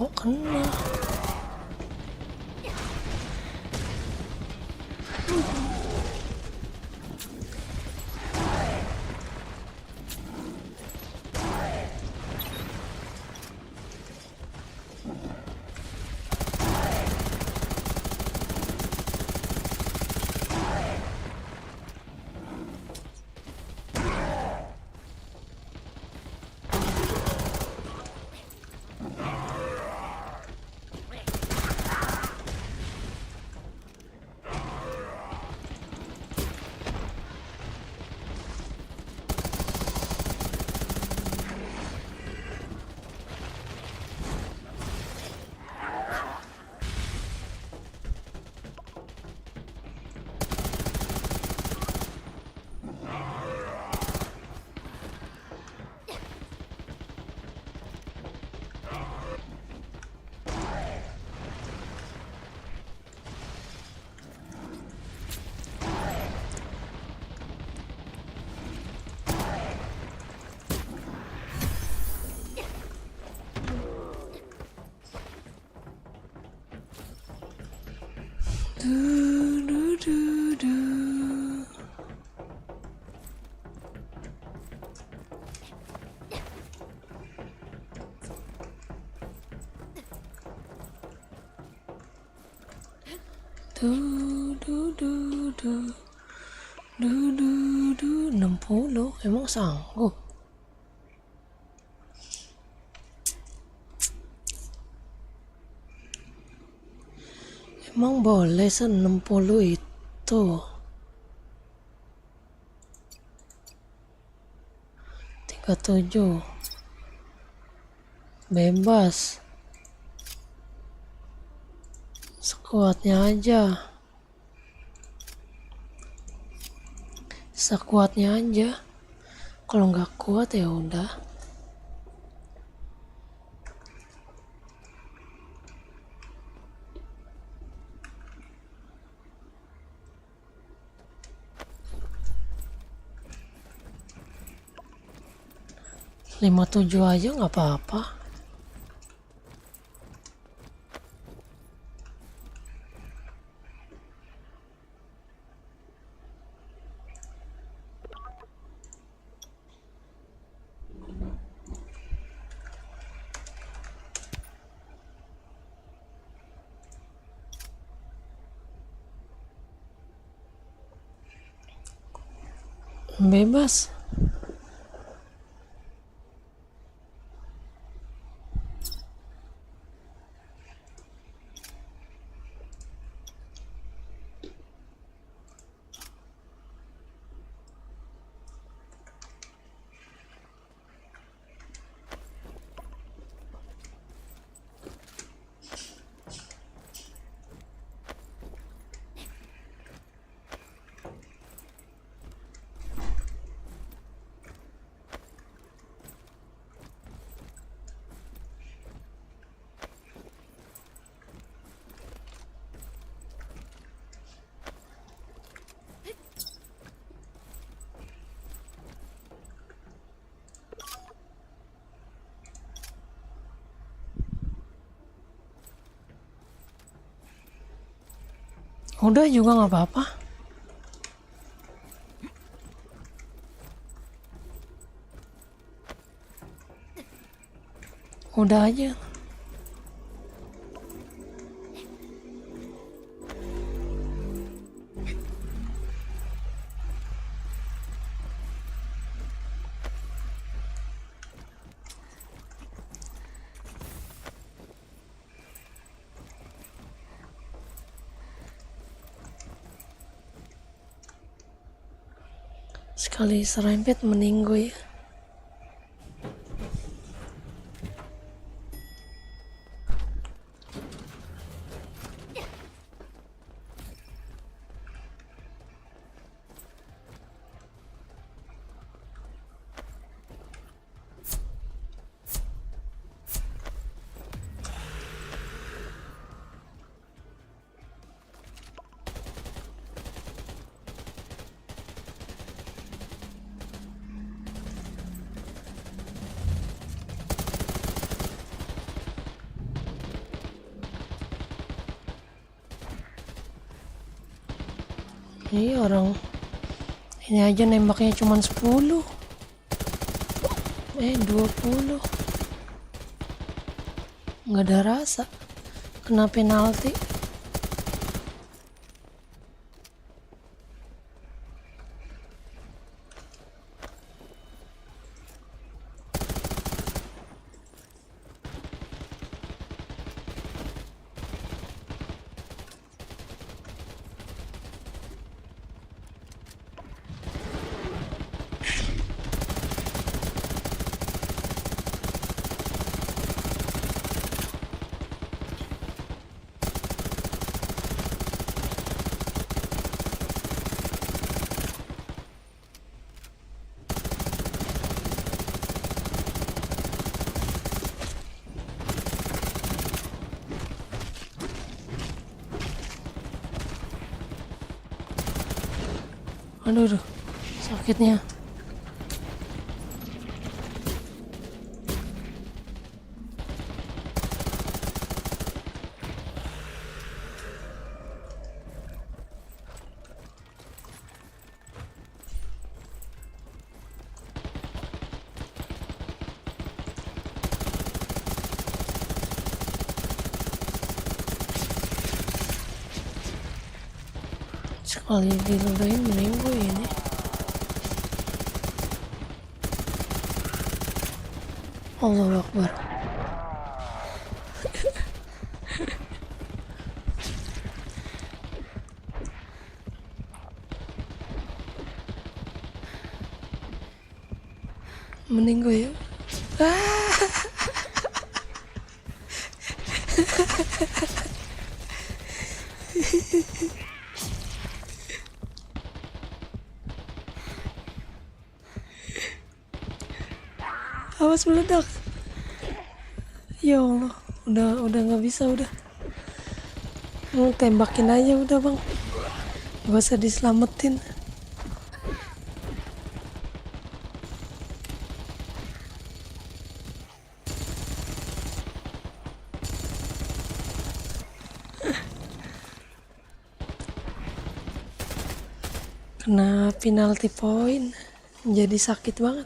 Kok kena? Du 60 emang sanggup? Emang boleh 60 itu? 37 bebas, sekuatnya aja, sekuatnya aja. Kalau nggak kuat ya udah. Lima 57 aja nggak apa-apa. Bebas. Udah juga nggak apa-apa. Udah aja. Sekali serempet mending gue ya. Ini orang ini aja nembaknya cuma 10. 20. Nggak ada rasa. Kena penalti. Aduh, sakitnya. Sekali diludahin mending gue ini. Allahu Akbar. Mending gue ya. Awas meledak. Ya Allah, udah nggak bisa udah. Tembakin aja udah bang. Gak usah diselamatin. Kena penalti poin, jadi sakit banget.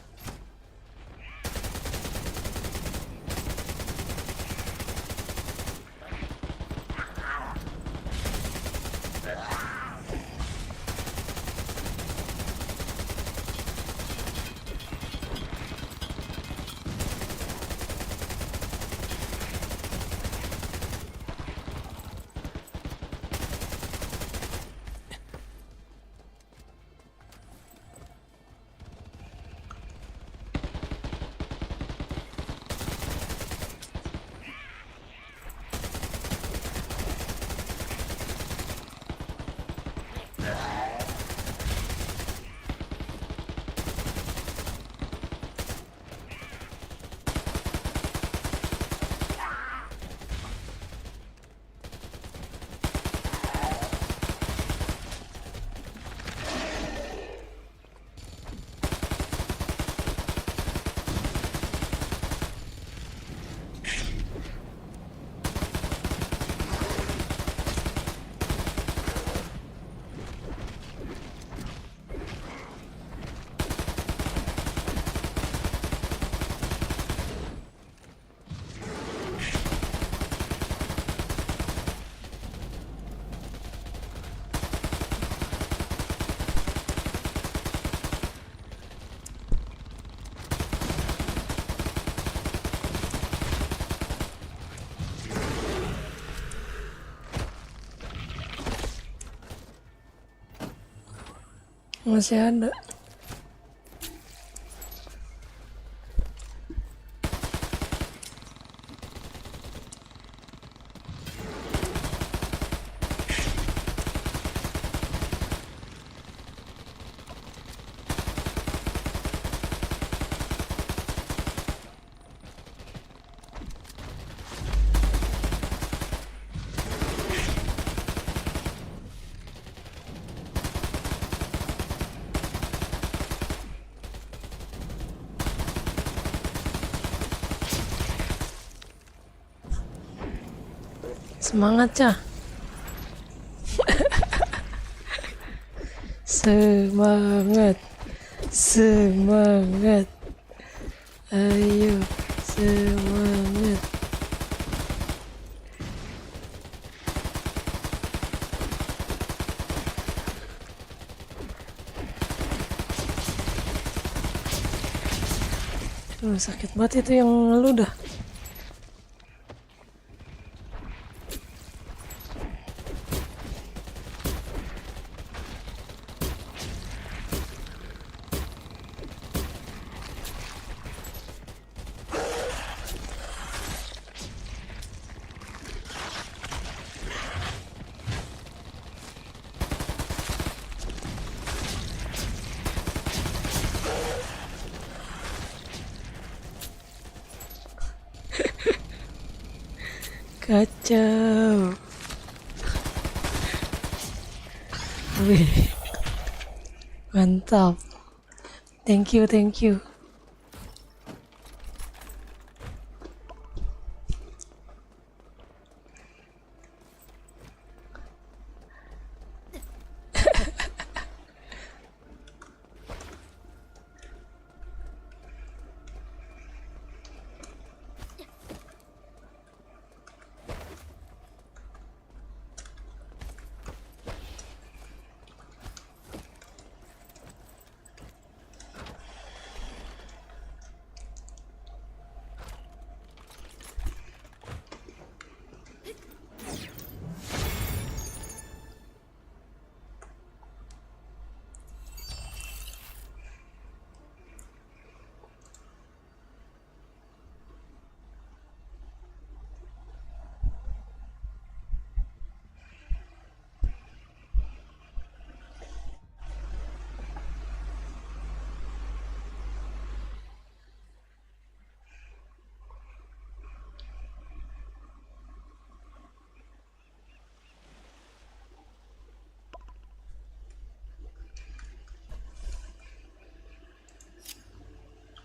Masih ada. Semangat, Cah. Semangat. Semangat. Ayo, semangat. Sakit banget itu yang lu dah. Kacau. Wih, mantap. Thank you, thank you.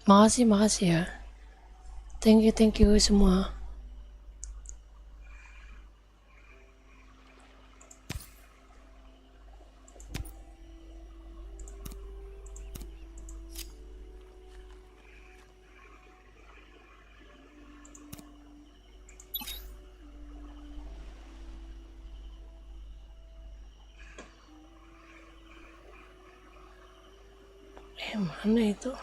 Makasih ya. Thank you semua. Mana itu?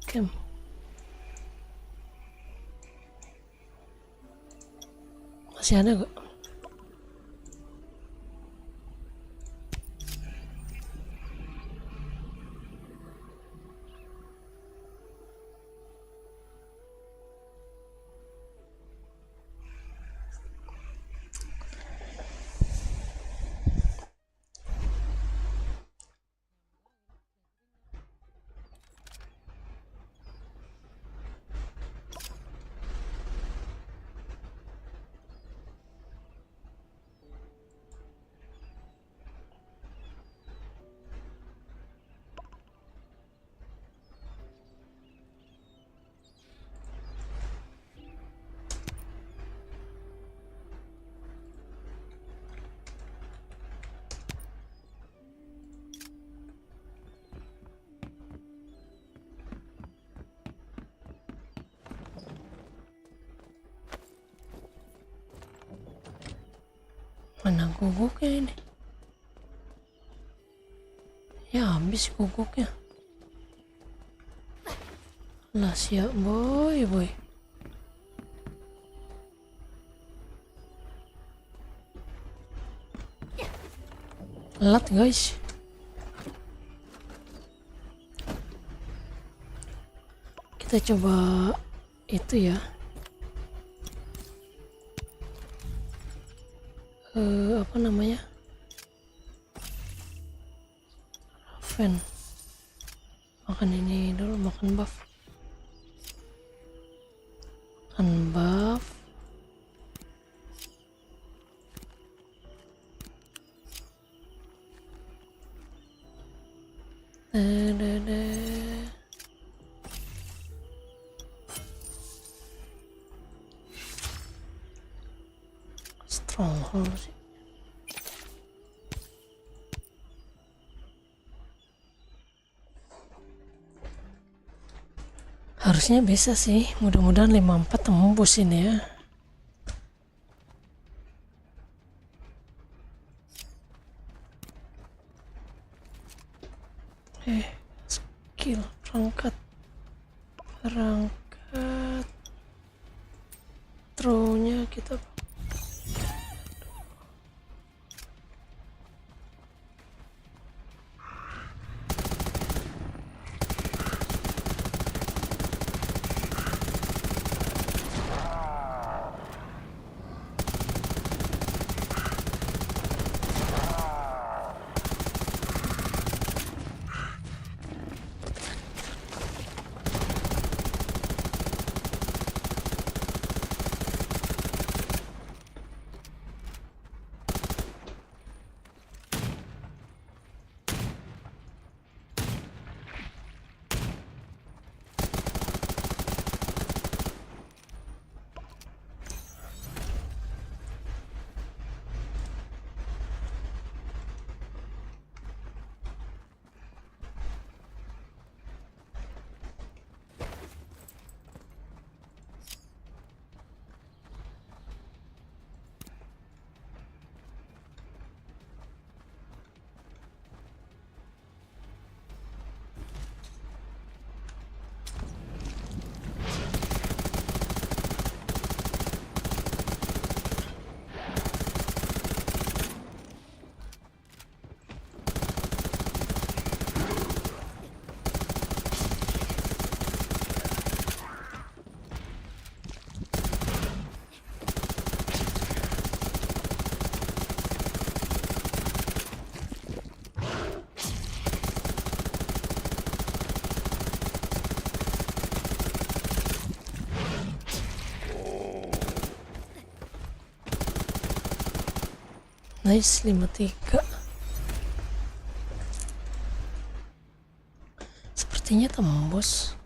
Kem. Masih ada gak? Mana guguknya ini? Ya habis guguknya. Lah siap boy. Telat guys. Kita coba itu ya. Apa namanya? Fan. Makan ini dulu, makan buff. Makan buff. Stronghold sih. Harusnya bisa sih, mudah-mudahan 54 tembus ini ya. Skill perangkat throw-nya kita nice 53. Sepertinya tembus.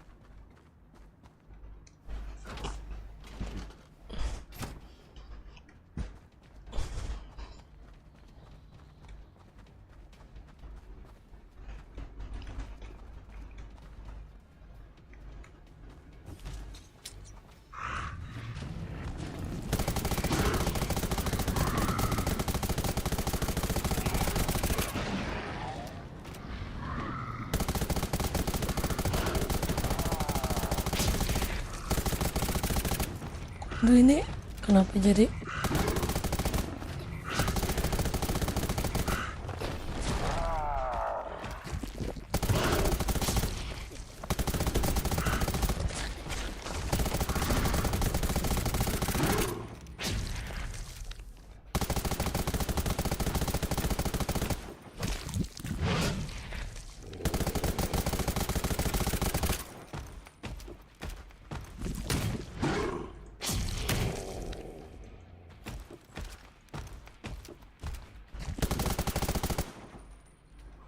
Aduh, ini kenapa jadi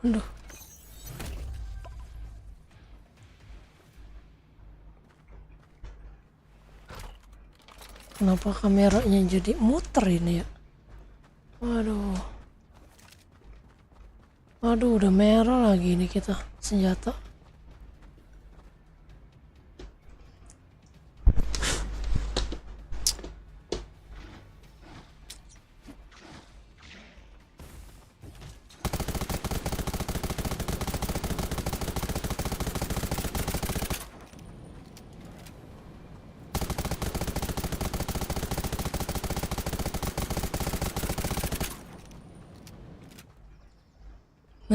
aduh. Kenapa kameranya jadi muter ini ya? Waduh. Waduh, udah merah lagi ini kita senjata.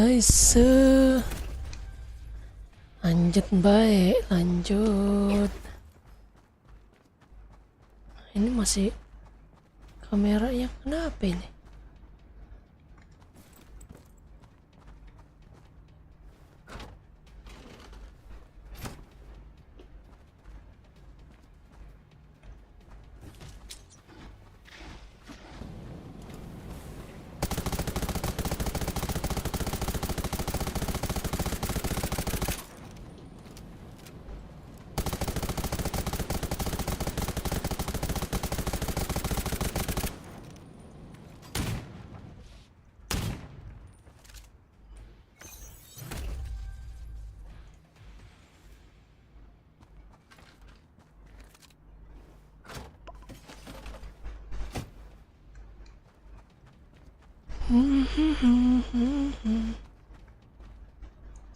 Nice. Lanjut baik, lanjut. Ini masih kameranya kenapa ini?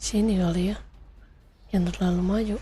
Sini kali ya, yang terlalu maju.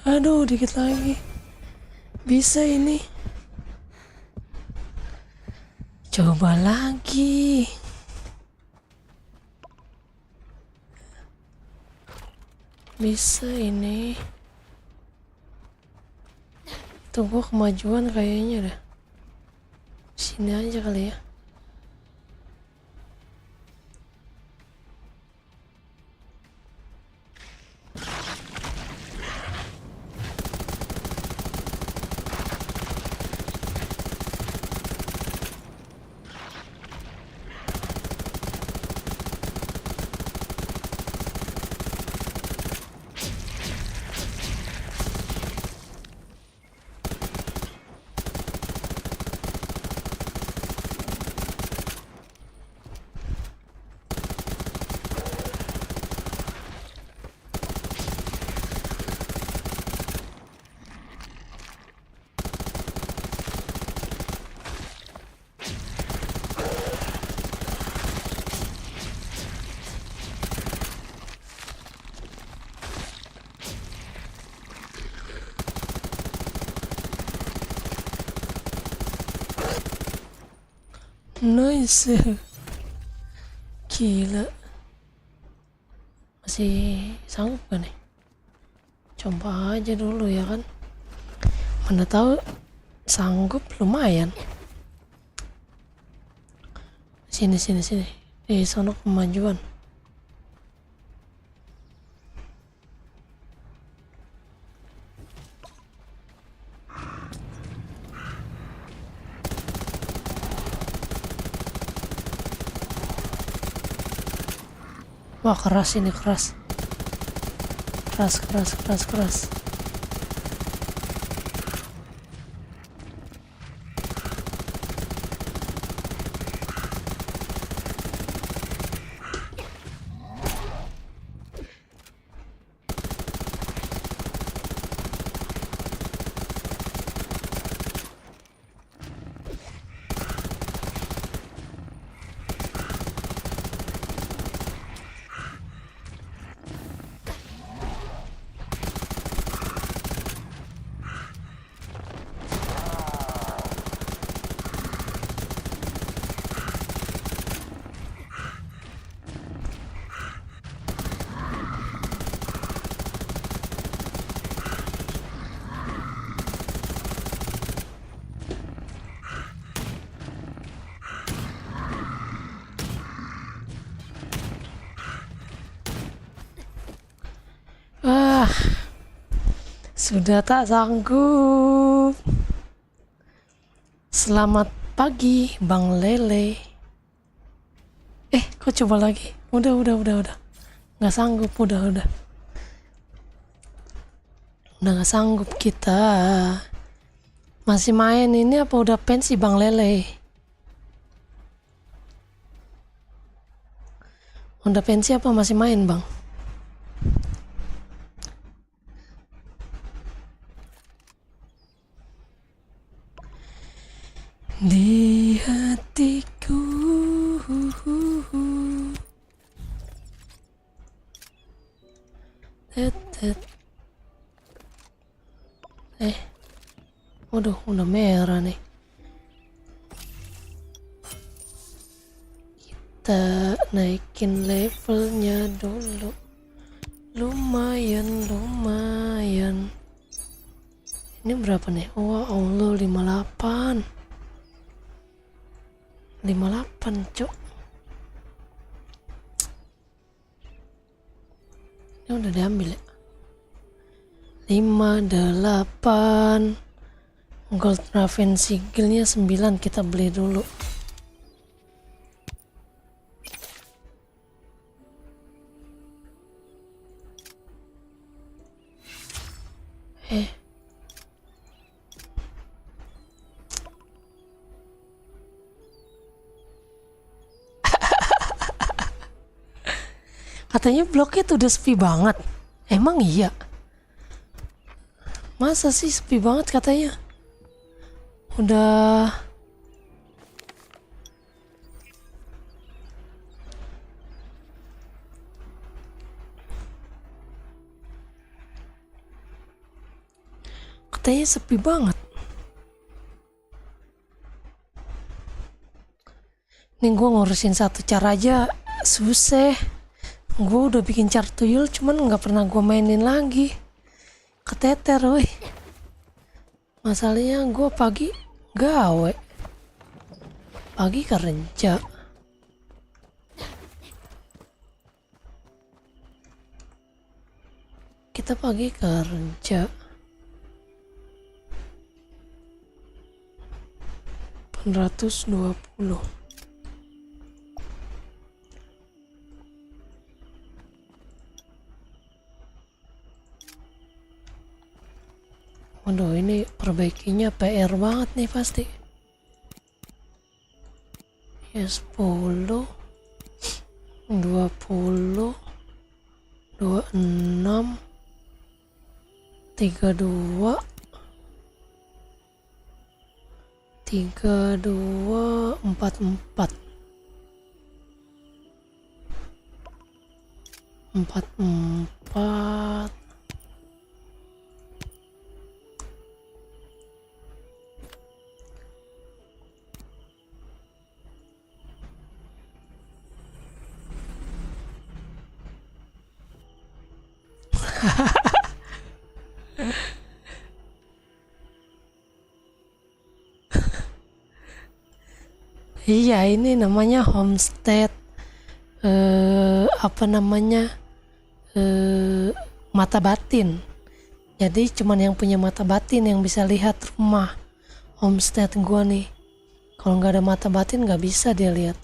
Aduh, dikit lagi. Bisa ini. Coba lagi. Bisa ini. Tunggu kemajuan kayaknya dah. Sini aja kali ya. Nice. Gila. Masih sanggup gak nih? Coba aja dulu ya kan. Mana tahu sanggup, lumayan. Sini. Di sono kemajuan. Wah, keras ini, keras. Keras. Sudah tak sanggup. Selamat pagi, Bang Lele. Kok coba lagi? Udah. Nggak sanggup, udah. Udah nggak sanggup kita. Masih main ini apa udah pensi, Bang Lele? Udah pensi apa masih main, Bang? Di hatiku waduh, udah merah nih. Kita naikin levelnya dulu. Lumayan. Ini berapa nih? Wah, Allah, 58, cok. Ini udah diambil ya? 58. Gold Raven Sigilnya 9, kita beli dulu. Katanya bloknya tuh udah sepi banget. Emang iya? Masa sih sepi banget katanya? Udah katanya sepi banget. Nih gue ngurusin satu cara aja susah. Gue udah bikin chart tuyul cuman nggak pernah gue mainin lagi. Keteter woi. Masalahnya gue pagi gawe, pagi kerja. Kita pagi kerja. 820. Waduh, ini perbaikinya PR banget nih pasti. Ya 10, 20, 26, 32, 44, 44. Iya, ini namanya homestead. Apa namanya? Mata batin. Jadi cuman yang punya mata batin yang bisa lihat rumah homestead gua nih. Kalau nggak ada mata batin nggak bisa dia lihat.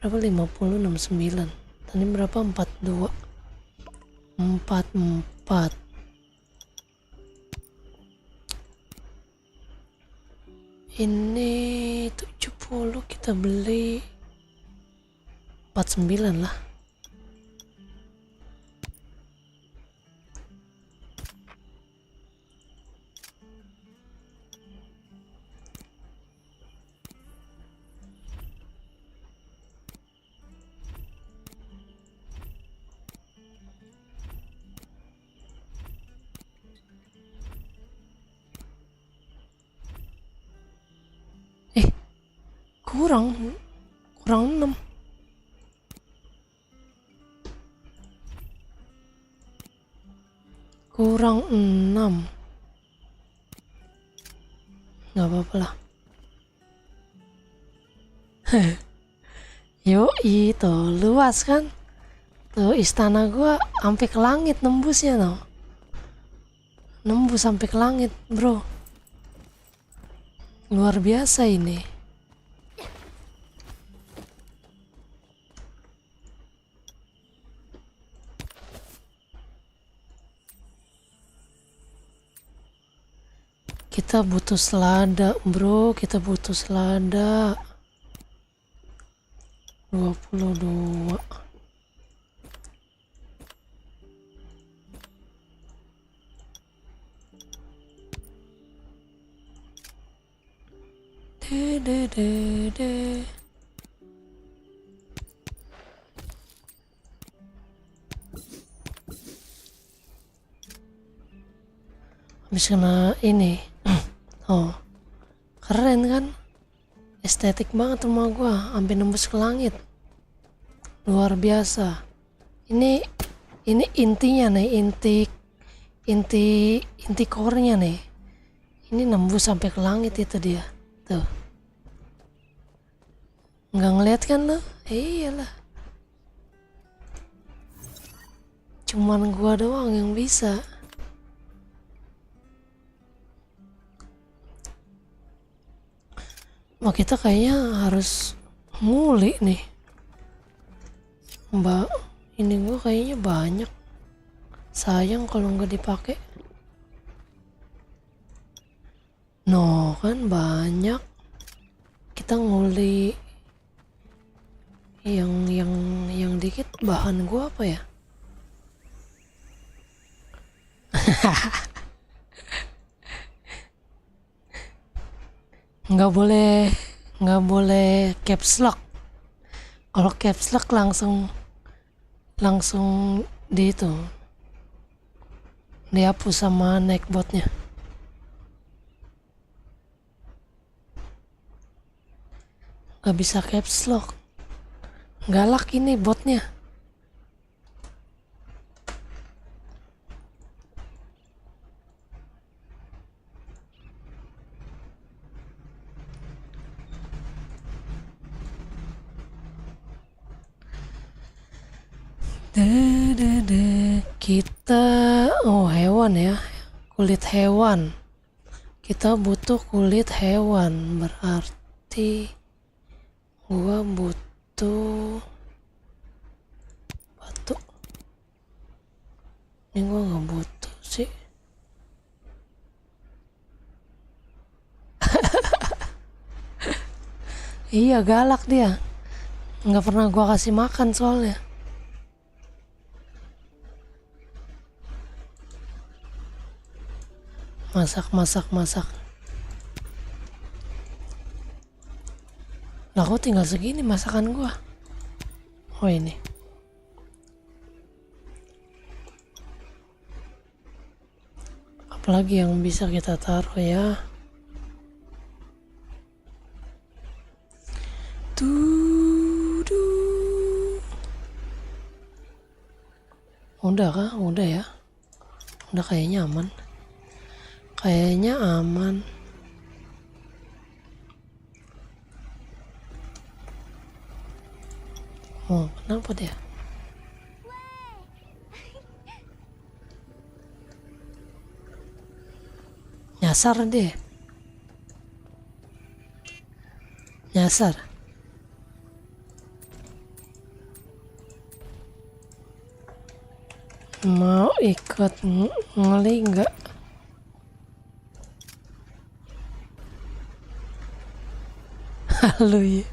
Berapa? 50, 69. Tadi berapa? 42. 44. Ini 70 kita beli 49 lah. Kurang 6. Kurang 6. Nggak apa-apa lah. Yoi, tuh luas kan. Tuh istana gua sampai ke langit nembusnya no. nembus sampai ke langit, bro. Luar biasa ini. Kita butuh selada, bro. Kita butuh selada. 22. De. Habis kena ini. Oh, keren kan? Estetik banget rumah gua, sampai nembus ke langit. Luar biasa. Ini intinya nih, inti core-nya nih. Ini nembus sampai ke langit itu dia. Tuh. Nggak ngeliat kan lo? Iyalah. Cuman gua doang yang bisa. Wah, kita kayaknya harus nguli nih. Mbak, ini gua kayaknya banyak. Sayang kalau nggak dipakai. No, kan banyak. Kita nguli yang dikit. Bahan gua apa ya? nggak boleh caps lock. Kalau caps lock langsung di itu dihapus sama neckbotnya. Nggak bisa caps lock, galak ini botnya. Kita hewan ya, kulit hewan. Kita butuh kulit hewan, berarti gua butuh batu. Ini gua nggak butuh sih. Iya, galak dia, nggak pernah gua kasih makan soalnya. Masak. Lah kok tinggal segini masakan gua. Oh ini. Apalagi yang bisa kita taruh ya. Udah kah? Udah ya. Udah kayaknya aman. Oh, kenapa dia? Nyasar deh. Nyasar. Mau ikut ngeli nggak? Halo ya.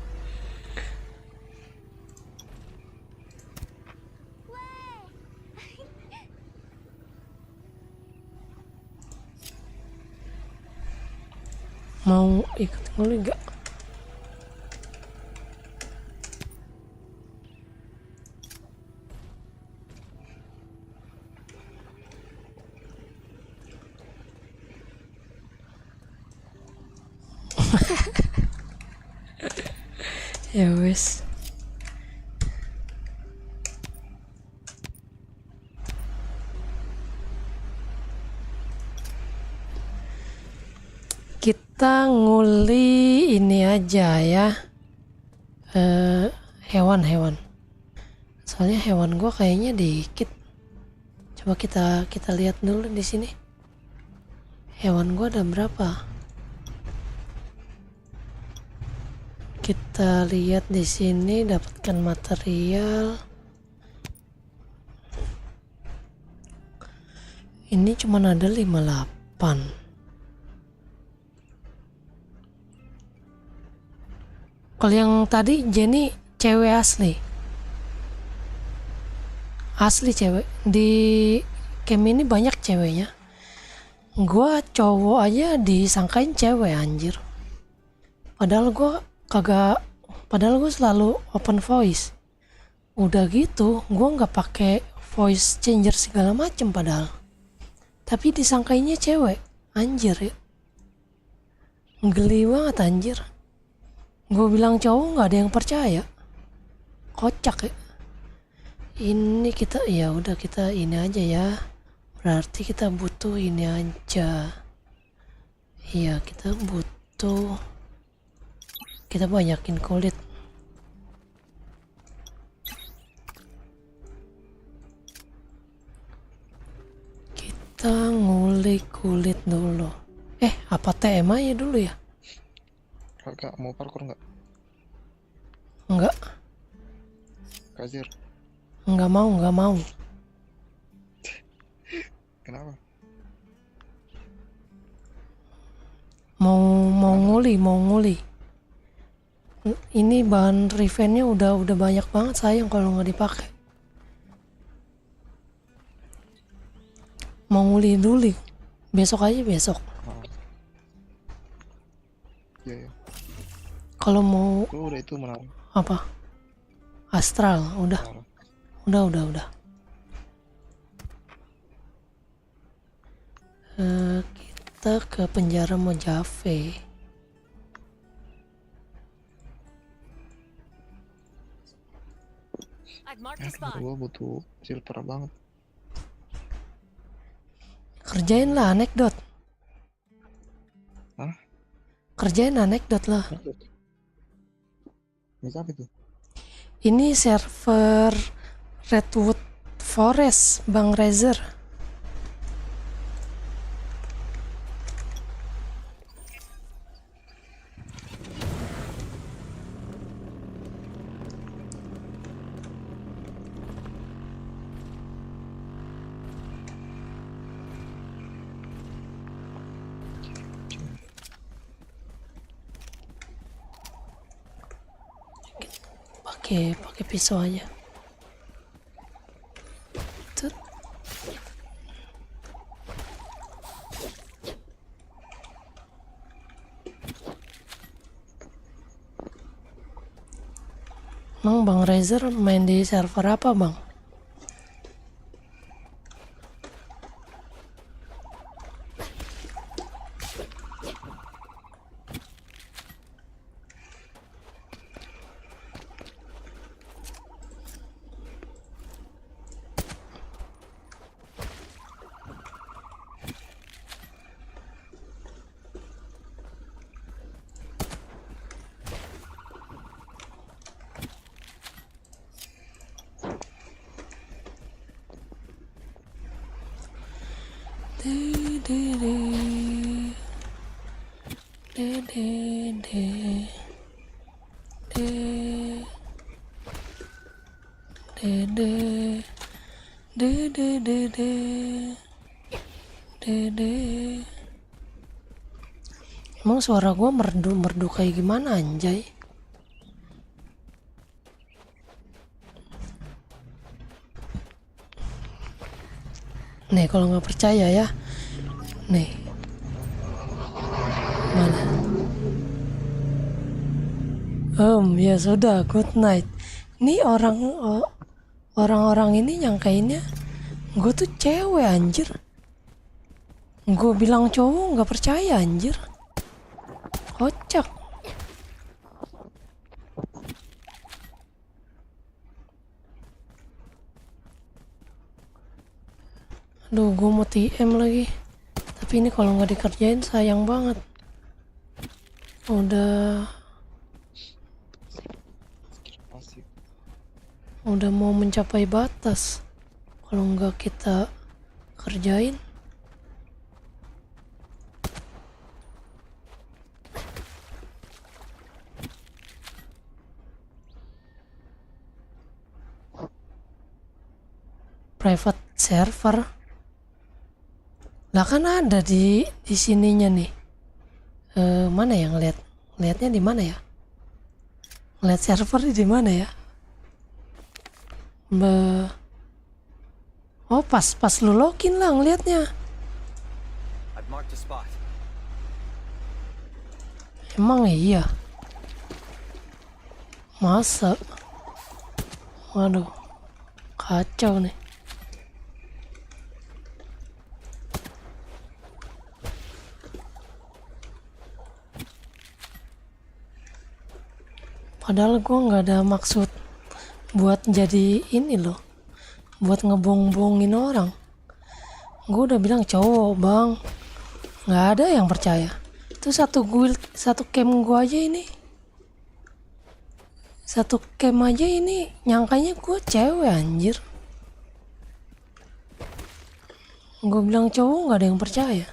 Mau ikut ngeli nggak? Ya wes. Kita nguli ini aja ya. Hewan. Soalnya hewan gua kayaknya dikit. Coba kita lihat dulu di sini. Hewan gua ada berapa? Kita lihat di sini, dapatkan material. Ini cuman ada 58. Kalau yang tadi Jenny cewek asli. Asli cewek. Di camp ini banyak ceweknya. Gua cowok aja disangkain cewek anjir. Padahal gua selalu open voice. Udah gitu, gua nggak pakai voice changer segala macem padahal. Tapi disangkainya cewek, anjir ya. Geli banget anjir. Gue bilang cowok nggak ada yang percaya. Kocak ya. Ini kita, ya udah kita ini aja ya. Berarti kita butuh ini aja. Iya, kita butuh. Kita banyakin kulit. Kita ngulik kulit dulu. Apa TM aja dulu ya? Kak, mau parkour nggak? Enggak. Kazir, Enggak mau. kenapa? Mau nguli. Ini bahan revenge-nya udah banyak banget, sayang kalau nggak dipakai. Mau nguli dulu. Besok aja besok. Iya. Kalau mau Gue udah itu menang. apa? Astral, udah. Kita ke penjara Mojave. I've marked a spot. Gue butuh silver banget. Kerjain lah anekdot. Hah? Kerjain anekdot lah. Ini apa itu? Ini server Redwood Forest, Bang Razer. Pakai pisau aja. Tut. Emang Bang Razer main di server apa, Bang? Emang suara gua merdu kayak gimana anjay? Nih kalau nggak percaya ya, nih mana? Ya sudah, good night. Nih orang-orang ini nyangkainnya gue tuh cewek anjir. Gue bilang cowok nggak percaya anjir. Kocak. Aduh, gue mau TM lagi. Tapi ini kalau nggak dikerjain sayang banget. Udah mau mencapai batas. Kalau nggak kita kerjain. private server. Lah kan ada di sininya nih. Mana ya ngelihatnya di mana ya? Ngelihat server di mana ya? Oh pas lu login lah ngelihatnya. I've marked a spot. Emang iya. Masa? Waduh, kacau nih. Padahal gue nggak ada maksud buat jadi ini loh, buat ngebong-bongin orang. Gue udah bilang cowok bang, nggak ada yang percaya. Itu satu guild, satu camp gue aja ini, satu camp aja ini nyangkanya gue cewek anjir. Gue bilang cowok nggak ada yang percaya.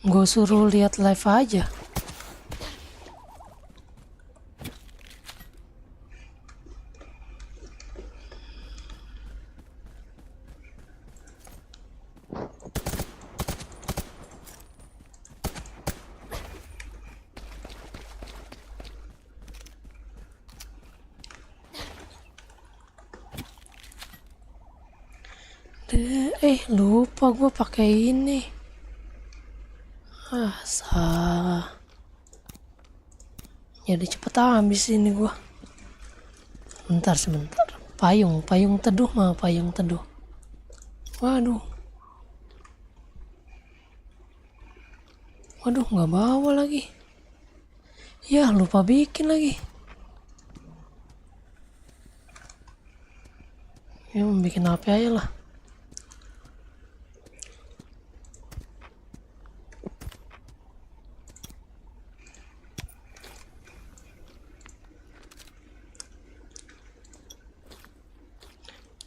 Gue suruh lihat live aja. Lupa gue pakai ini. Salah. Jadi cepet habis ini gua. Sebentar. Payung teduh mah payung teduh. Waduh, nggak bawa lagi. Ya lupa bikin lagi. Ya bikin apa aja lah.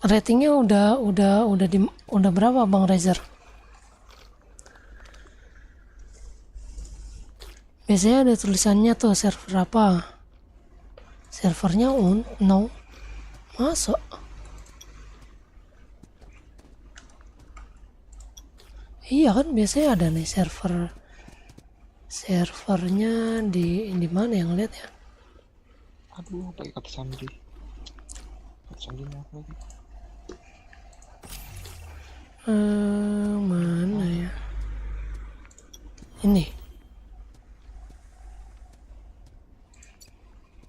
Ratingnya udah berapa Bang Rezer? Biasanya ada tulisannya tuh server apa? Servernya no. Masuk. Iya kan biasanya ada nih servernya di mana yang lihat ya? Aduh, pakai kata sandi. Kata sandi apa lagi? Mana ya? Ini.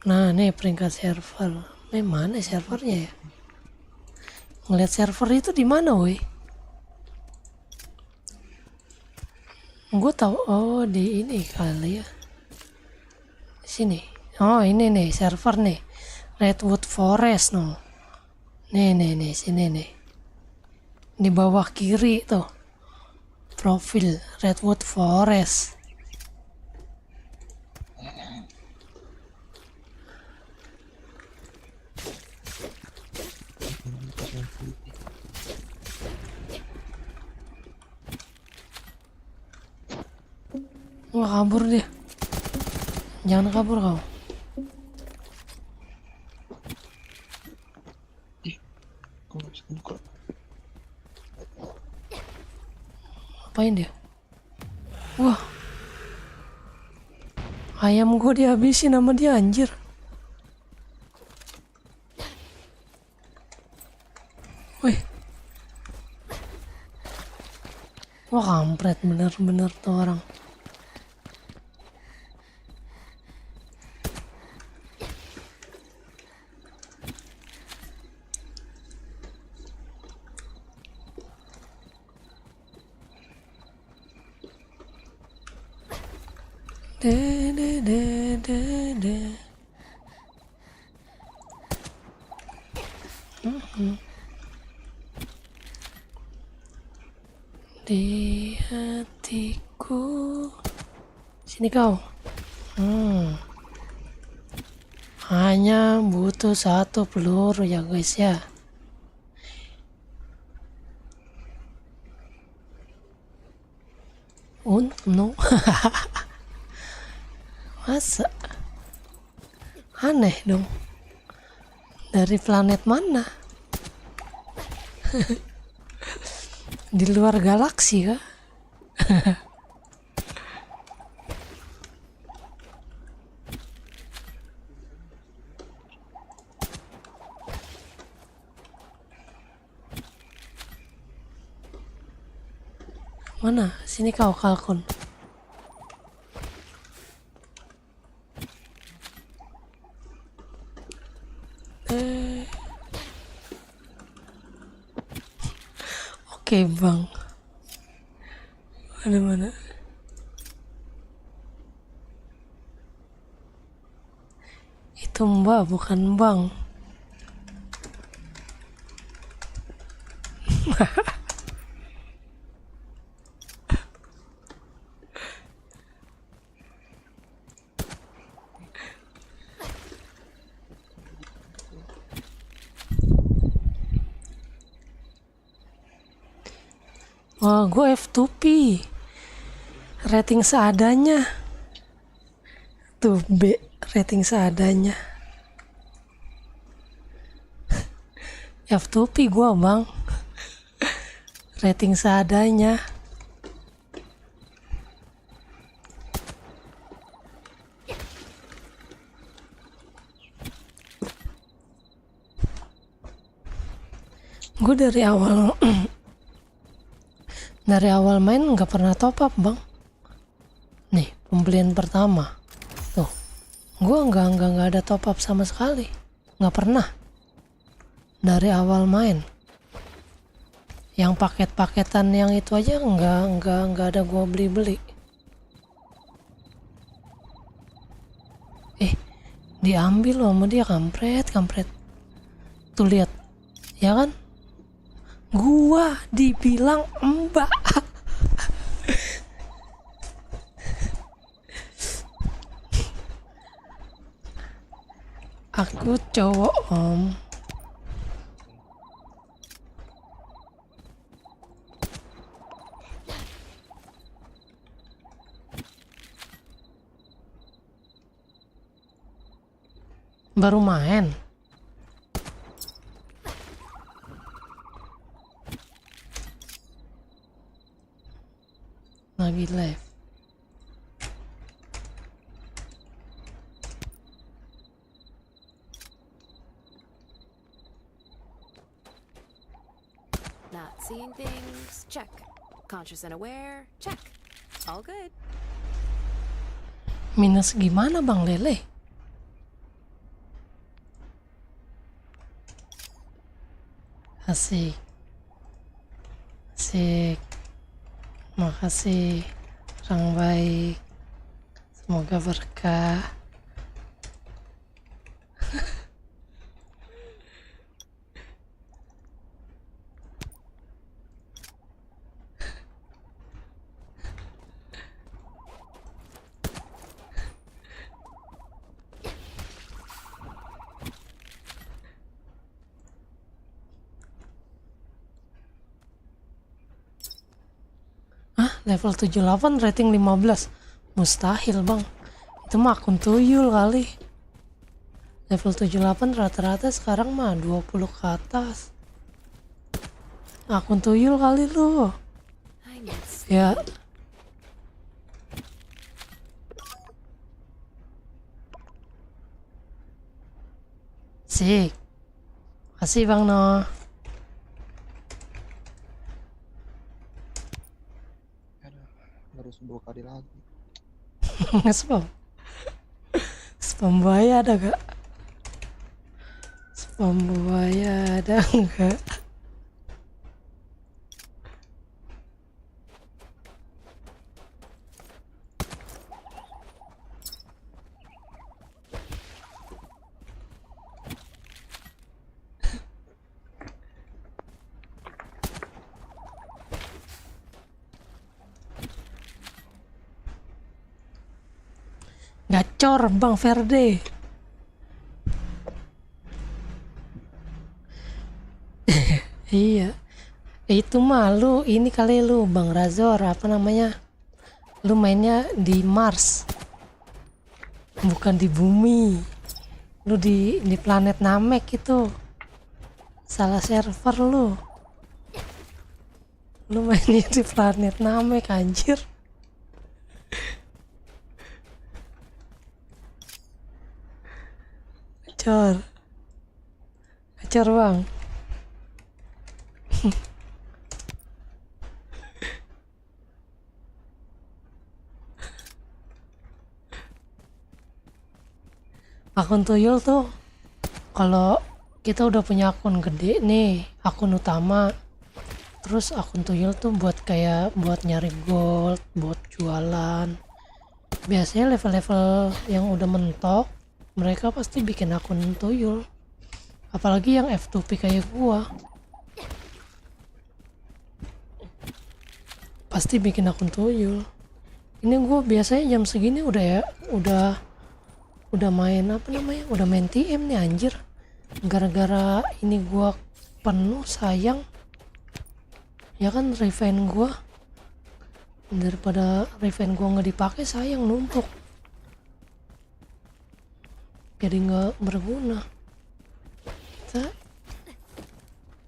Nah, nih peringkat server. Mana servernya ya? Ngeliat server itu di mana, woi? Gue tahu, oh di ini kali ya. Di sini. Oh, ini nih server nih. Redwood Forest no. Nih, sini nih. Di bawah kiri tuh. Profil Redwood Forest. Wah, kabur dia. Jangan kabur kau. Apain dia? Wah. Ayam gue dihabisin sama dia anjir. Wih. Wah kampret bener-bener tuh orang. Di hatiku. Sini kau. Hanya butuh satu peluru ya guys ya. No. Masa? Aneh dong. Dari planet mana? Di luar galaksi kah? Mana? Sini kau kalkun. Oke bang. Mana? Itu mbak bukan bang. Wah, gue F2P. Rating seadanya. Tuh B, rating seadanya. F2P gue bang. Rating seadanya. Gue dari awal main nggak pernah top up bang. Nih pembelian pertama tuh, gue nggak ada top up sama sekali, nggak pernah dari awal main. Yang paket-paketan yang itu aja nggak ada gue beli. Diambil loh sama dia, kampret. Tuh lihat, ya kan? Gua dibilang mbak. Aku cowok om. Baru main. Lagi live. Not seeing things? Check. Conscious and aware? Check. All good. Minus gimana Bang Lele? Asik. Makasih orang baik. Semoga berkah. Level 78 rating 15. Mustahil bang, itu mah akun tuyul kali. Level 78 rata-rata sekarang mah 20 ke atas. Akun tuyul kali lu. Ya. Sik. Kasih bang No. Harus 2 kali lagi. Spam buaya ada gak? Spam buaya ada enggak? Gacor Bang Verde. Iya. Itu mah lu ini kali lu Bang Razor apa namanya? Lu mainnya di Mars. Bukan di bumi. Lu di planet Namek itu. Salah server lu. Lu mainnya di planet Namek anjir. Acor. Acor bang. Akun tuyul tuh kalau kita udah punya akun gede nih, akun utama, terus akun tuyul tuh buat kayak buat nyari gold, buat jualan. Biasanya level-level yang udah mentok mereka pasti bikin akun tuyul, apalagi yang F2P kayak gua pasti bikin akun tuyul. Ini gua biasanya jam segini udah ya udah main apa namanya, udah main TM nih anjir. Gara-gara ini gua penuh, sayang ya kan, refine gua, daripada refine gua nggak dipakai sayang, numpuk jadi nggak berguna.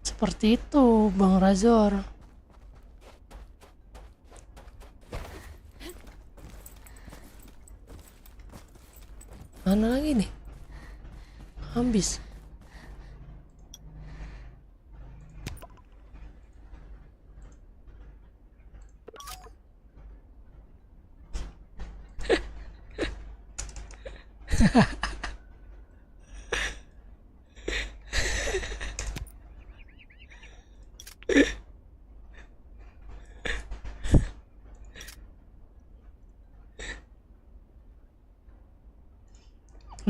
Seperti itu Bang Razor. Mana lagi nih? Habis.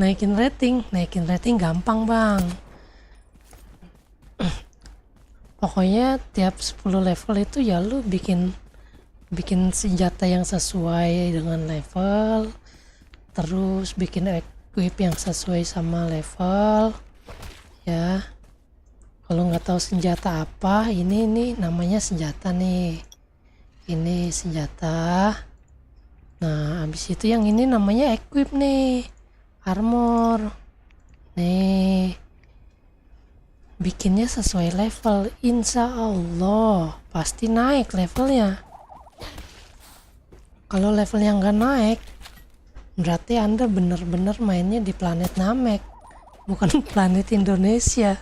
Naikin rating gampang bang. Pokoknya tiap 10 level itu ya lu bikin senjata yang sesuai dengan level, terus bikin equip yang sesuai sama level ya. Kalau nggak tahu senjata apa, ini nih namanya senjata nih, ini senjata. Nah habis itu yang ini namanya equip nih, armor nih, bikinnya sesuai level, insya Allah pasti naik levelnya. Kalau levelnya nggak naik berarti Anda bener-bener mainnya di planet Namek, bukan planet Indonesia.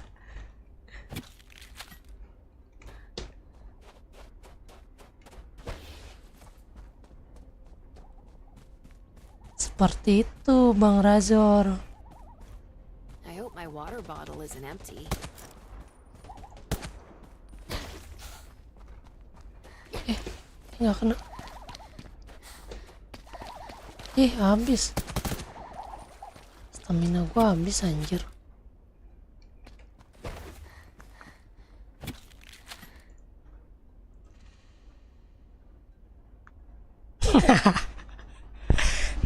Seperti itu Bang Razor. I hope my water bottle isn't empty. Nggak kena. Habis. Stamina gua habis anjir.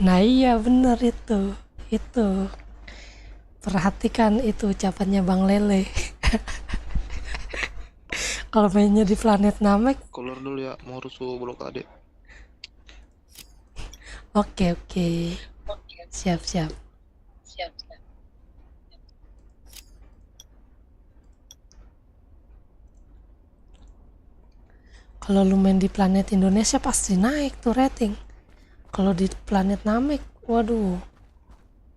Nah iya bener itu. Perhatikan itu ucapannya Bang Lele. Kalau mainnya di planet Namek. Keluar dulu ya, mau rusuh blokade. Oke. Siap. Kalau lu main di planet Indonesia pasti naik tuh rating. Kalau di planet Namek, waduh,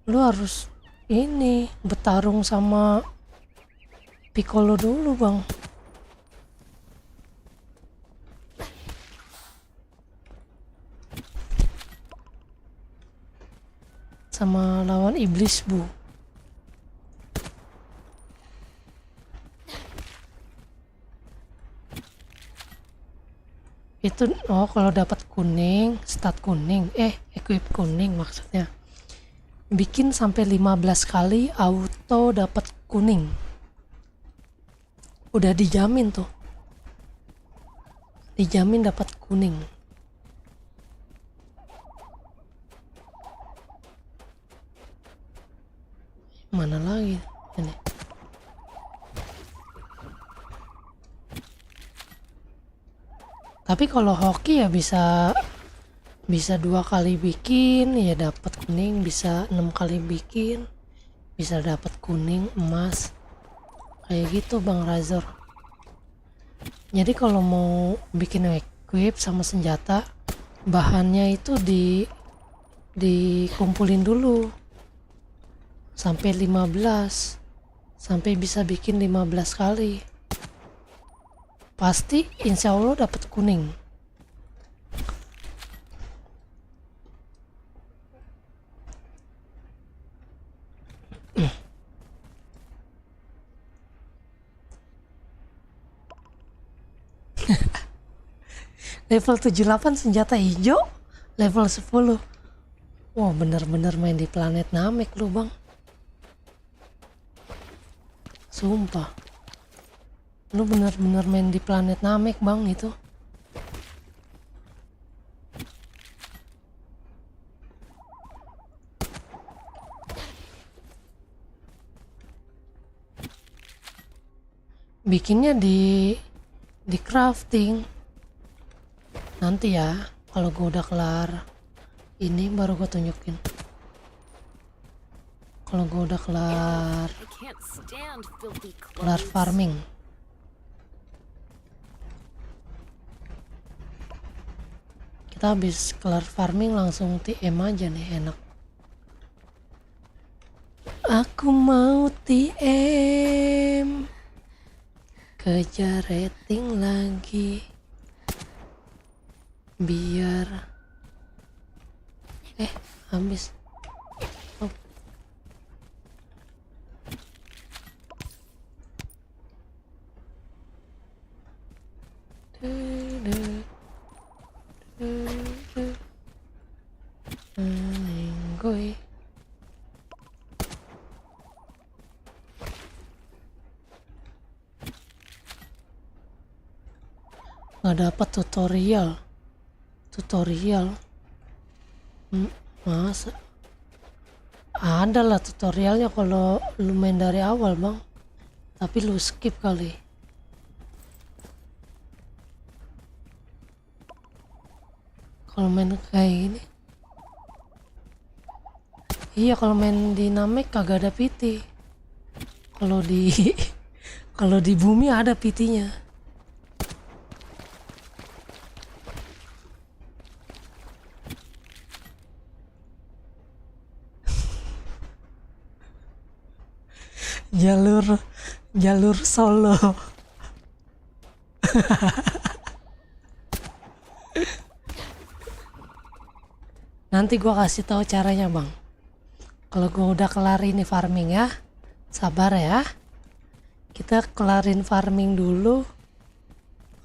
lu harus ini bertarung sama Piccolo dulu bang. Sama lawan iblis bu. Itu kalau dapat kuning, stat kuning, equip kuning maksudnya, bikin sampai 15 kali auto dapat kuning, udah dijamin tuh, dijamin dapat kuning. Mana lagi ini? Tapi kalau hoki ya bisa 2 kali bikin ya dapat kuning, bisa 6 kali bikin bisa dapat kuning, emas, kayak gitu Bang Razor. Jadi kalau mau bikin equip sama senjata, bahannya itu dikumpulin dulu sampai 15, sampai bisa bikin 15 kali. Pasti insya Allah dapat kuning. Level 78 senjata hijau, level 10. Wah, bener-bener main di planet Namek lu Bang. Sumpah. Lu bener-bener main di planet Namek Bang itu. Bikinnya di crafting. Nanti ya, kalau gue udah kelar ini baru gue tunjukin. Kalau gue udah kelar I can't stand filthy kelar clothes. farming. Kita habis kelar farming langsung TM aja nih, enak. Aku mau TM, kejar rating lagi, biar habis. Oh. Lenggoy. Nggak dapat tutorial. Masa ada lah tutorialnya kalau lu main dari awal Bang, tapi lu skip kali. Kalau main kayak gini, iya kalau main di Namek kagak ada PT. Kalau di bumi ada PT-nya. jalur solo. Nanti gua kasih tahu caranya Bang. Kalau gua udah kelar ini farming ya, sabar ya. Kita kelarin farming dulu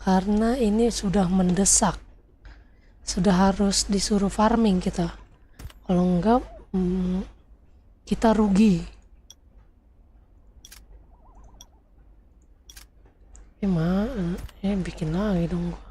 karena ini sudah mendesak. Sudah harus disuruh farming kita. Kalau enggak kita rugi. Bikin lagi dong gua.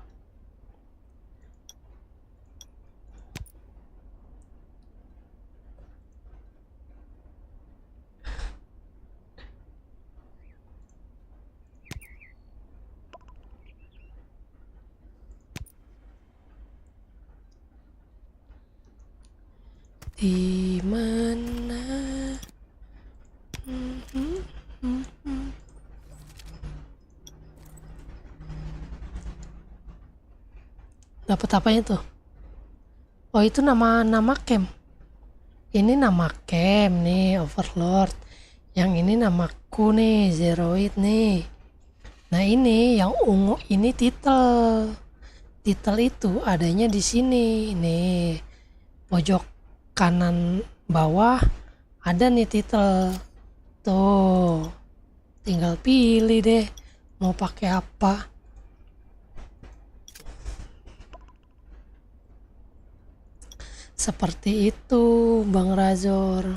Di mana? Dapat apanya tuh? Oh, itu nama camp. Ini nama camp nih, Overlord. Yang ini namaku nih, Zeroid nih. Nah, ini yang ungu ini titel. Titel itu adanya di sini nih. Pojok kanan bawah ada nih titel. Tuh. Tinggal pilih deh mau pakai apa. Seperti itu, Bang Razor.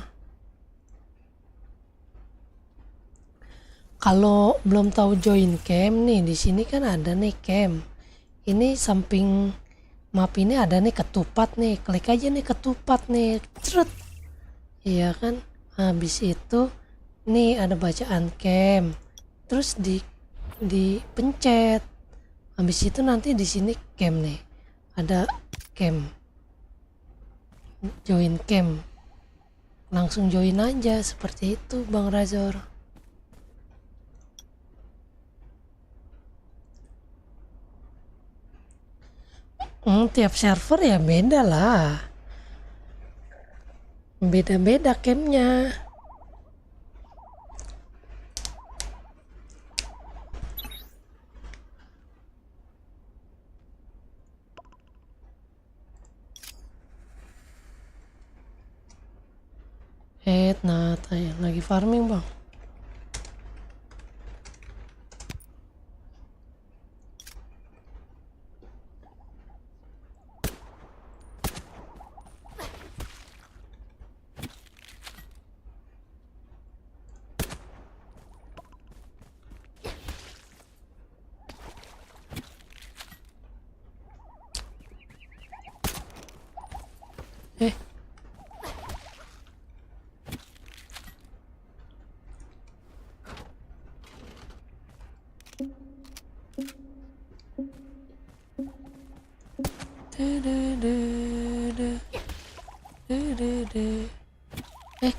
Kalau belum tahu join camp nih, di sini kan ada nih camp. Ini samping map ini ada nih ketupat nih. Klik aja nih ketupat nih. Cret. Iya kan? Habis itu nih ada bacaan camp. Terus dipencet. Habis itu nanti di sini camp nih. Ada camp. Join camp. langsung join aja seperti itu Bang Razor. Tiap server ya beda lah, beda-beda campnya. Nah, lagi farming bang.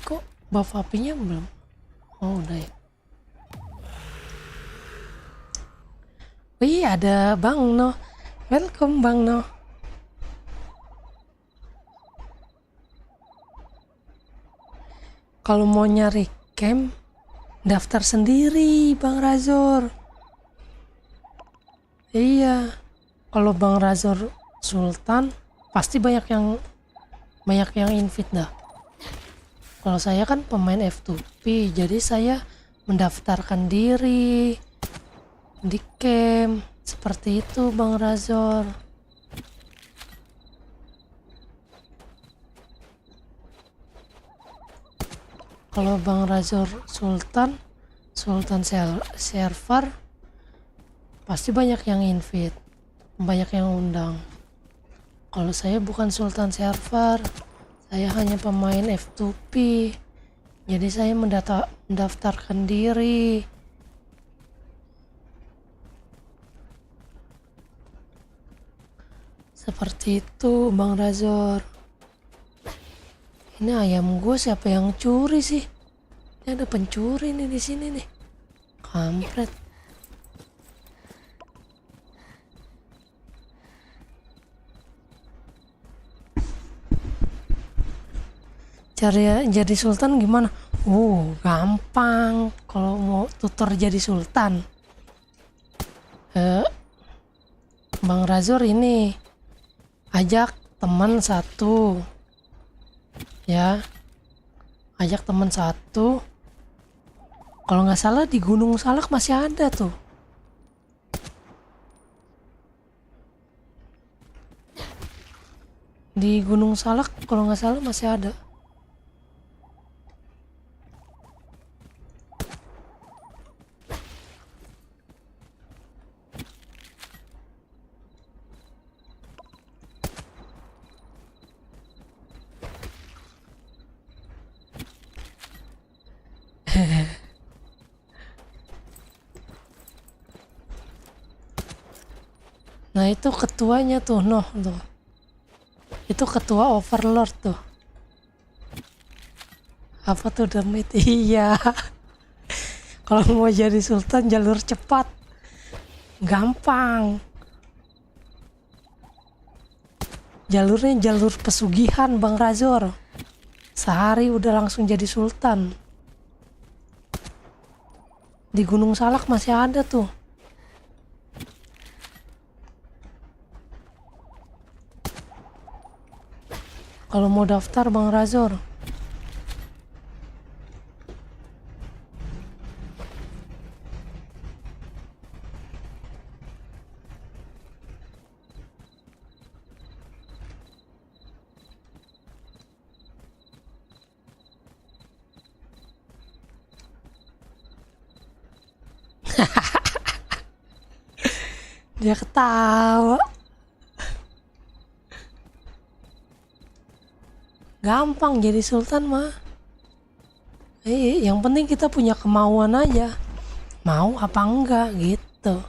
Kok buff apinya belum? Oh udah ya. Wih ada Bang No. Welcome Bang No. Kalau mau nyari camp daftar sendiri Bang Razor. Iya. Kalau Bang Razor Sultan pasti banyak yang invite dah. Kalau saya kan pemain F2P, jadi saya mendaftarkan diri di camp seperti itu Bang Razor. Kalau Bang Razor Sultan server pasti banyak yang invite, banyak yang undang. Kalau saya bukan Sultan server, saya hanya pemain F2P, jadi saya mendaftarkan diri. Seperti itu Bang Razor. Ini ayam gue siapa yang curi sih? Ini ada pencuri nih di sini nih. Kampret. Jadi sultan gimana? Gampang kalau mau tutor jadi sultan. Bang Razor ini ajak teman satu, ya, ajak teman satu. Kalau nggak salah di Gunung Salak masih ada tuh. Di Gunung Salak kalau nggak salah masih ada. Nah itu ketuanya tuh, tuh. Itu ketua overlord tuh. Apa tuh demit? Iya. Kalau mau jadi sultan jalur cepat, gampang. Jalurnya jalur pesugihan Bang Razor. Sehari udah langsung jadi sultan. Di Gunung Salak masih ada tuh. Kalau mau daftar Bang Razor. Dia ketawa. Gampang jadi sultan mah. Yang penting kita punya kemauan aja. Mau apa enggak gitu.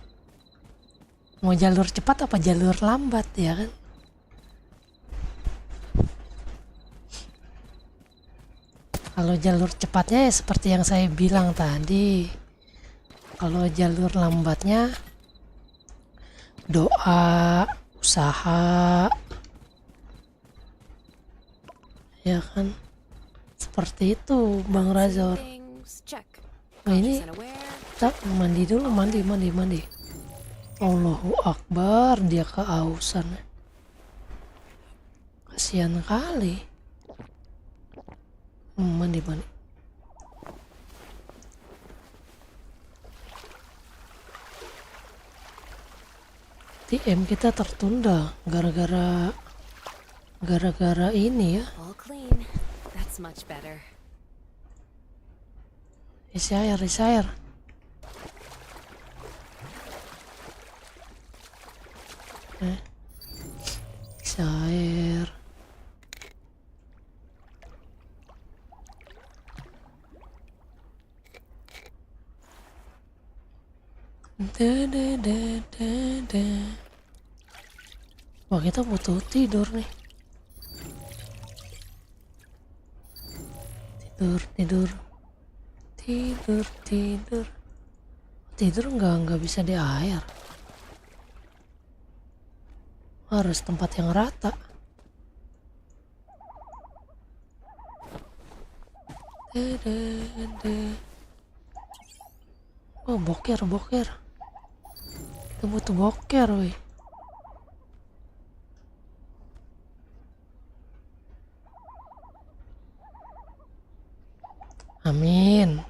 Mau jalur cepat apa jalur lambat ya kan. Kalau jalur cepatnya ya seperti yang saya bilang tadi. Kalau jalur lambatnya doa, usaha, ya kan? Seperti itu Bang Razor. Things, check. Nah ini Conscious and aware. kita mandi dulu, mandi. Allahu Akbar, dia keausan. Kasihan kali. Mandi. TM kita tertunda gara-gara ini ya. All clean. That's much better. Isi air. Isi air. Wah, kita butuh tidur nih. Tidur nggak bisa di air. Harus tempat yang rata. Oh, boker. Kita butuh boker, weh. Amin.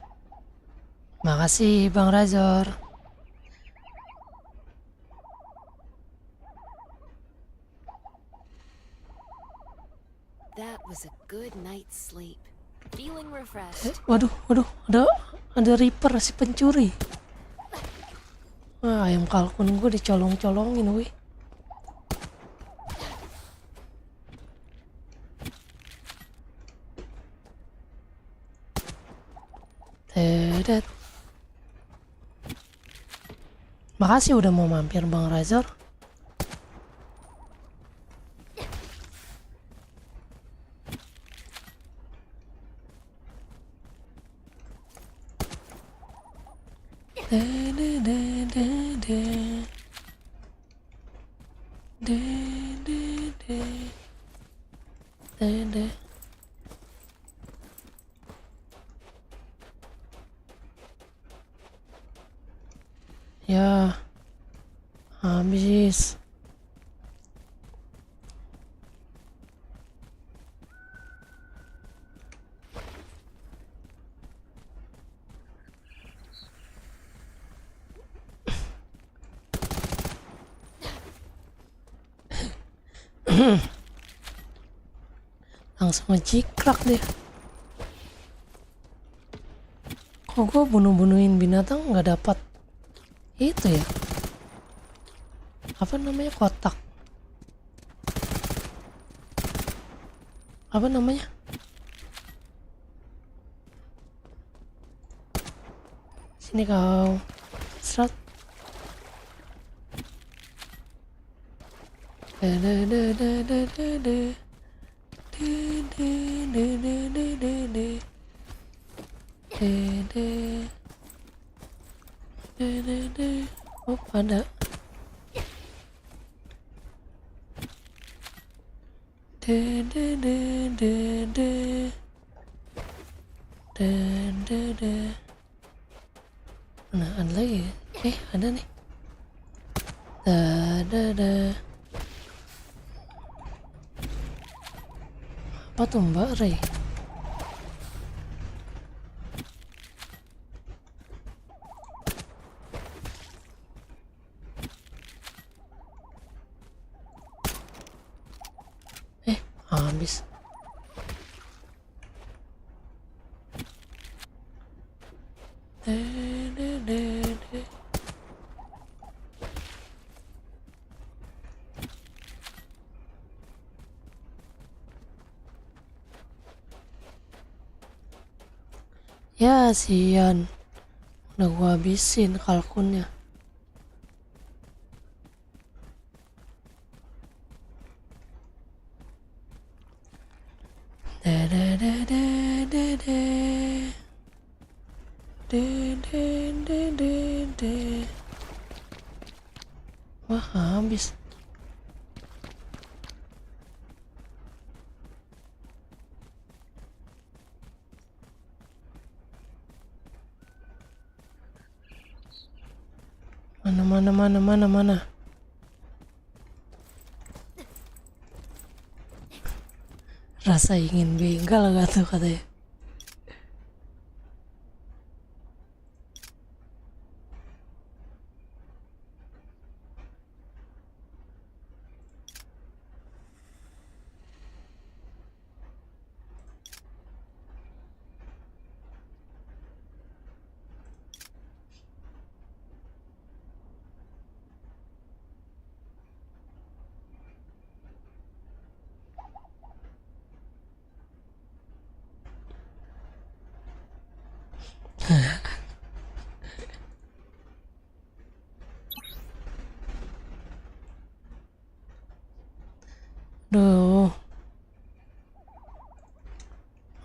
Makasih Bang Razor. That was a good night's sleep. Feeling refreshed. Waduh, ada Reaper si pencuri. Wah, ayam kalkun gue dicolong-colongin, weh. Tedet. Makasih udah mau mampir Bang Razor. Ya, habis. Langsung ngejikrak deh. Kok gue bunuh-bunuhin binatang nggak dapat itu ya? Apa namanya, kotak? Apa namanya? Sini kau. Serat. Oh, ada. Nah, ada lagi. Ada nih. Apa tuh Mbak Ray? Habis. Ya, sian. Udah gua habisin kalkunnya. Da da da da da da. Da da da da da. Wah, habis. Mana. Rasa ingin begal gak tuh katanya. Duh,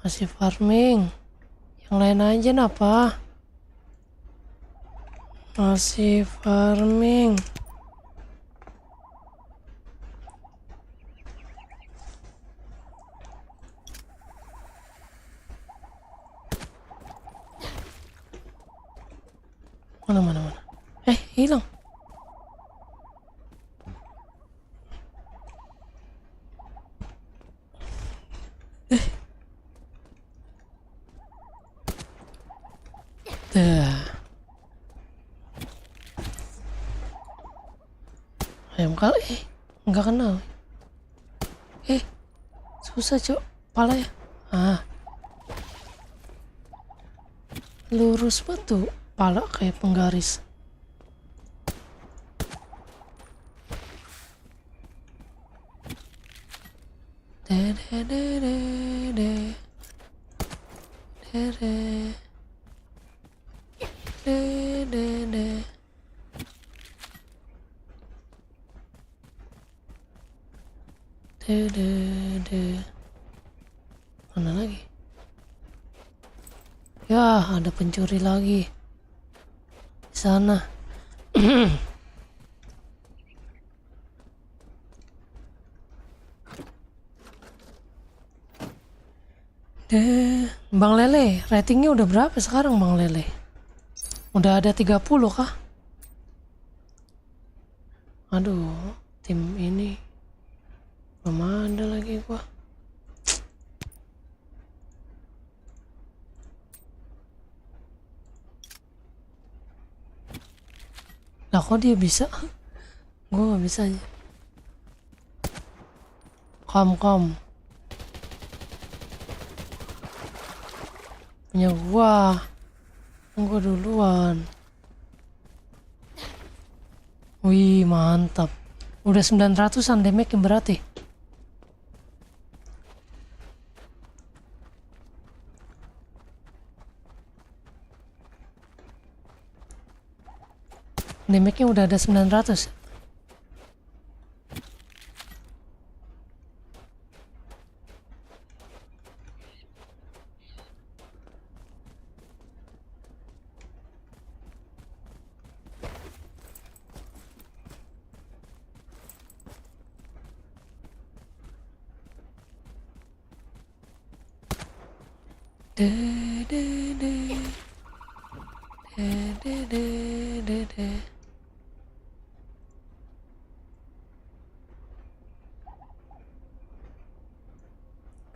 masih farming. Yang lain aja napa? Masih farming. Mana. Hilang. Ayam kali, nggak kenal. Susah cok, pala ya. Lurus batu, pala kayak penggaris. Mana lagi? Ya, ada pencuri lagi di sana. Bang Lele, ratingnya udah berapa sekarang Bang Lele? Udah ada 30 kah? Aduh, tim ini belum ada lagi gua. Lah kok dia bisa? Gua gak bisa aja. Kom. Punya gua duluan. Wih, mantap. Udah 900-an damage berarti. Damage-nya udah ada 900.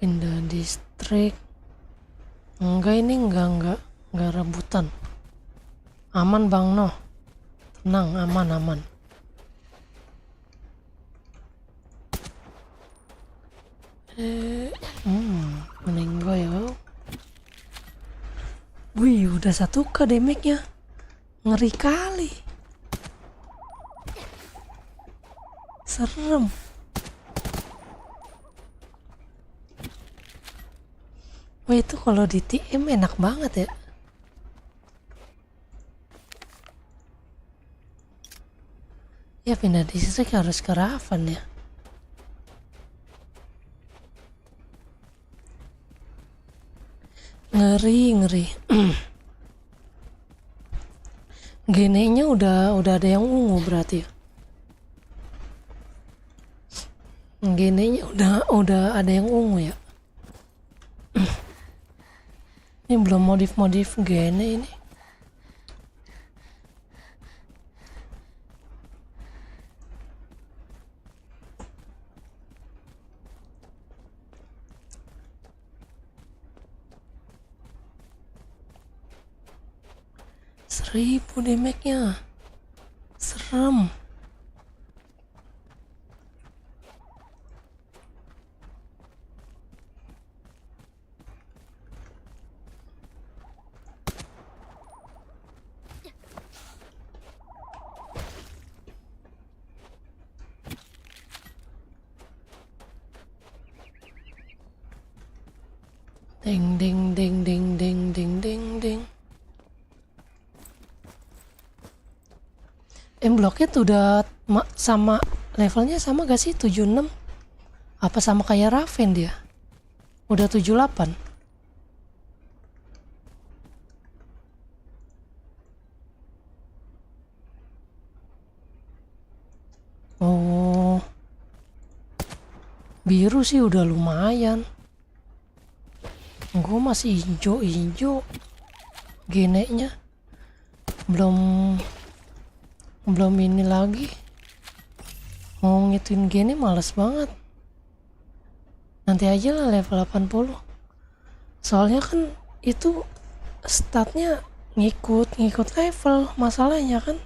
Pindah distrik. Enggak, ini enggak rebutan. Aman Bang Noh. Tenang, aman. Meninggal ya. Wih, udah 1k damage-nya. Ngeri kali. Serem. Wah, itu kalau di TM enak banget ya. Ya pindah distrik harus ke Raven ya. Ngeri. Genenya udah ada yang ungu berarti ya. Genenya udah ada yang ungu ya. Ini belum modif gene ini. Seribu damage-nya. Serem. Ding ding ding ding ding ding ding ding. Blocket udah sama levelnya sama gak sih 76? Apa sama kayak Raven dia? Udah 78. Oh. Biru sih udah lumayan. Gue masih hijau genenya belum ini lagi. Mau ngituin gene males banget. Nanti aja lah level 80. Soalnya kan itu statnya ngikut level. Masalahnya kan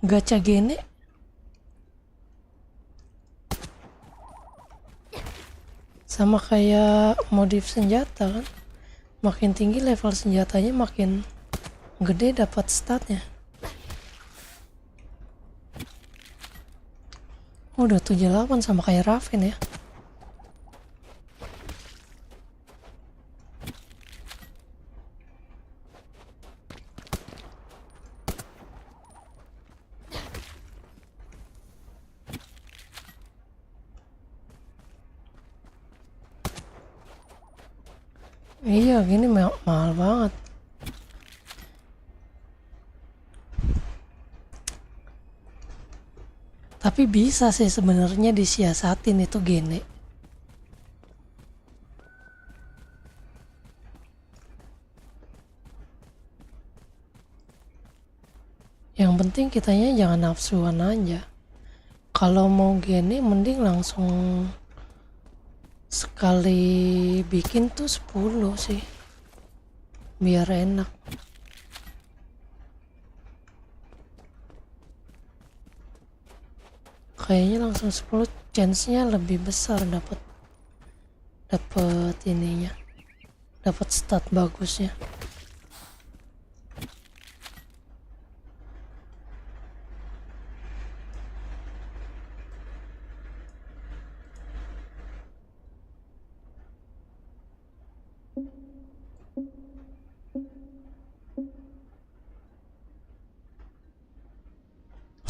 gacha gene. Sama kayak modif senjata kan, makin tinggi level senjatanya makin gede dapat statnya. Udah 78 sama kayak Raven ya. Iya, gini mahal banget. Tapi bisa sih sebenarnya disiasatin itu gene. Yang penting kitanya jangan nafsuan aja. Kalau mau gene mending langsung sekali bikin tuh 10 sih. Biar enak. Kayaknya langsung 10 chance-nya lebih besar dapat ininya. Dapat stat bagusnya.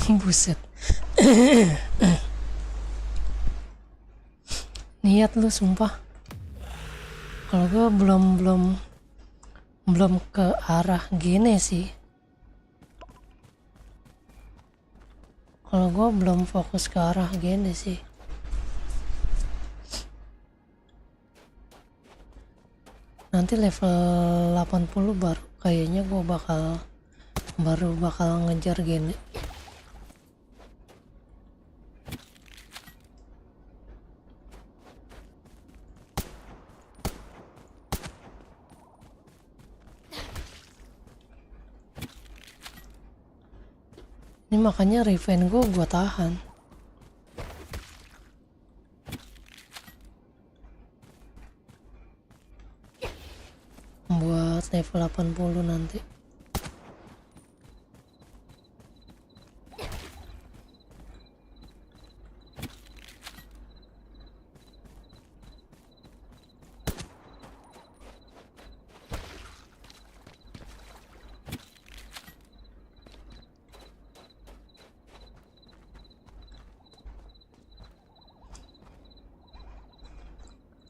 Buset. Niat lu sumpah. Kalau gue belum ke arah gini sih. Kalau gue belum fokus ke arah gini sih. Nanti level 80 baru kayaknya gue bakal ngejar gini. Ini makanya Riven gue tahan. Buat level 80 nanti.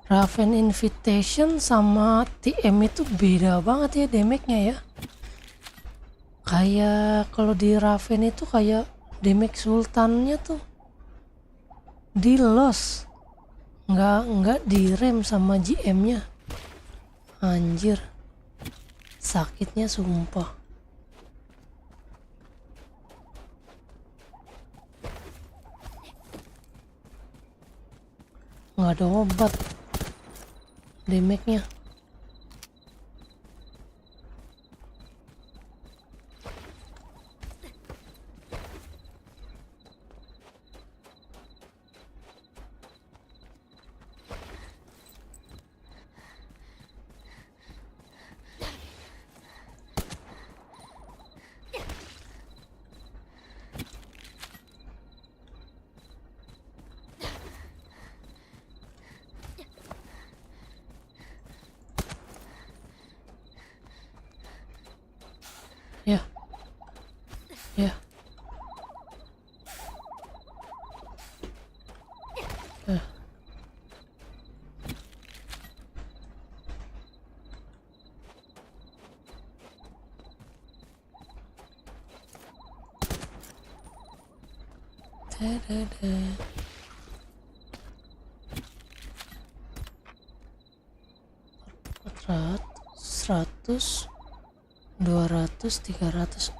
Raven Invitation sama TM itu beda banget ya damage-nya ya. Kayak kalau di Raven itu kayak damage sultannya tuh di loss, nggak direm sama GM-nya. Anjir, sakitnya sumpah. Nggak ada obat damage-nya. Ya, ya. Da-da-da. 100, 200, 300,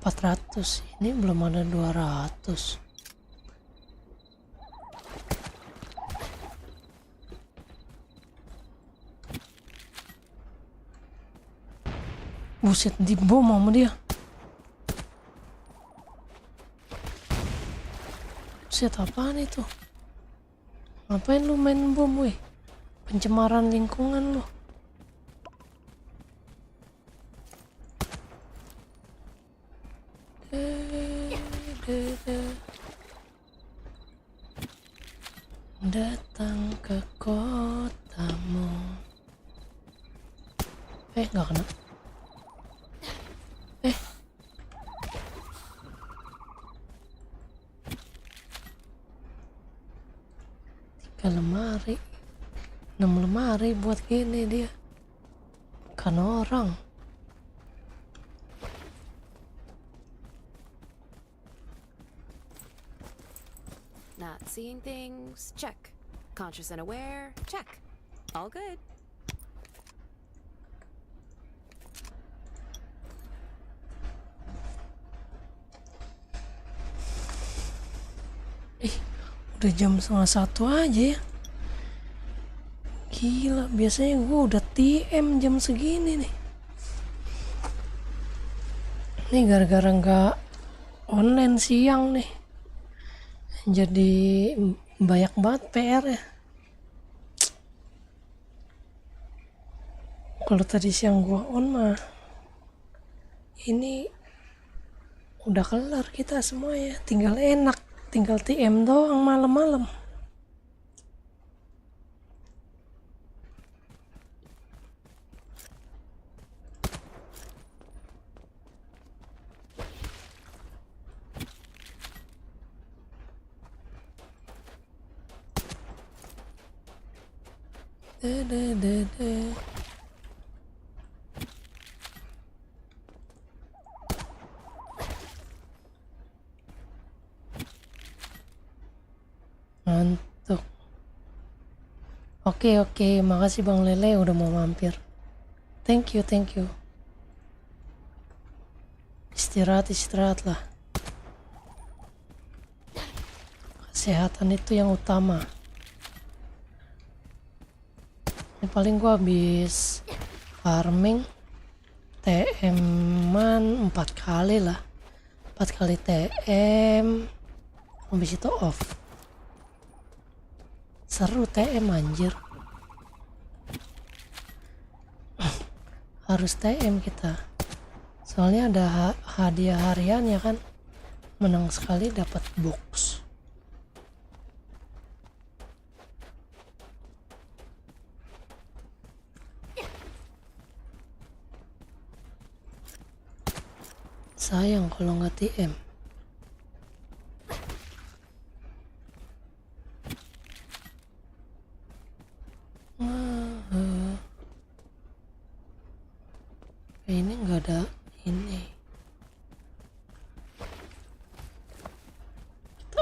400. Ini belum ada 200. Buset, dibom sama dia. Buset, apaan itu? Ngapain lu main bom, weh? Pencemaran lingkungan lu. Datang ke kotamu. Nggak kena. Tiga lemari, 6 lemari buat gini dia. Kan orang. Not seeing things? Check. Conscious and aware? Check. All good. Udah jam 12:30 aja ya. Gila, biasanya gue udah TM jam segini nih. Ini gara-gara nggak online siang nih, jadi banyak banget PR ya. Kalau tadi siang gue on mah, ini udah kelar kita semua ya. Tinggal enak, tinggal TM doang malam-malam. Mantap. Oke, makasih Bang Lele udah mau mampir. Thank you. Istirahat lah. Kesehatan itu yang utama. Ini paling gua habis farming TM-an 4 kali lah. 4 kali TM, habis itu off. Seru TM anjir. Harus TM kita. Soalnya ada hadiah harian ya kan. Menang sekali dapat box. Sayang kalau nggak TM.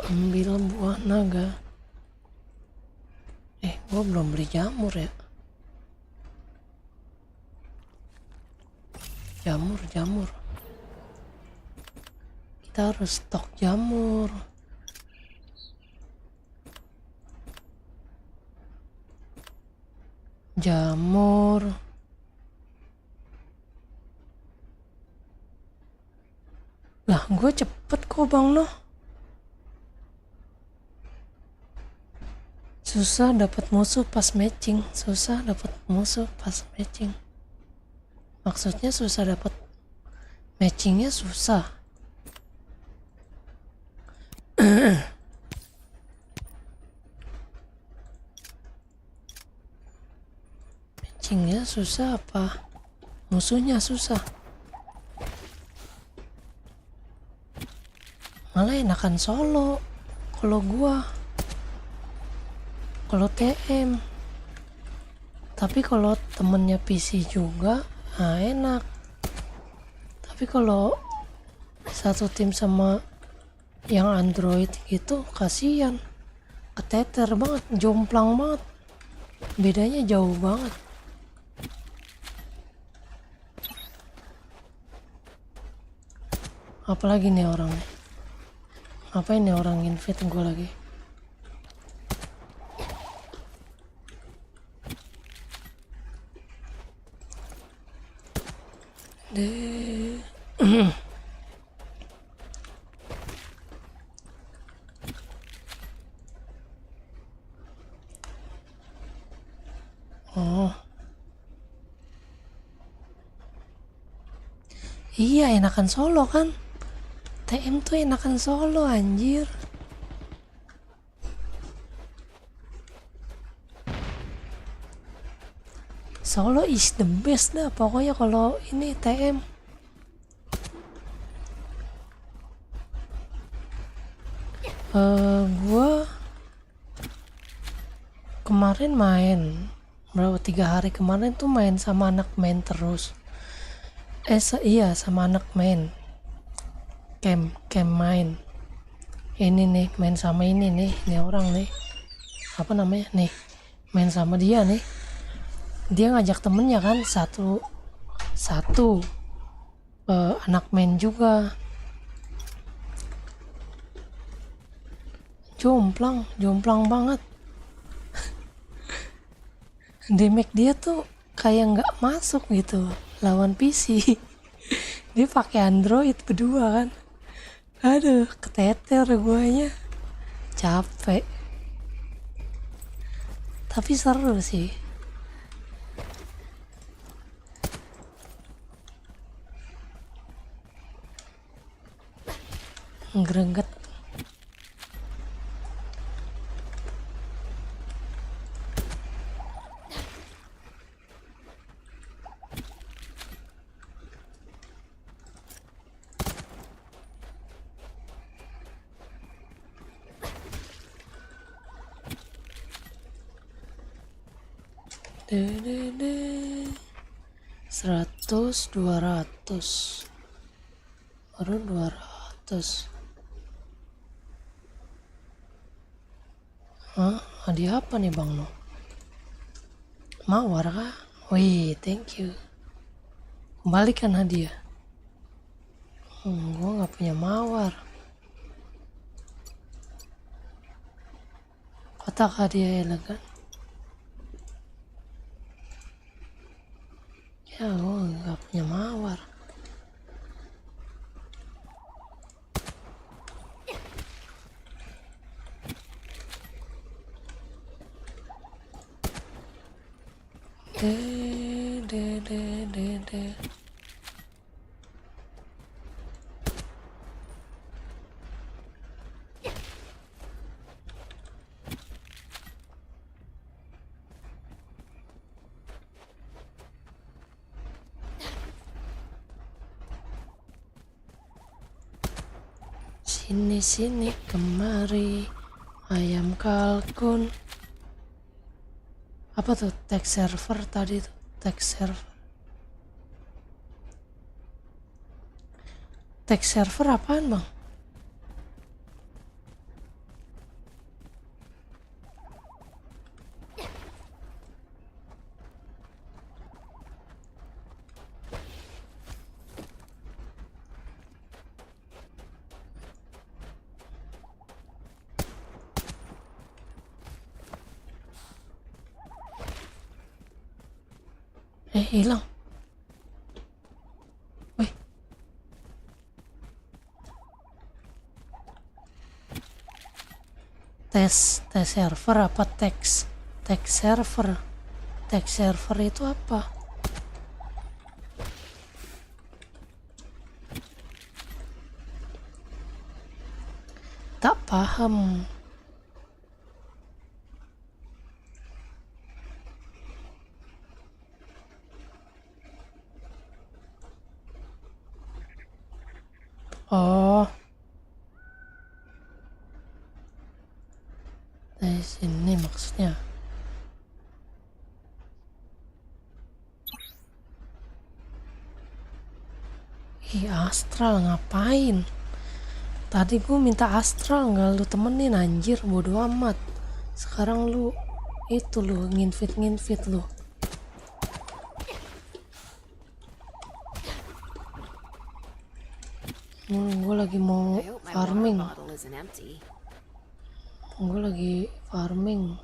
Ambil buah naga. Gua belum beli jamur ya. Jamur. Kita harus stok jamur. Lah, gue cepet kok Bang Noh. Susah dapat musuh pas matching. Maksudnya susah dapat matchingnya susah. Matchingnya susah apa? Musuhnya susah. Malah enakan solo. Kalau gua. Kalau TM. Tapi kalau temennya PC juga, enak. Tapi kalau satu tim sama yang Android gitu, kasihan. Keteter banget, jomplang banget. Bedanya jauh banget. Apalagi nih orang nih. Apa ini orang invite gue lagi? Oh. Iya, enakan solo kan? TM tuh enakan solo anjir. Solo is the best dah pokoknya kalau ini TM. Gua kemarin main berapa 3 hari kemarin tuh main sama anak main terus. Iya sama anak main. Camp main. Ini nih main sama ini orang nih. Apa namanya nih? Main sama dia nih. Dia ngajak temennya kan satu anak main juga. Jomplang banget. Damage dia tuh kayak nggak masuk gitu lawan PC. Dia pakai Android berdua kan. Aduh, keteter guanya. Capek. Tapi seru sih. Greget. Dede 100 200 baru 200. Hadiah apa nih Bang No? Mawar kah? Wih, thank you. Kembalikan hadiah. Gua nggak punya mawar. Kotak hadiah elegan. Ya, gua nggak punya mawar. De. Sini kemari ayam kalkun. Apa tuh text server tadi tuh? Text server apaan Bang? Hilang. Wih. Tes server apa teks server? Teks server itu apa? Tak paham. Oh, dari sini maksudnya. Ih, astral ngapain? Tadi gue minta astral nggak lu temenin anjir, bodo amat. Sekarang lu itu lu nginvit lu. Gue lagi mau I hope my water farming. bottle isn't empty. Gue lagi farming.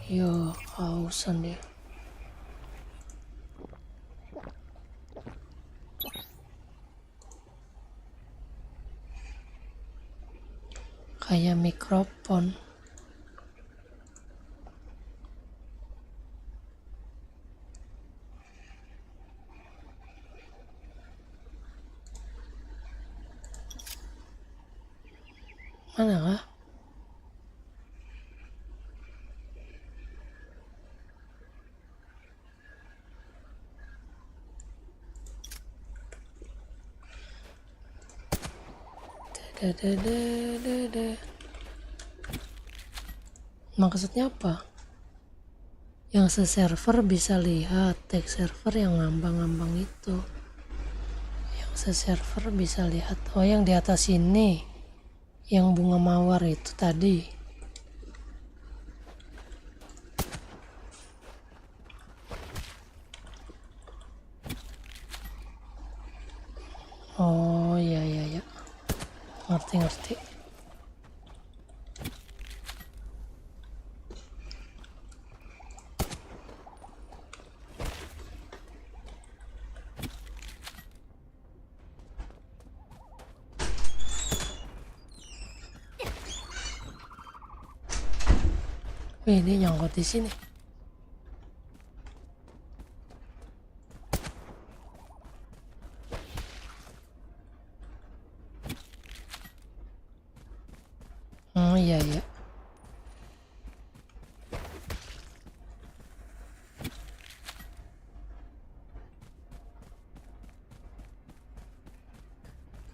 Yo, hausan deh. Kayak mikrofon. Mana kah? Maksudnya apa? Yang se-server bisa lihat, teks server yang ngambang-ngambang itu. Yang se-server bisa lihat. Oh, yang di atas ini. Yang bunga mawar itu tadi. Oh, ya. Ngerti. Wih, dia nyangkut di sini. Iya.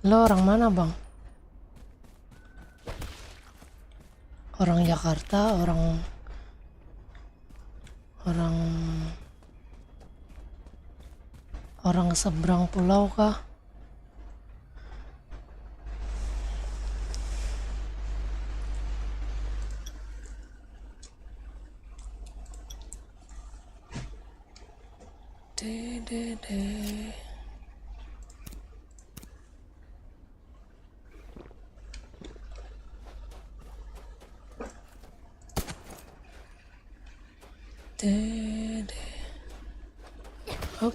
Lo orang mana, Bang? Orang Jakarta, orang seberang pulau kah? Hop.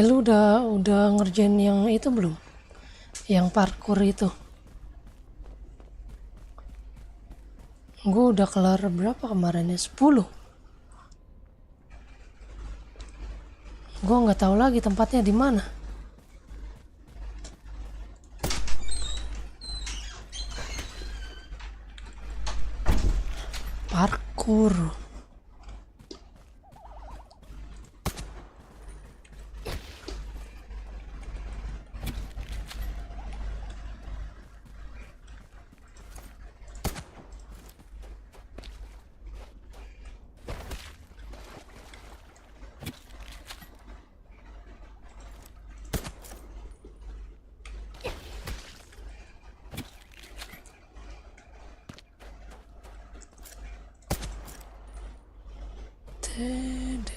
Lu udah ngerjain yang itu belum? Yang parkour itu. Gue udah kelar berapa kemarin ya? 10. Gue nggak tahu lagi tempatnya di mana. Parkour.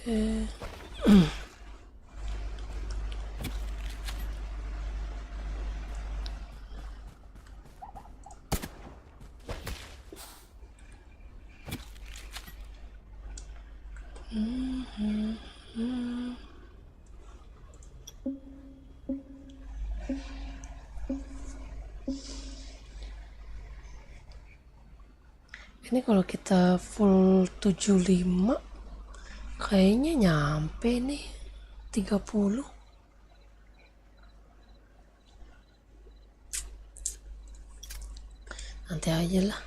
Ini kalau kita full 75 kayaknya nyampe nih 30. Nanti aja lah.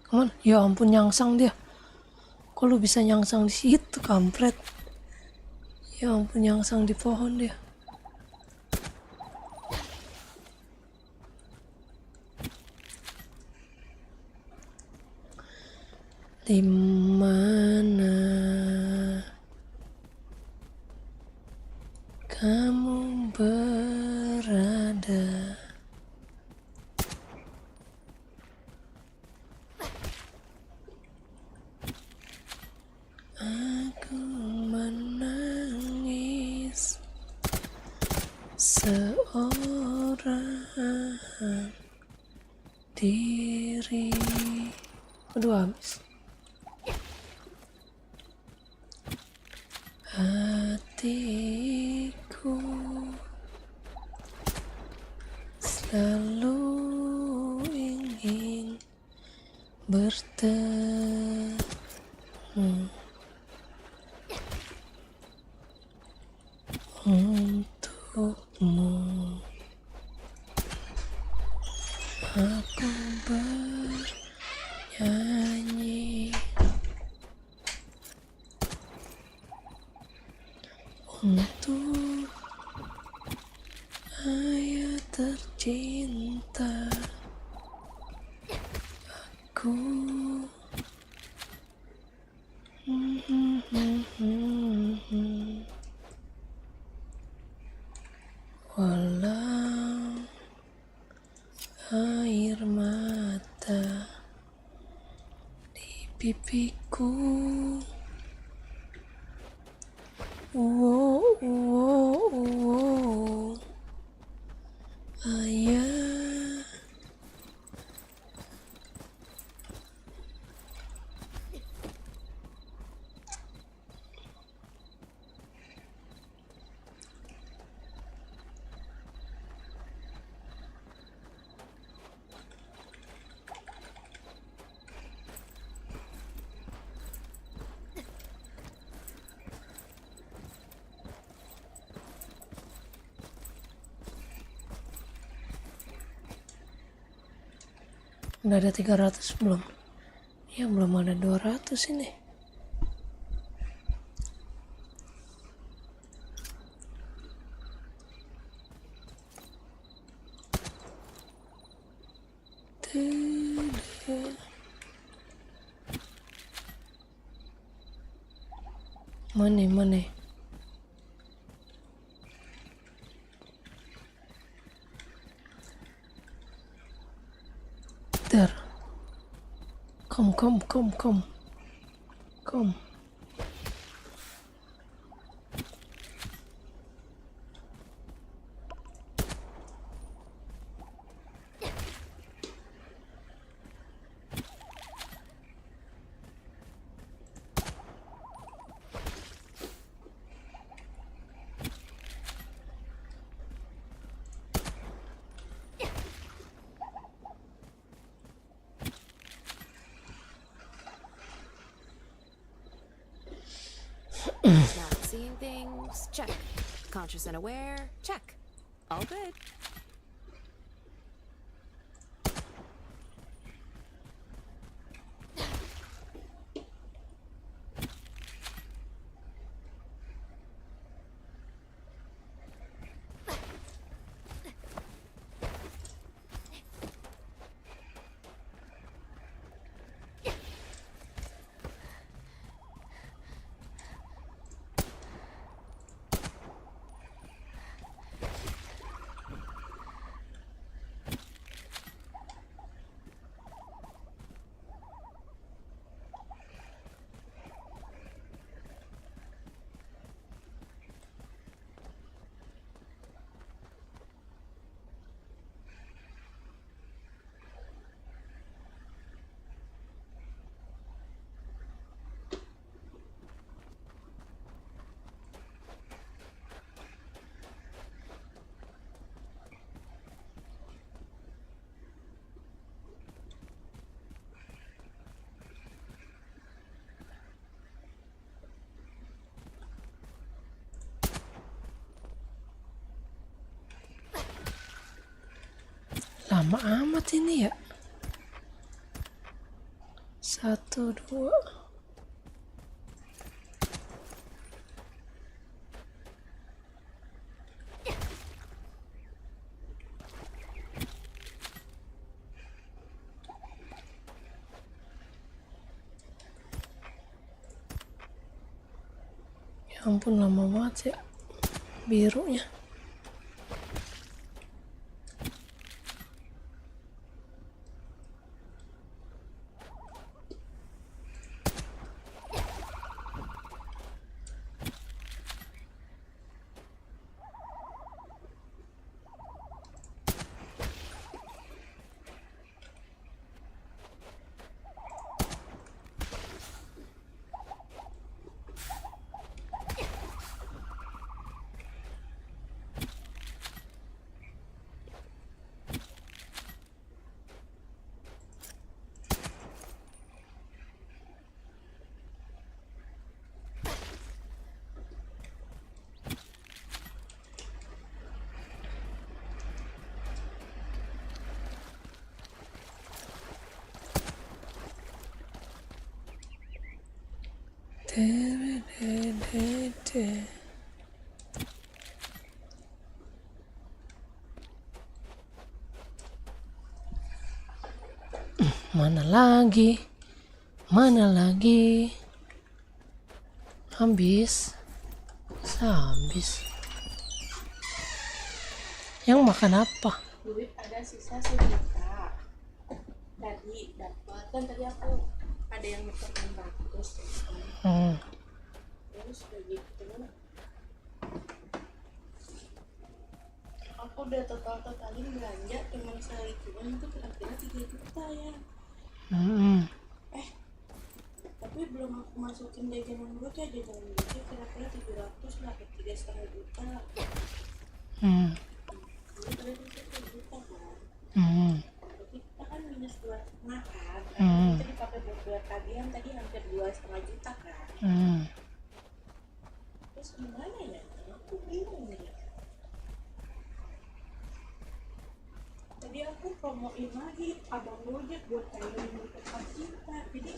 Kemana? Ya ampun, nyangsang dia. Kok lu bisa nyangsang di situ, kampret? Ya ampun, nyangsang di pohon dia. Di mana kamu berada? Aku menangis seorang diri. Aduh, habis. Hatiku selalu ingin bertemu untukmu. Aku bernyanyi untuk ayah tercinta aku. Walau air mata di pipiku, ayah. Udah ada 300 belum? Ya belum ada 200 ini. Mana? There. Come. Not seeing things? Check. Conscious and aware? Check. All good. lama amat ini ya. 1, 2. Ya ampun, lama banget ya birunya. Mana lagi? Mana lagi? Habis. Habis. Yang makan apa? Duit ada sisa 1 juta. Tadi dapat kan tadi aku ada yang nyetor 600 kan. Terus begitu aku udah totalin belanja cuma segituan itu kira-kira 3 juta ya. Tapi belum aku masukin jajanan dulu ya, jajanan dulu kira-kira 700 lah, 3,5 juta. Jadi tadi itu 1 juta kan. Berarti kita kan minus 2,5 kan. Itu dipakai buat bayar tagihan tadi hampir 2,5 juta kan. Terus gimana ya? Aku bingung ya. Tadi aku promoin lagi abang Gojek buat kalian yang tempat kita. Jadi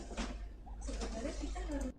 sebenarnya kita harus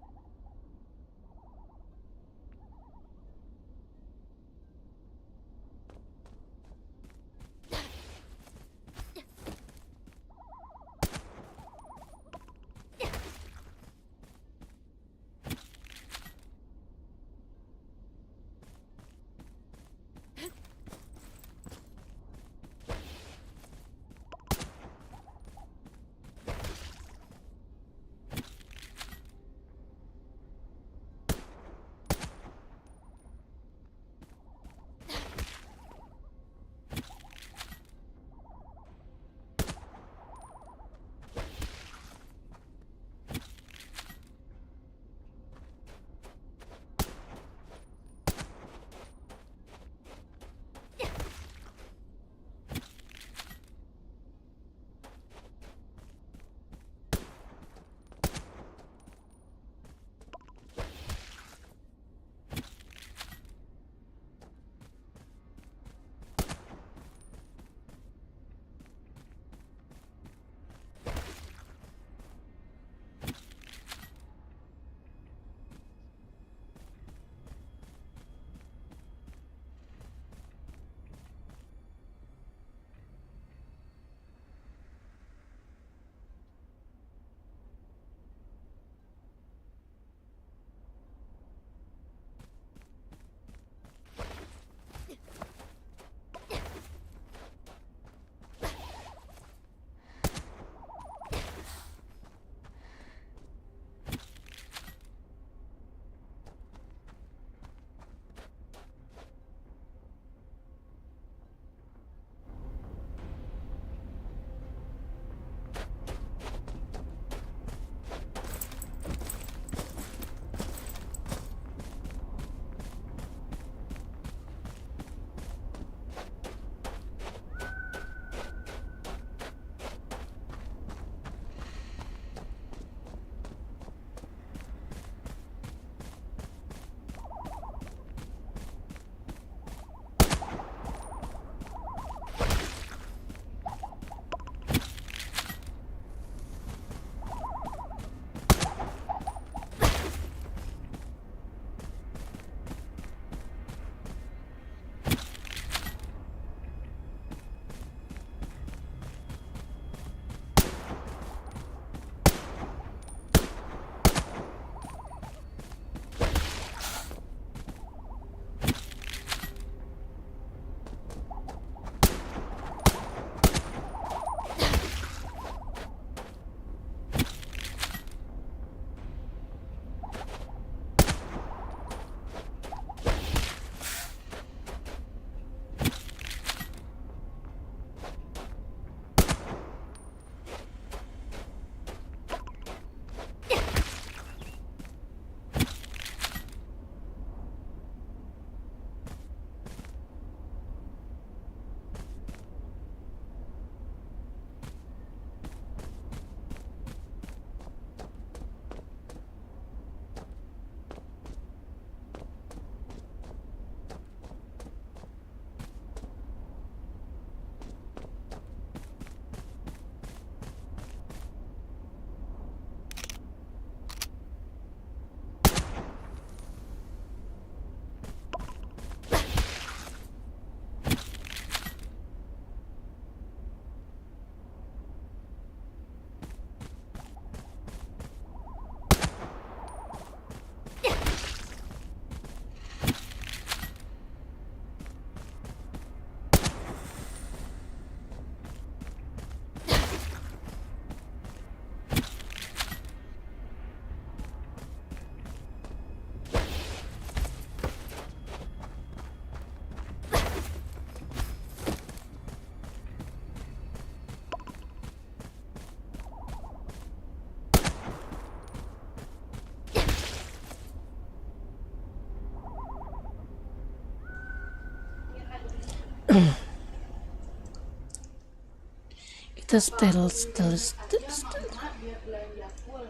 still. Lama biar belanja full.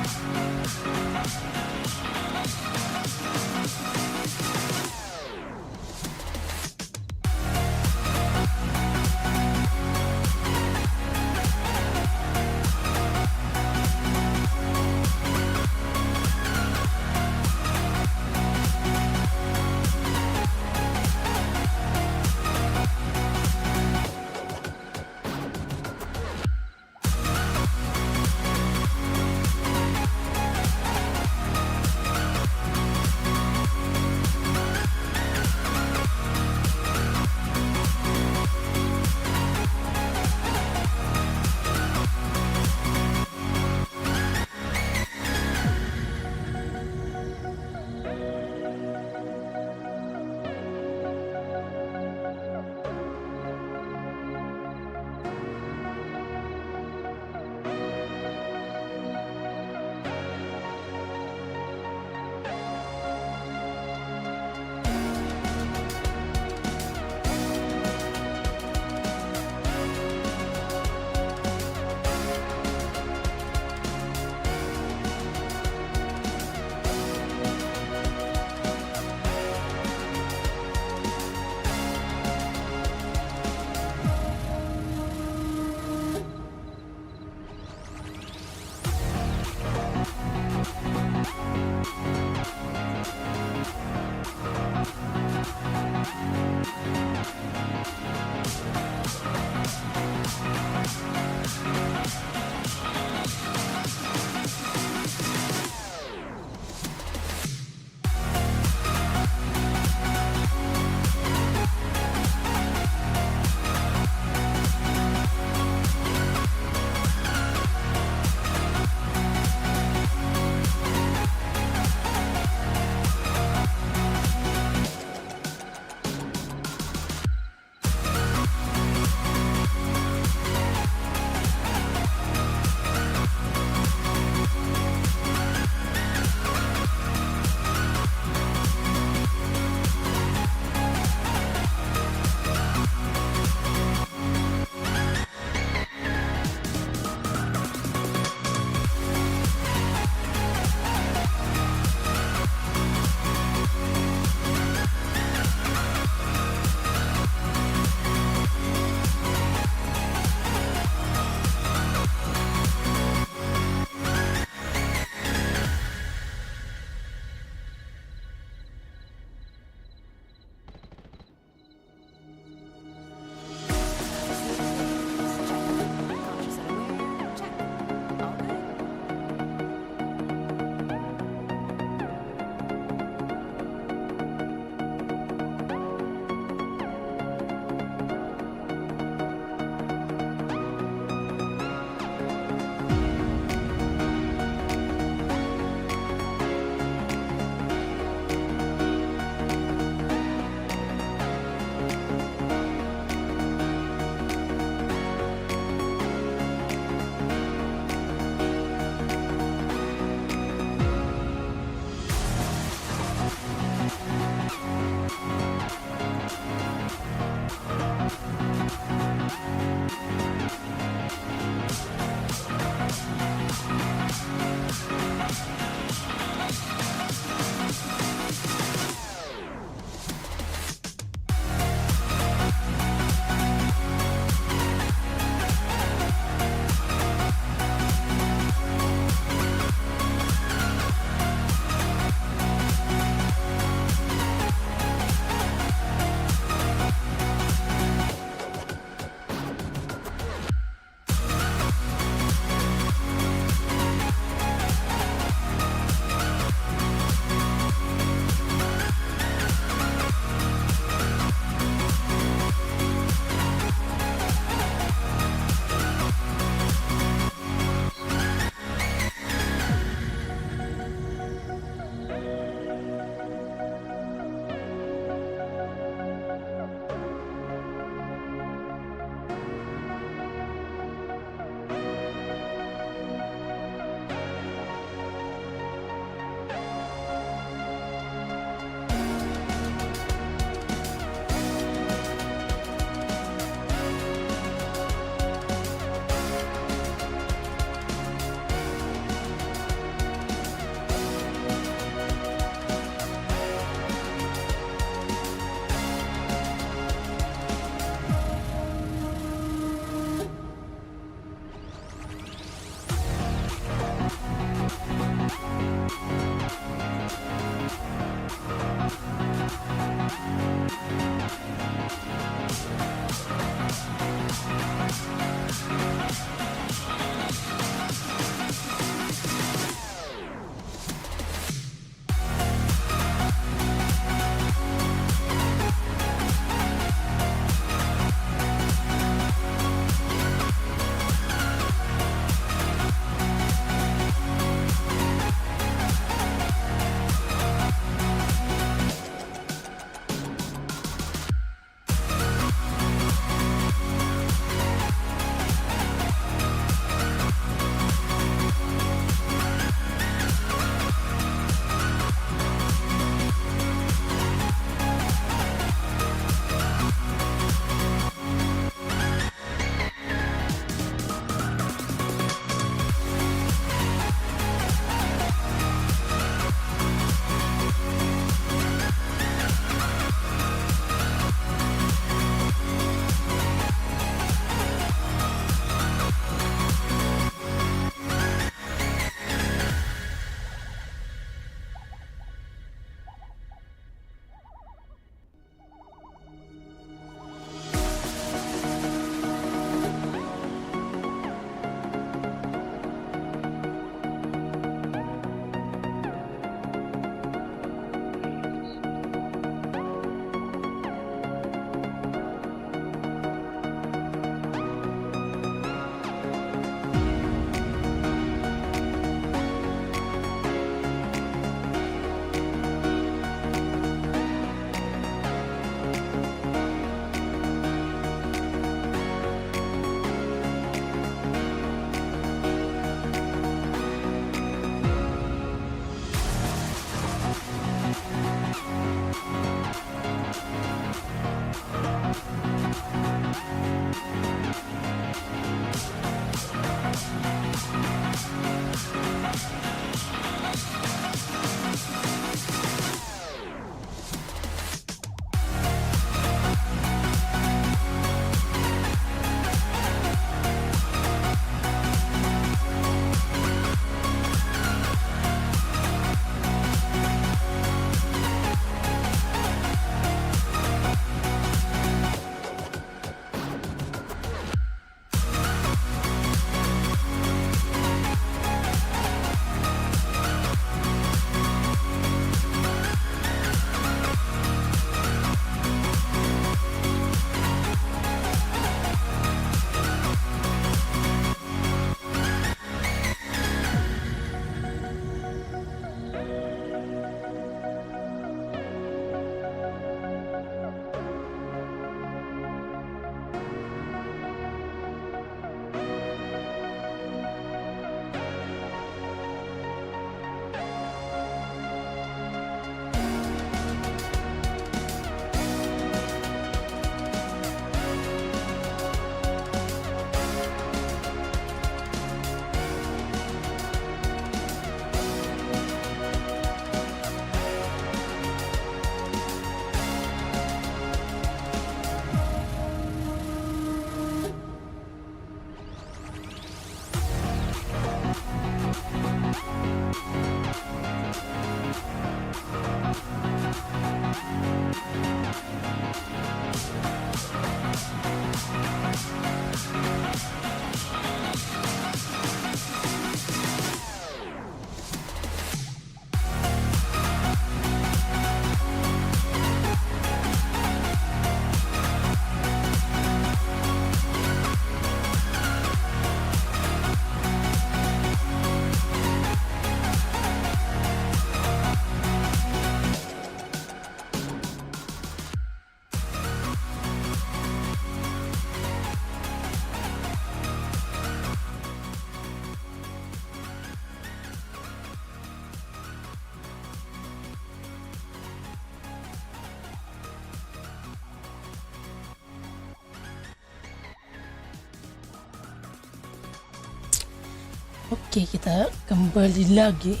Oke, kita kembali lagi.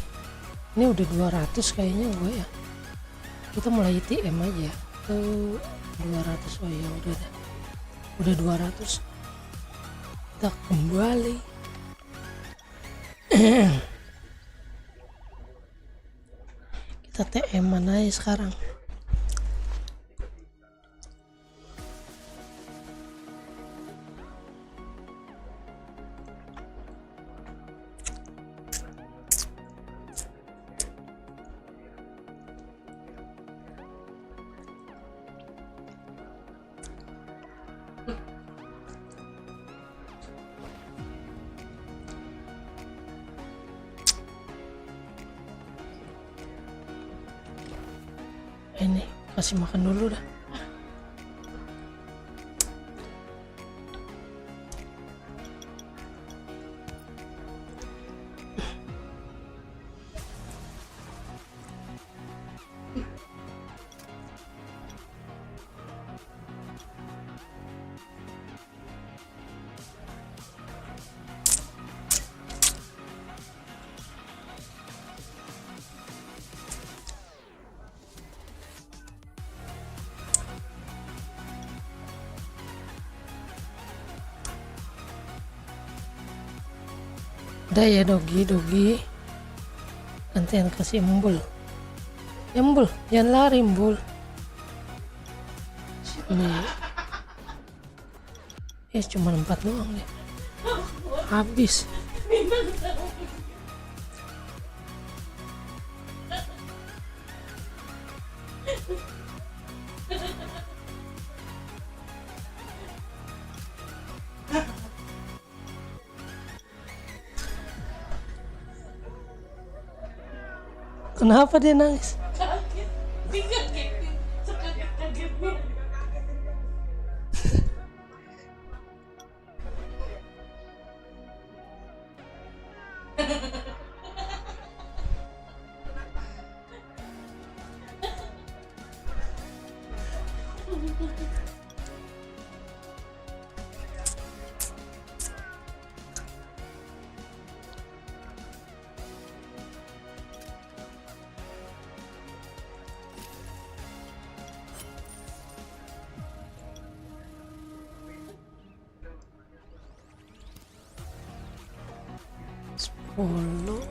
Ini udah 200 kayaknya gue ya. Kita mulai TM aja. 200. Oh ya udah deh. Udah 200. Kita kembali. Kita TM mana ya sekarang? Ini kasih makan dulu dah. Udah ya dogi gantian kasih embul ya, embul jangan lari embul sini ya. Cuma 4 doang deh, habis. Kenapa dia nangis? Sepuluh.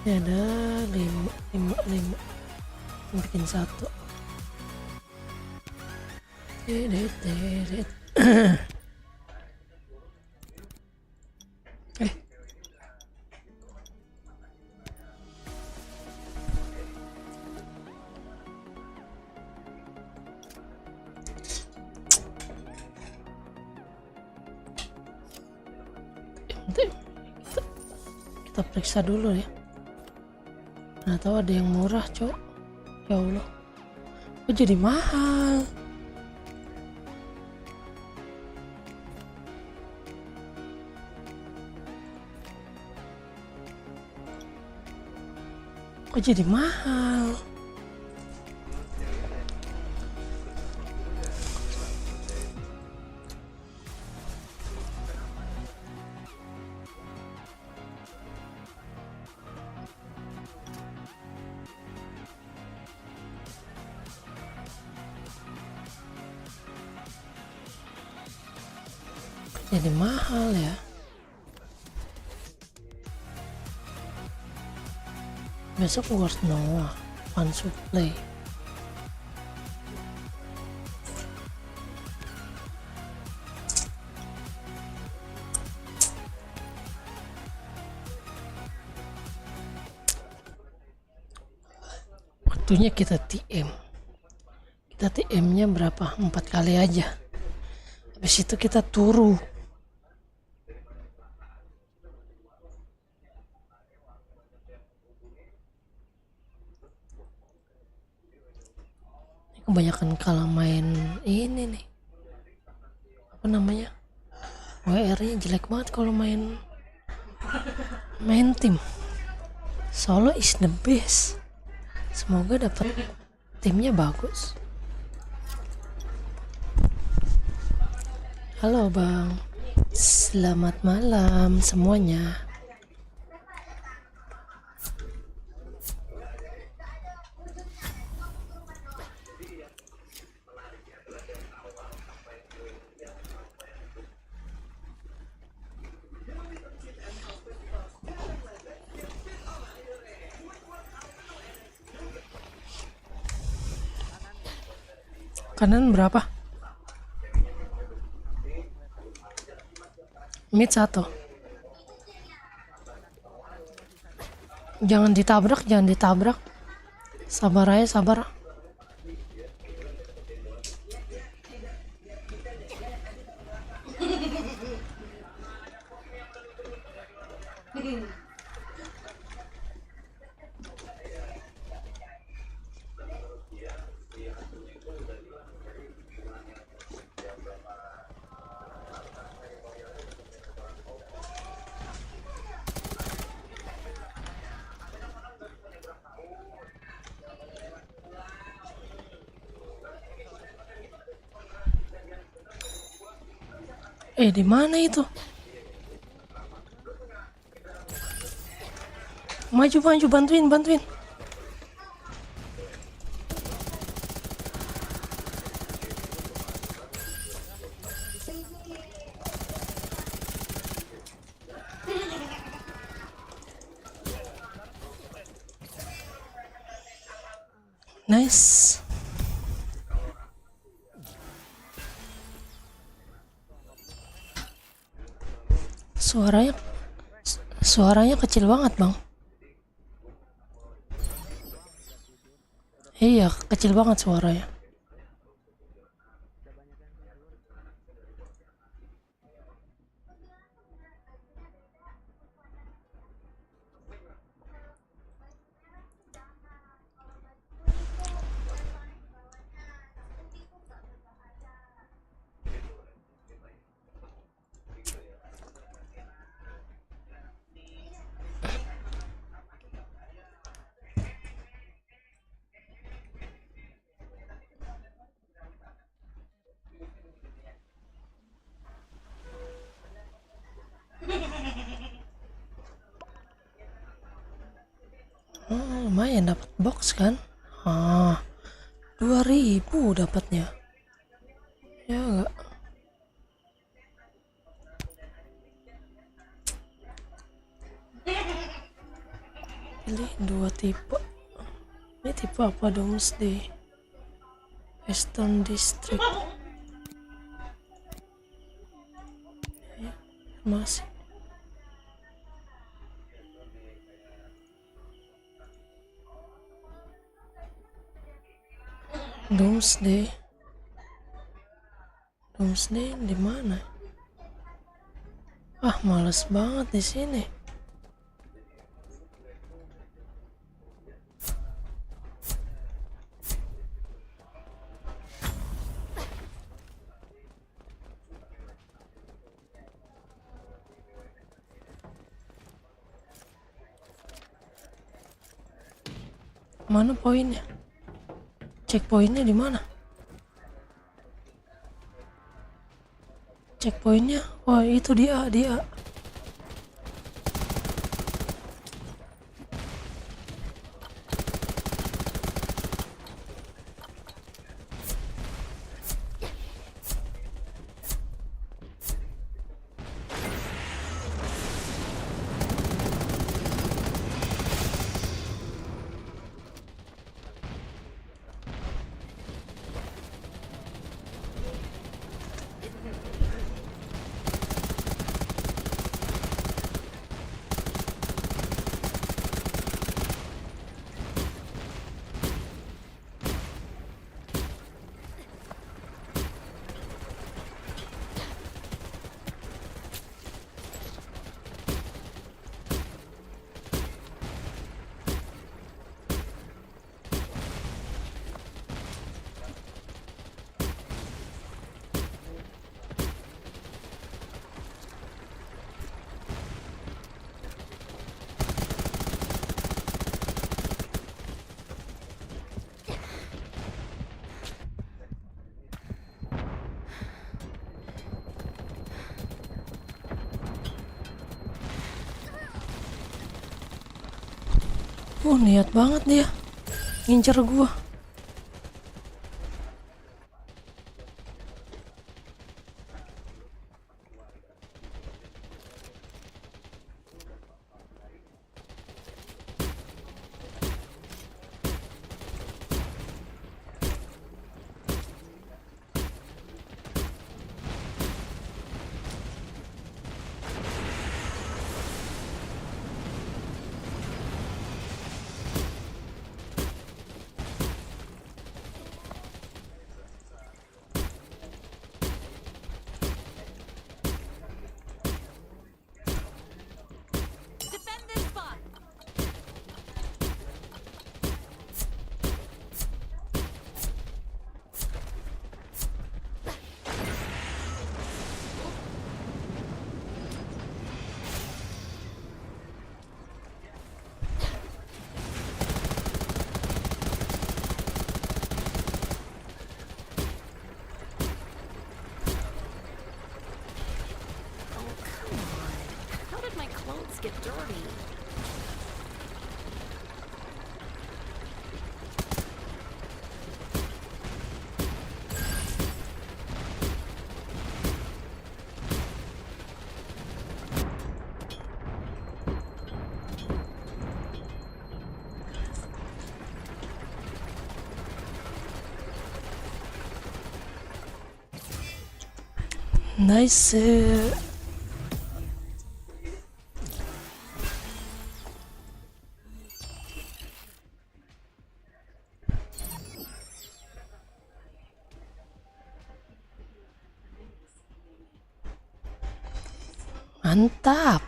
Ini ada 5 bikin 1. Kita periksa dulu ya. Nah, tahu ada yang murah, Cok. Ya Allah. Kok jadi mahal? Kok jadi mahal? jadi mahal ya. Besok World Noah Fun Supply. Waktunya kita TM. Kita TM-nya berapa? 4 kali aja. Habis itu kita turu. Kebanyakan kalau main ini nih, apa namanya, WR-nya jelek banget kalau main tim. Solo is the best. Semoga dapat timnya bagus. Halo bang, selamat malam semuanya. Kanan berapa? Mid 1. Jangan ditabrak, jangan ditabrak. Sabar aja, sabar. Di mana itu? Maju, maju, bantuin, bantuin. Nice. Suaranya kecil banget bang. Iya, kecil banget suaranya. Lumayan dapat box kan? 2000 dapatnya. Ya enggak? Pilih 2 tipe. Ini tipe apa? Doomsday, Western District. Masih. Doomsday di mana? Males banget di sini. Mana poinnya? Checkpointnya di mana? Checkpointnya? Oh itu dia. Oh, niat banget dia ngincer gua. Defend this spot. Oh, come on. How did my clothes get dirty? Nice. Mantap.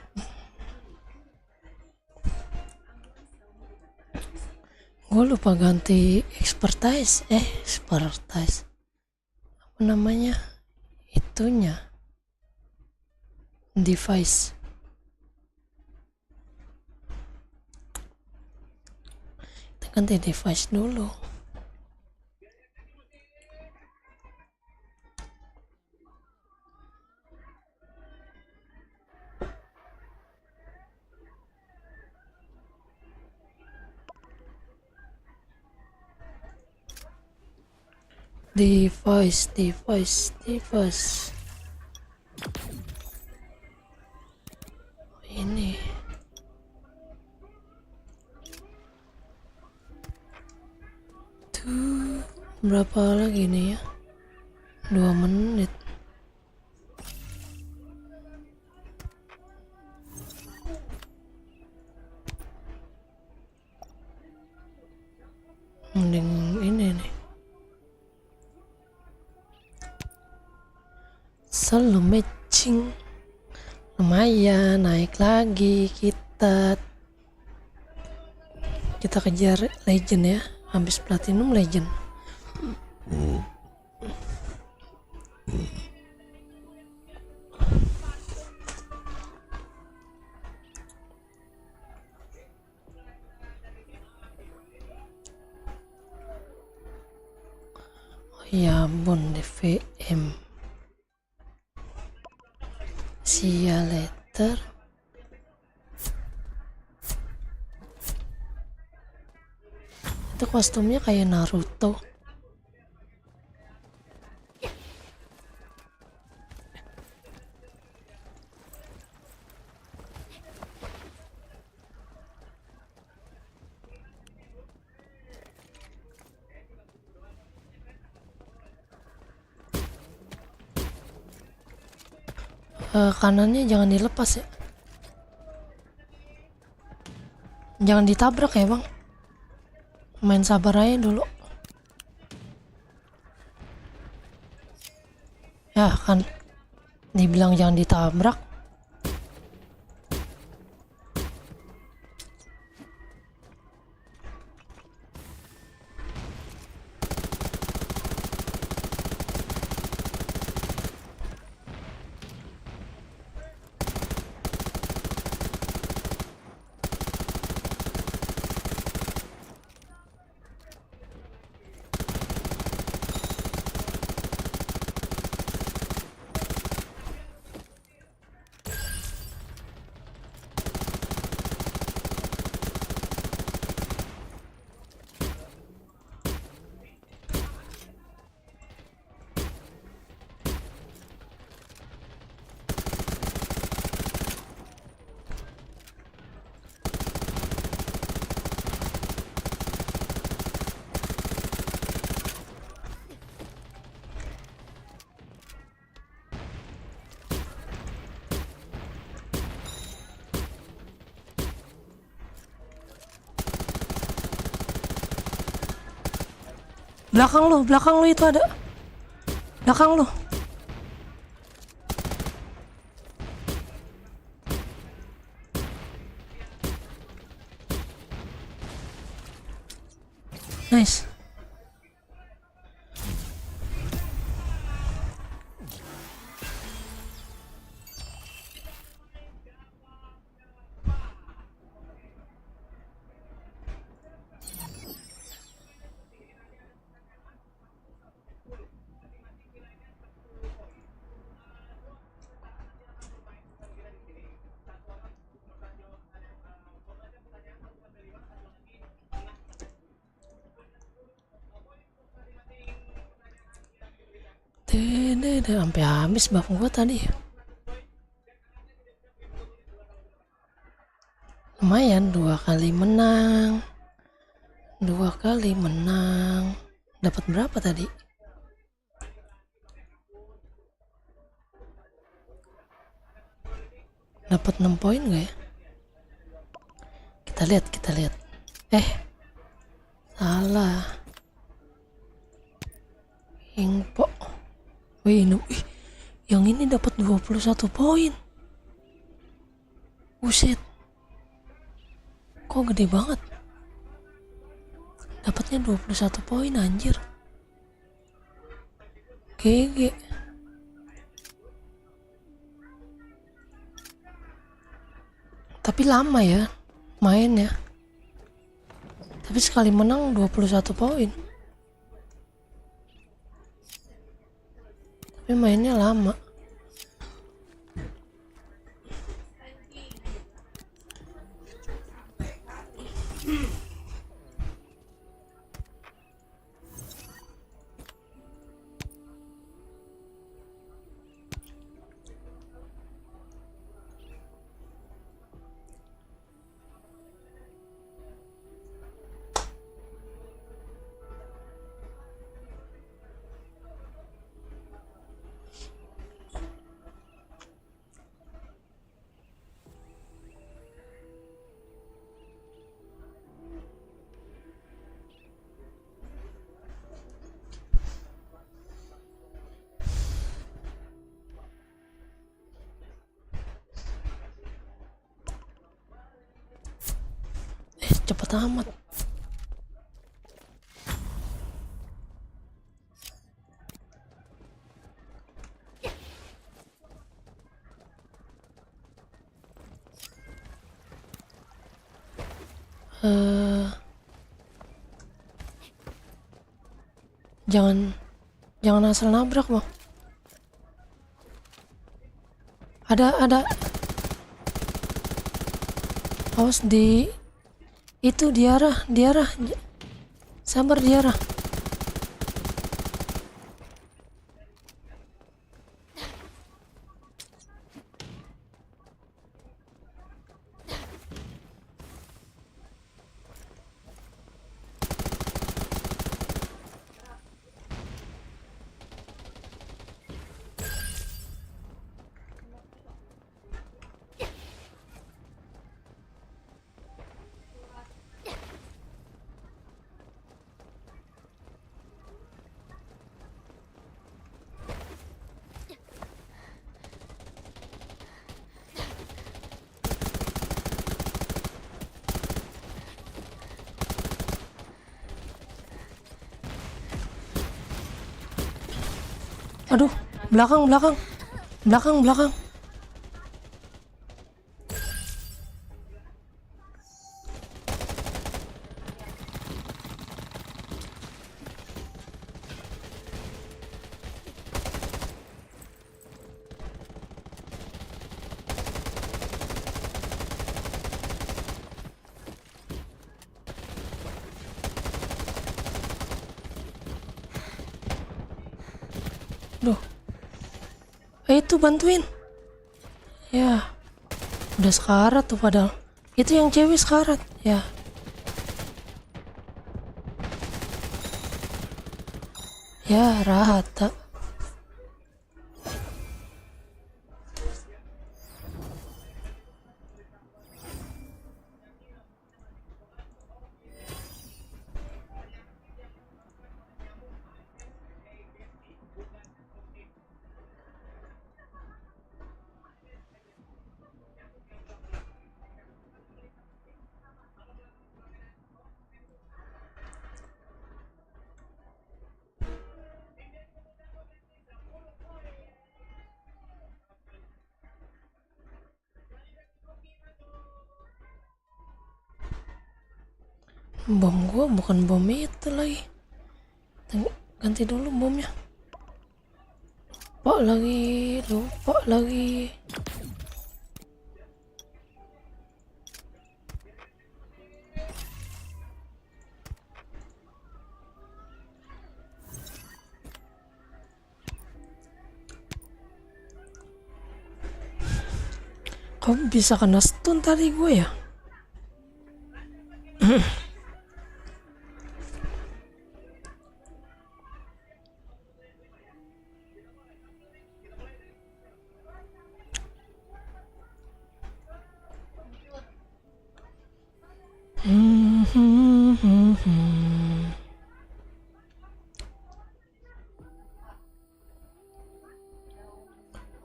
Gue lupa ganti expertise. Expertise. Apa namanya? Itunya. Device. Kita ganti device dulu. Device. Ini. Tuh, berapa lagi nih ya? 2 menit. Mending ini nih. Selalu matching. Lumayan, naik lagi kita kejar legend ya, habis platinum legend. Oh ya ampun, DVM. See ya later. Itu kostumnya kayak Naruto. Kanannya jangan dilepas ya. Jangan ditabrak ya bang. Main sabar aja dulu. Ya kan dibilang jangan ditabrak. Belakang lu itu ada. Belakang lu. Nice. Sampai habis buff gua tadi. Lumayan 2 kali menang. Dapat berapa tadi? Dapat 6 poin gak ya? Kita lihat. Salah. Info. Yang ini dapat 21 poin. Buset. Kok gede banget? Dapatnya 21 poin anjir. GG. Tapi lama ya mainnya. Tapi sekali menang 21 poin. Tapi mainnya lama. Cepet amat. Jangan asal nabrak, Bang. Ada. Awas di itu diarah. Sabar diarah. Aduh, belakang. Duh. Itu bantuin. Ya. Udah sekarat tuh padahal. Itu yang cewek sekarat. Ya. Ya, Rahata. Bom gua bukan bom itu lagi. Ganti dulu bomnya. Lupa lagi. Kok bisa kena stun tadi gue ya?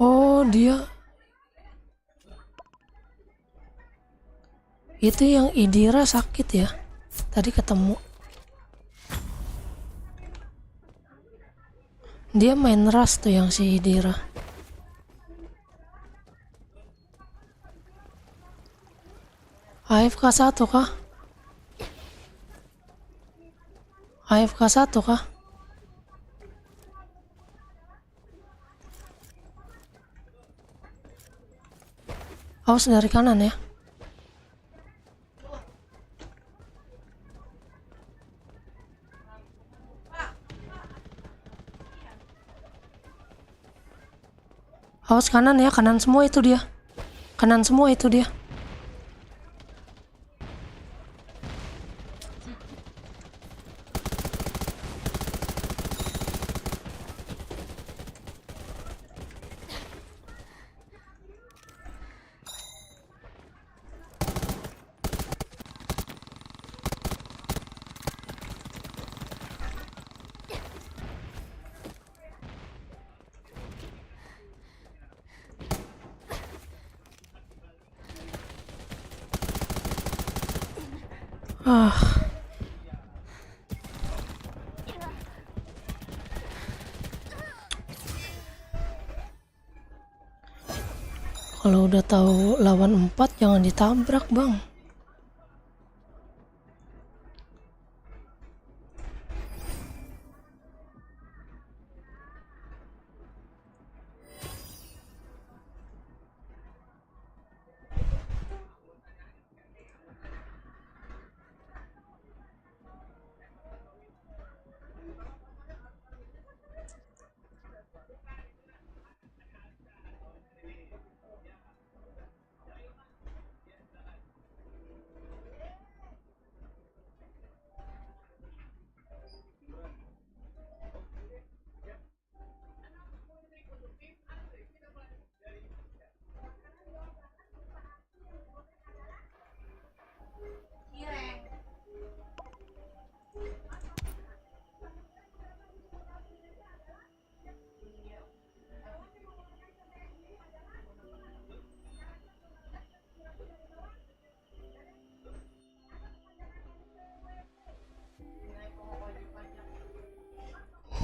Oh, dia itu yang Idira sakit ya? Tadi ketemu. Dia main ras tuh yang si Idira. AFK 1 kah? AFK 1 kah? Awas dari kanan ya. Awas kanan ya, kanan semua itu dia. Kanan semua itu dia. Kalau udah tahu lawan 4 jangan ditabrak, Bang.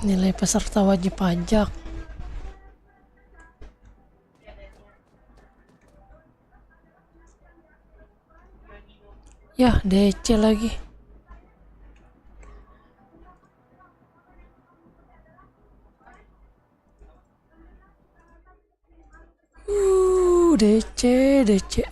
Nilai peserta wajib pajak. Ya, DC lagi. DC. DC.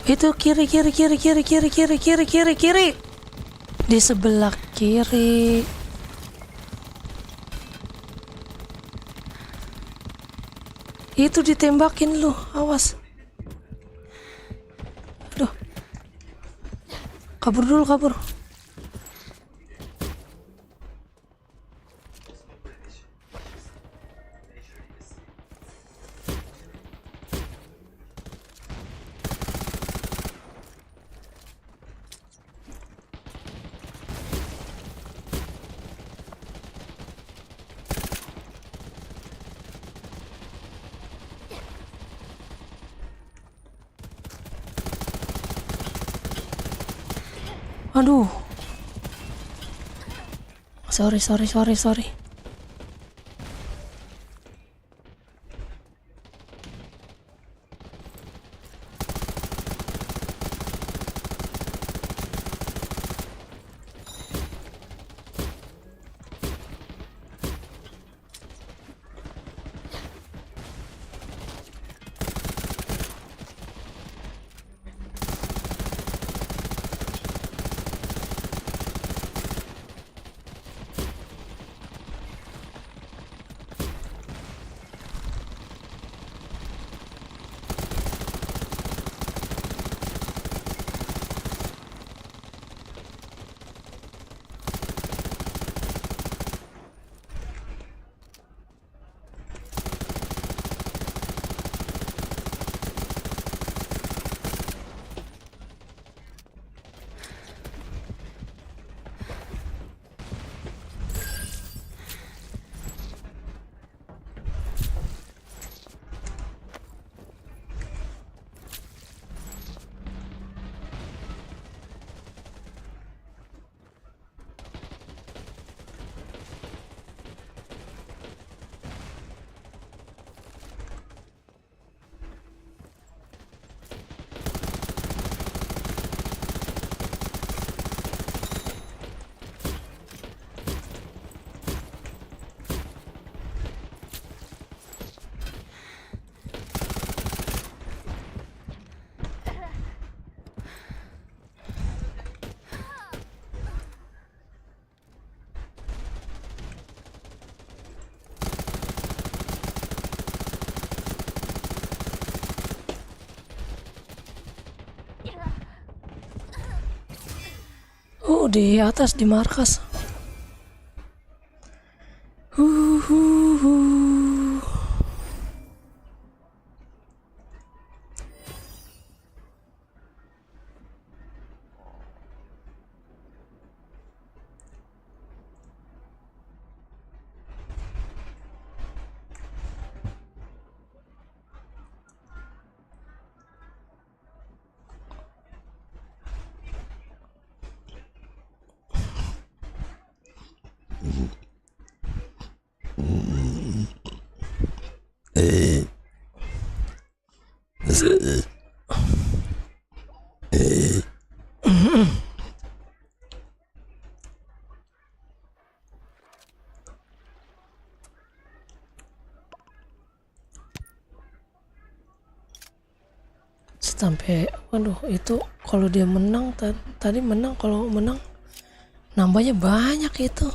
Itu kiri. Di sebelah kiri. Itu ditembakin lu, awas. Aduh. Kabur dulu. Aduh. Sorry. Di atas di markas. Sampai waduh, itu kalau dia menang tadi menang, kalau menang nambahnya banyak itu.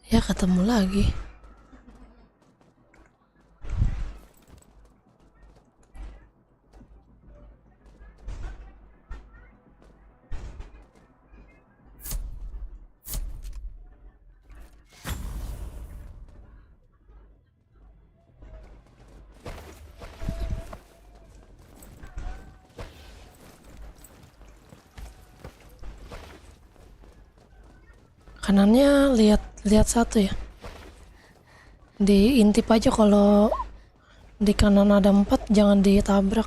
Ya ketemu lagi. Kanannya lihat satu ya. Diintip aja, kalau di kanan ada 4 jangan ditabrak.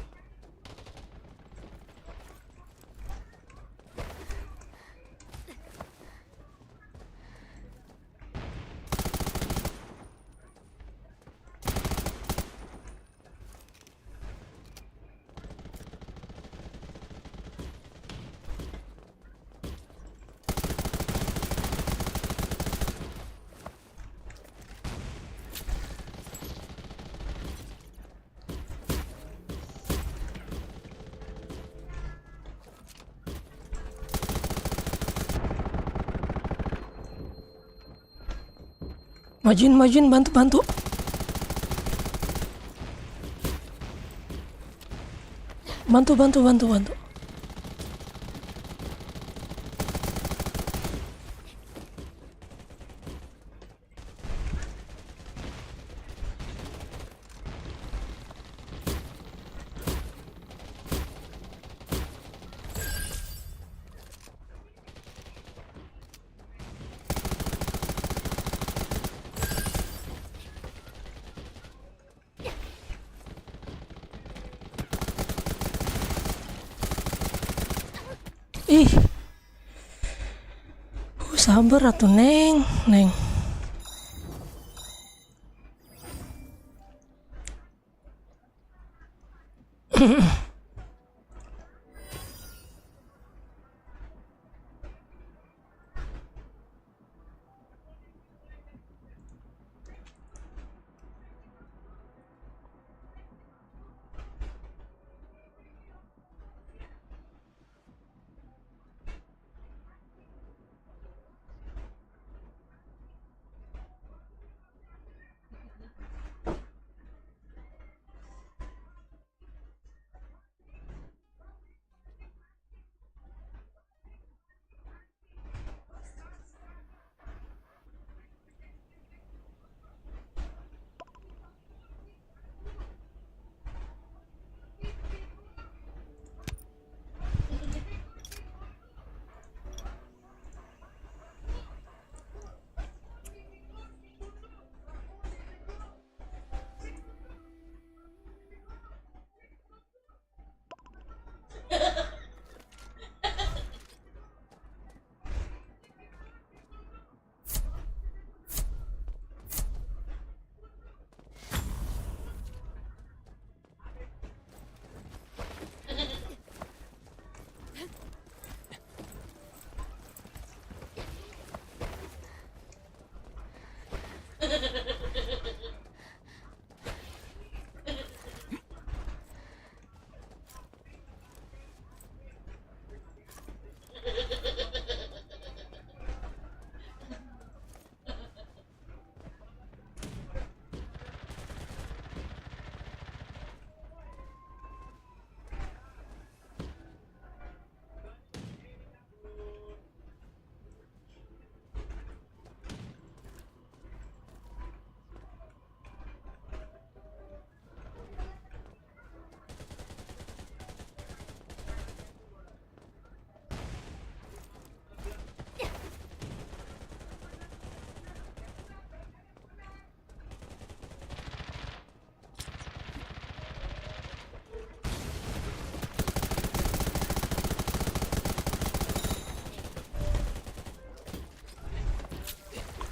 Majuin, bantu. Bantu. Ih, sabar atuh Neng.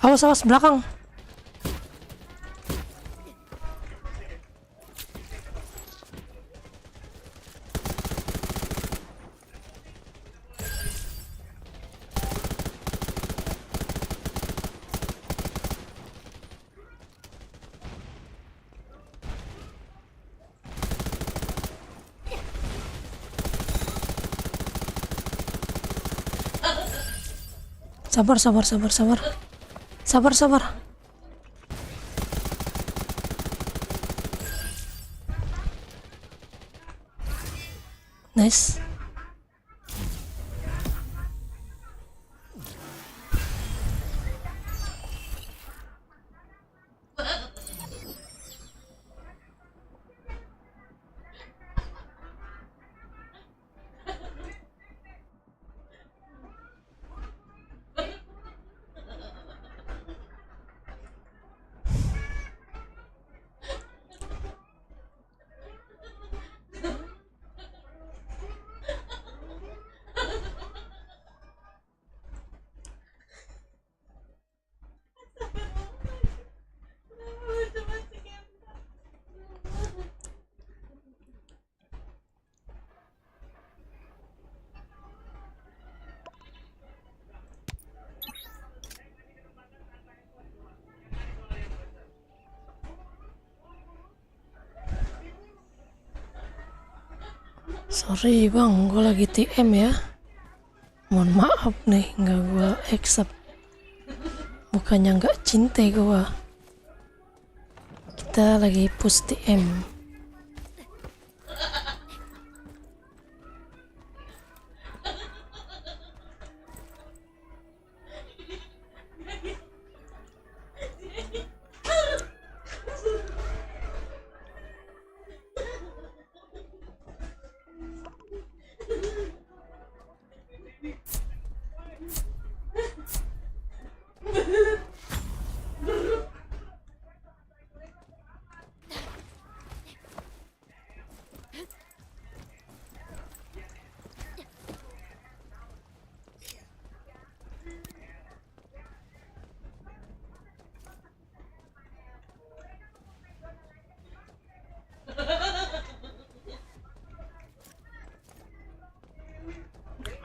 Awas belakang. Sabar. Nice. Sorry bang, gue lagi TM ya. Mohon maaf nih, nggak gue accept Bukannya nggak cinta gua. Kita lagi push TM.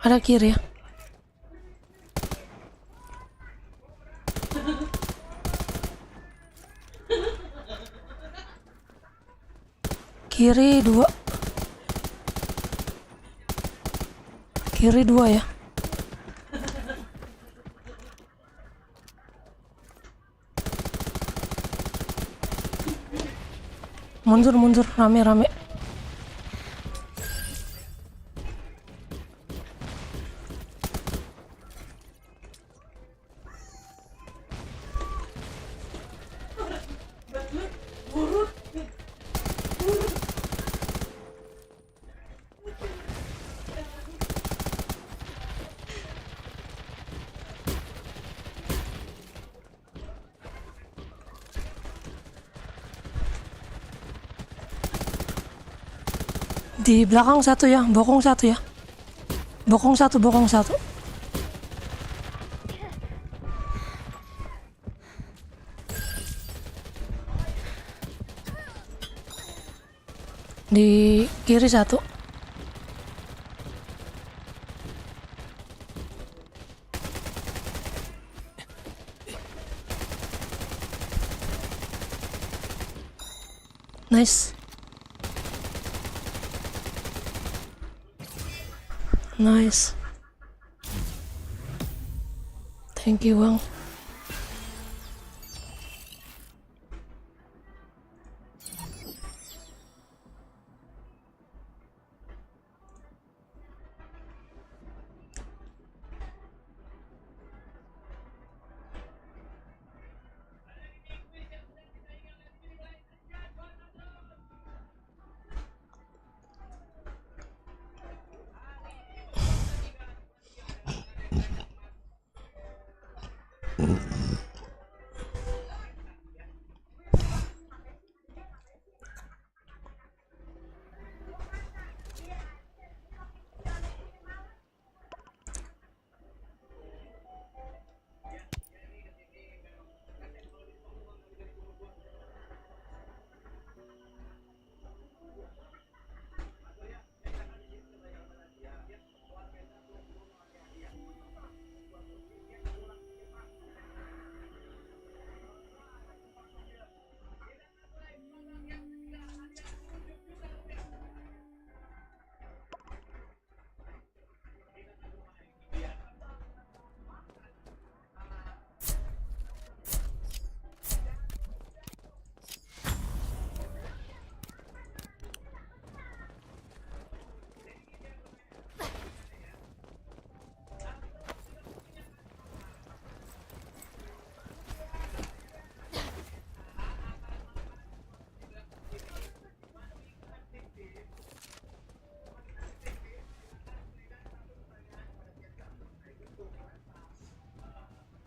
Ada kiri ya. Kiri dua. Kiri dua ya. Mundur rame. Di belakang satu ya, bokong satu ya. Bokong satu. Di kiri satu. Nice. Thank you, Bang.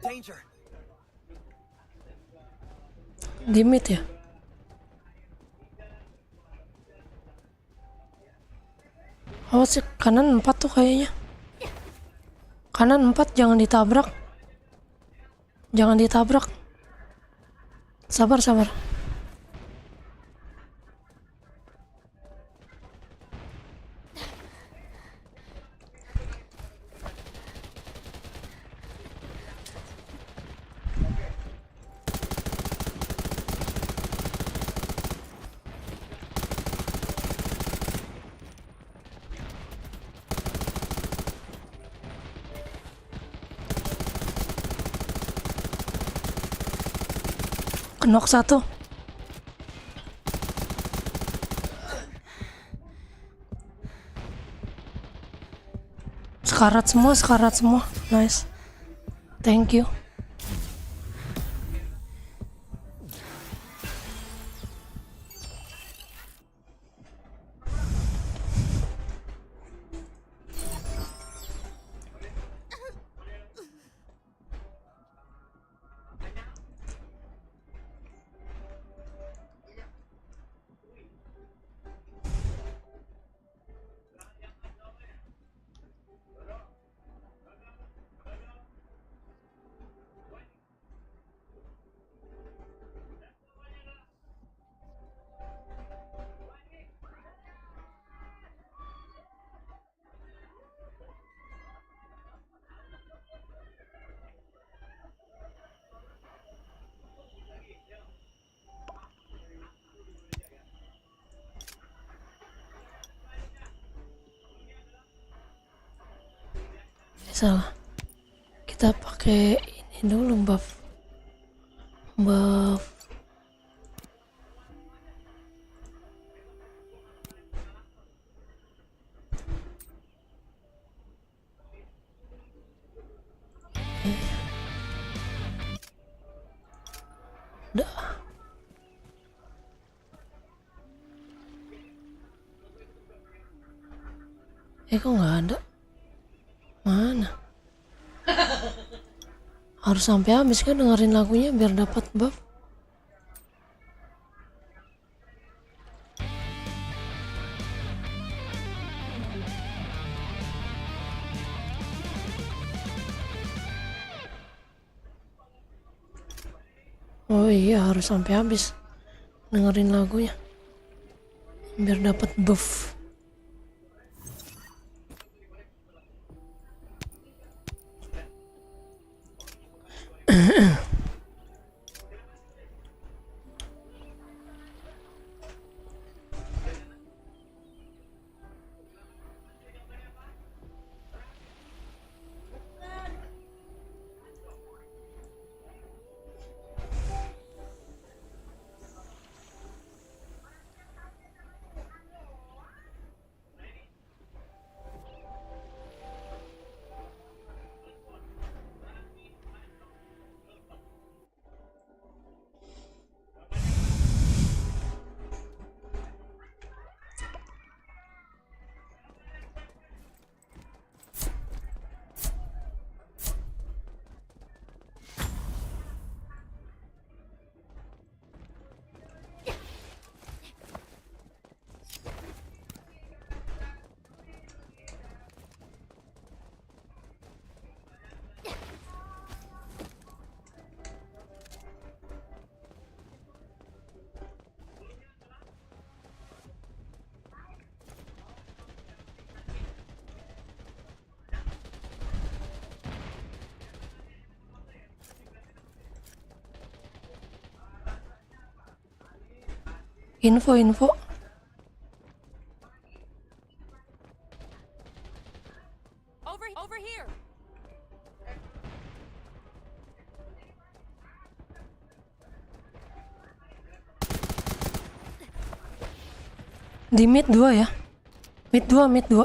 Danger. Di mid ya. Awas sih, kanan 4 tuh kayaknya. Kanan 4, jangan ditabrak. Sabar. Knock satu. Sekarat semua. Nice. Thank you. Salah. Kita pakai ini dulu buff. Udah. Kok nggak ada? Mana? Harus sampai habis kan dengerin lagunya biar dapat buff. Oh iya, harus sampai habis dengerin lagunya biar dapat buff. Info. Over here. Di mid 2 ya. Mid 2. Mid 2.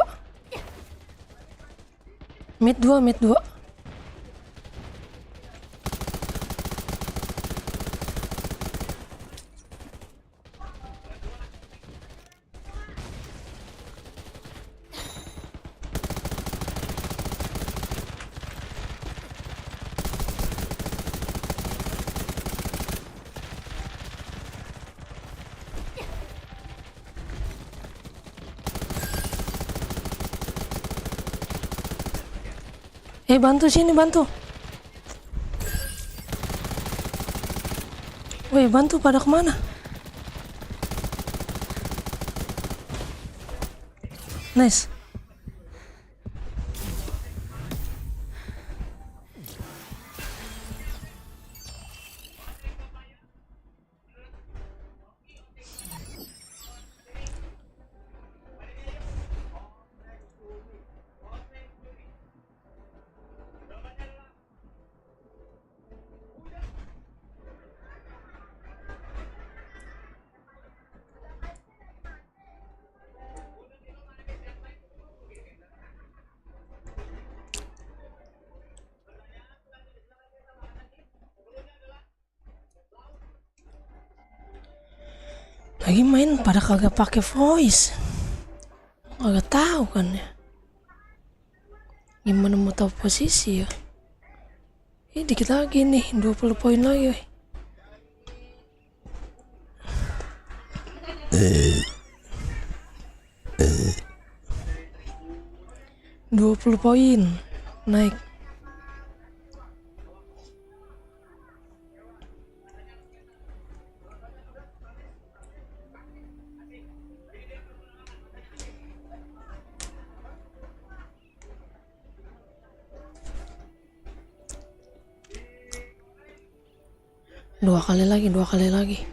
Bantu sini, bantu. Woi, bantu pada kemana? Nice. Lagi main pada kagak pakai voice. Kagak tahu kan ya. Gimana mau tahu posisi ya? Dikit lagi nih, 20 poin lagi. 20 poin naik. Dua kali lagi.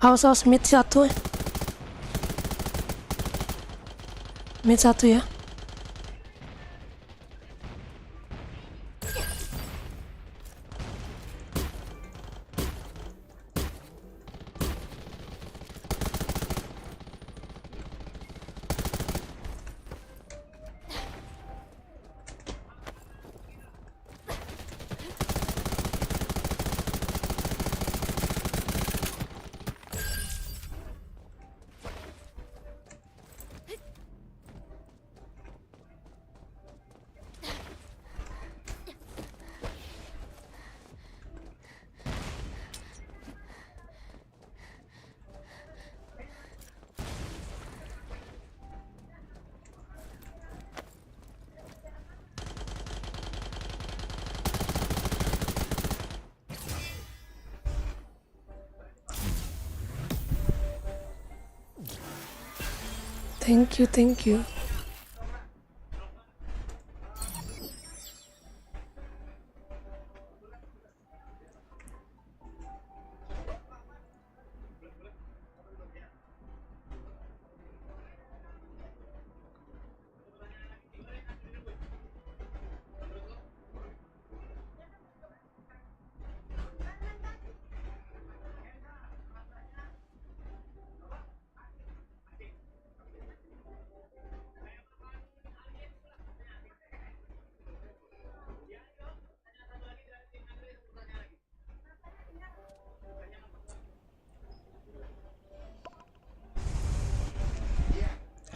Awas mid satu. Mid satu ya. Thank you.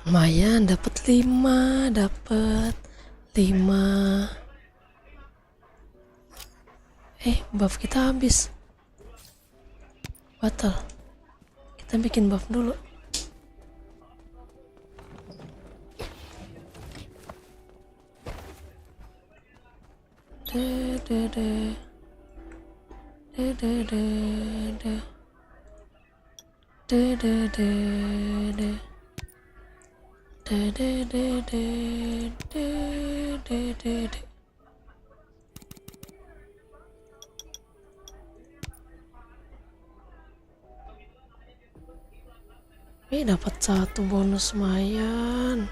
Lumayan, dapat 5. Buff kita habis. Batal. Kita bikin buff dulu. Dapat 1 bonus lumayan.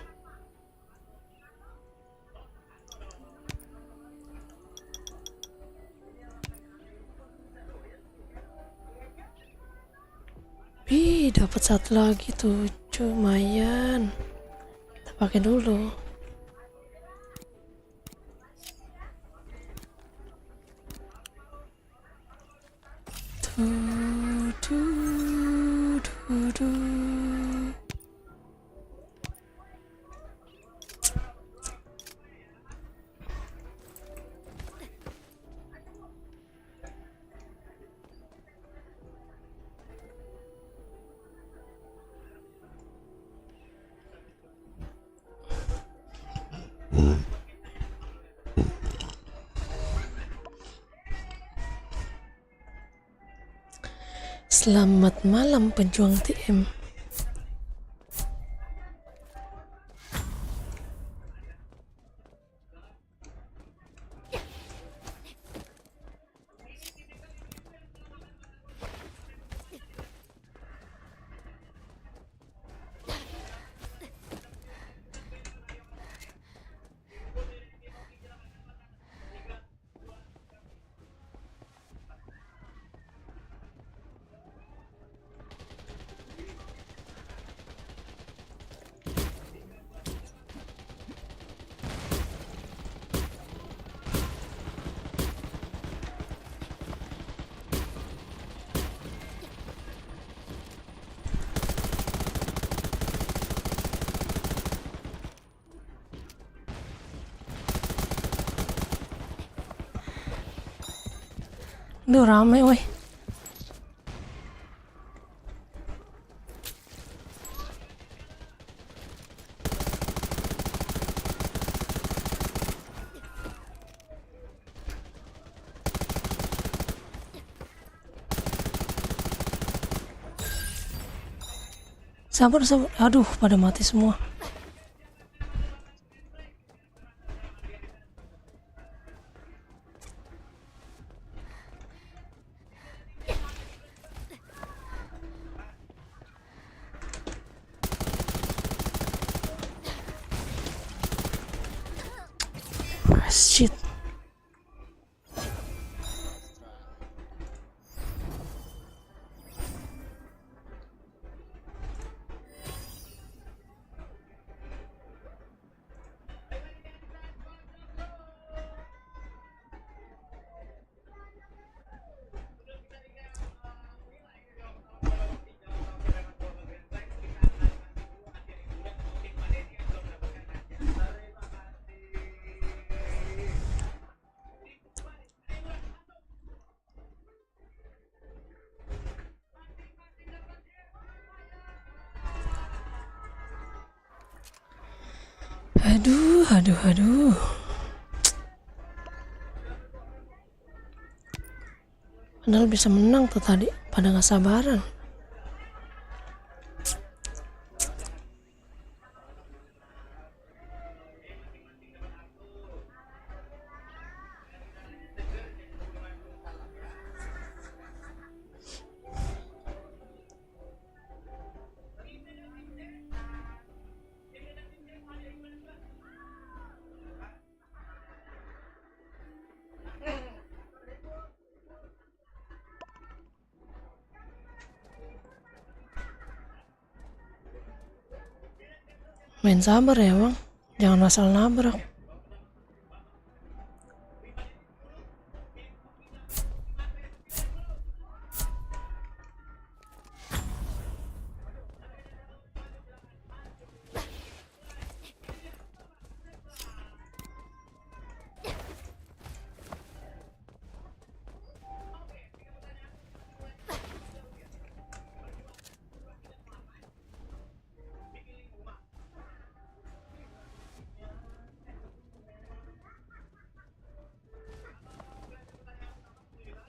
Dapat 1 lagi tuh, lumayan. Kita pakai dulu. Selamat malam pejuang TM. Duh, rame weh. Sabar, sabar. Aduh, pada mati semua. Shit. Aduh. Padahal bisa menang tuh tadi, pada gak sabaran. Main sabar ya bang, jangan asal nabrak.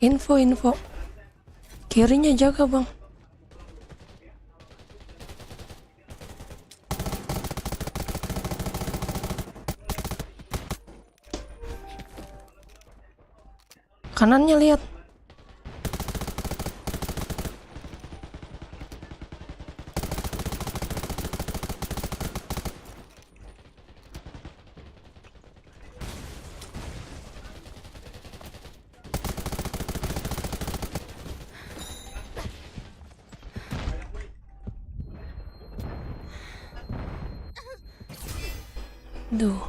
Info. Kirinya jaga bang. Kanannya lihat. Duh.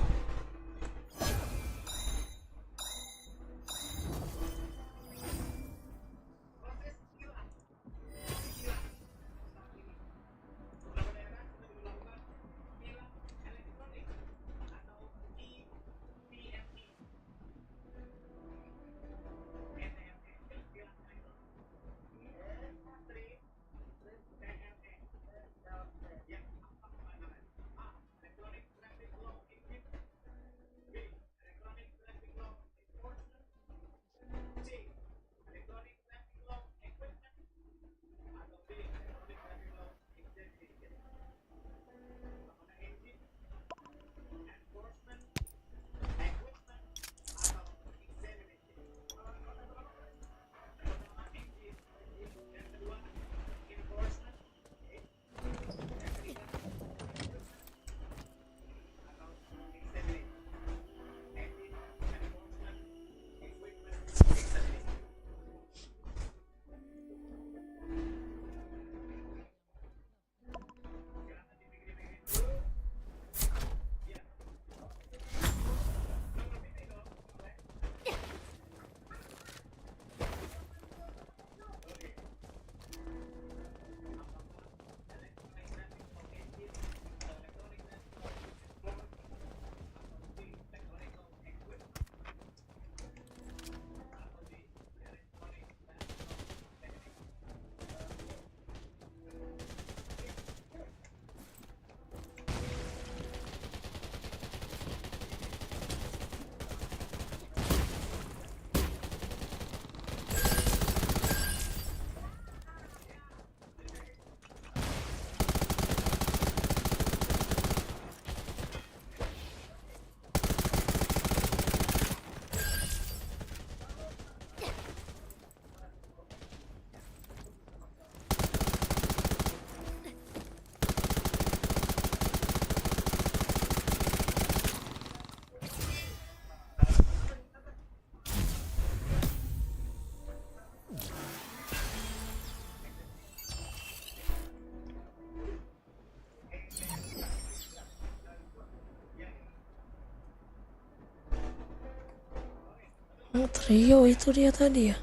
Trio itu dia tadi ya.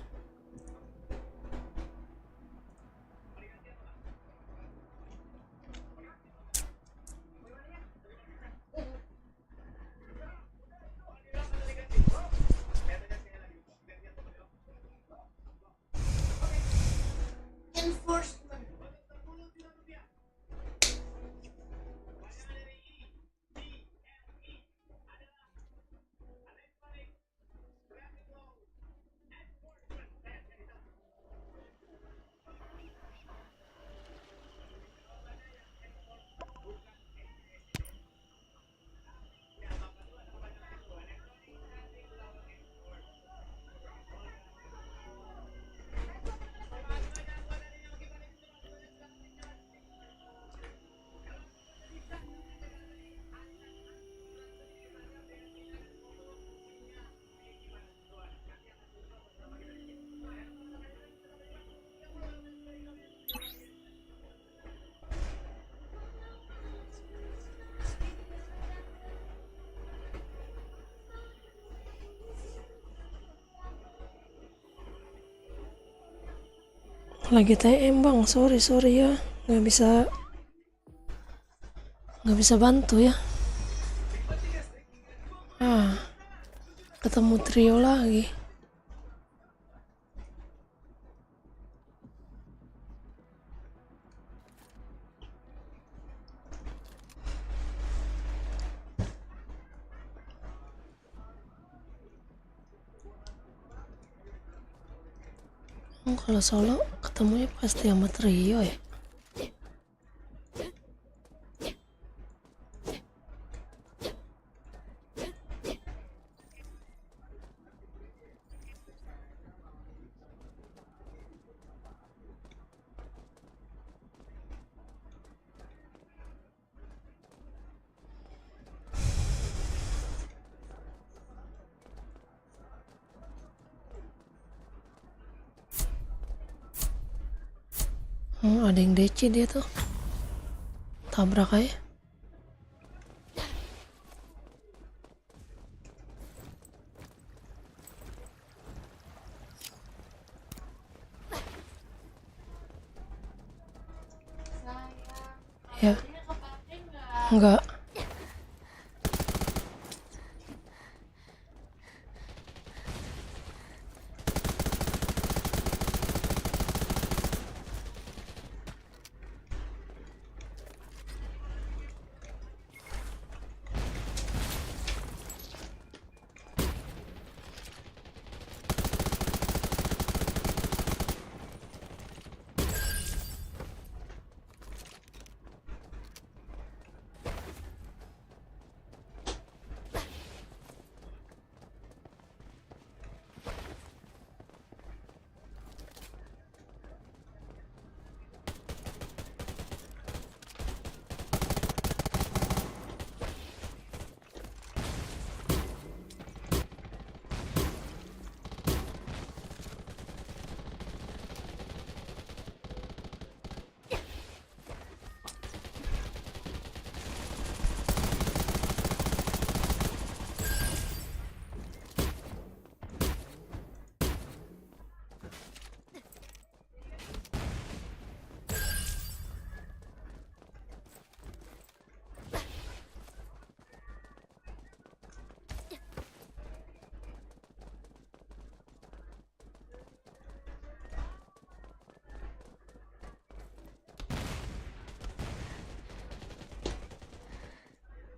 Lagi TM bang, sorry ya, nggak bisa bantu ya. Ketemu trio lagi. Kalau solo ketemunya pasti sama trio ya. Ada yang DC dia tuh. Tabrak aja. Ya. Enggak.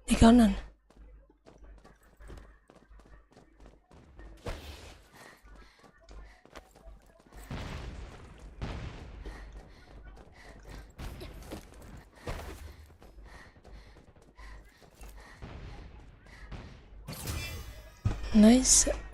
Di kanan. Nice.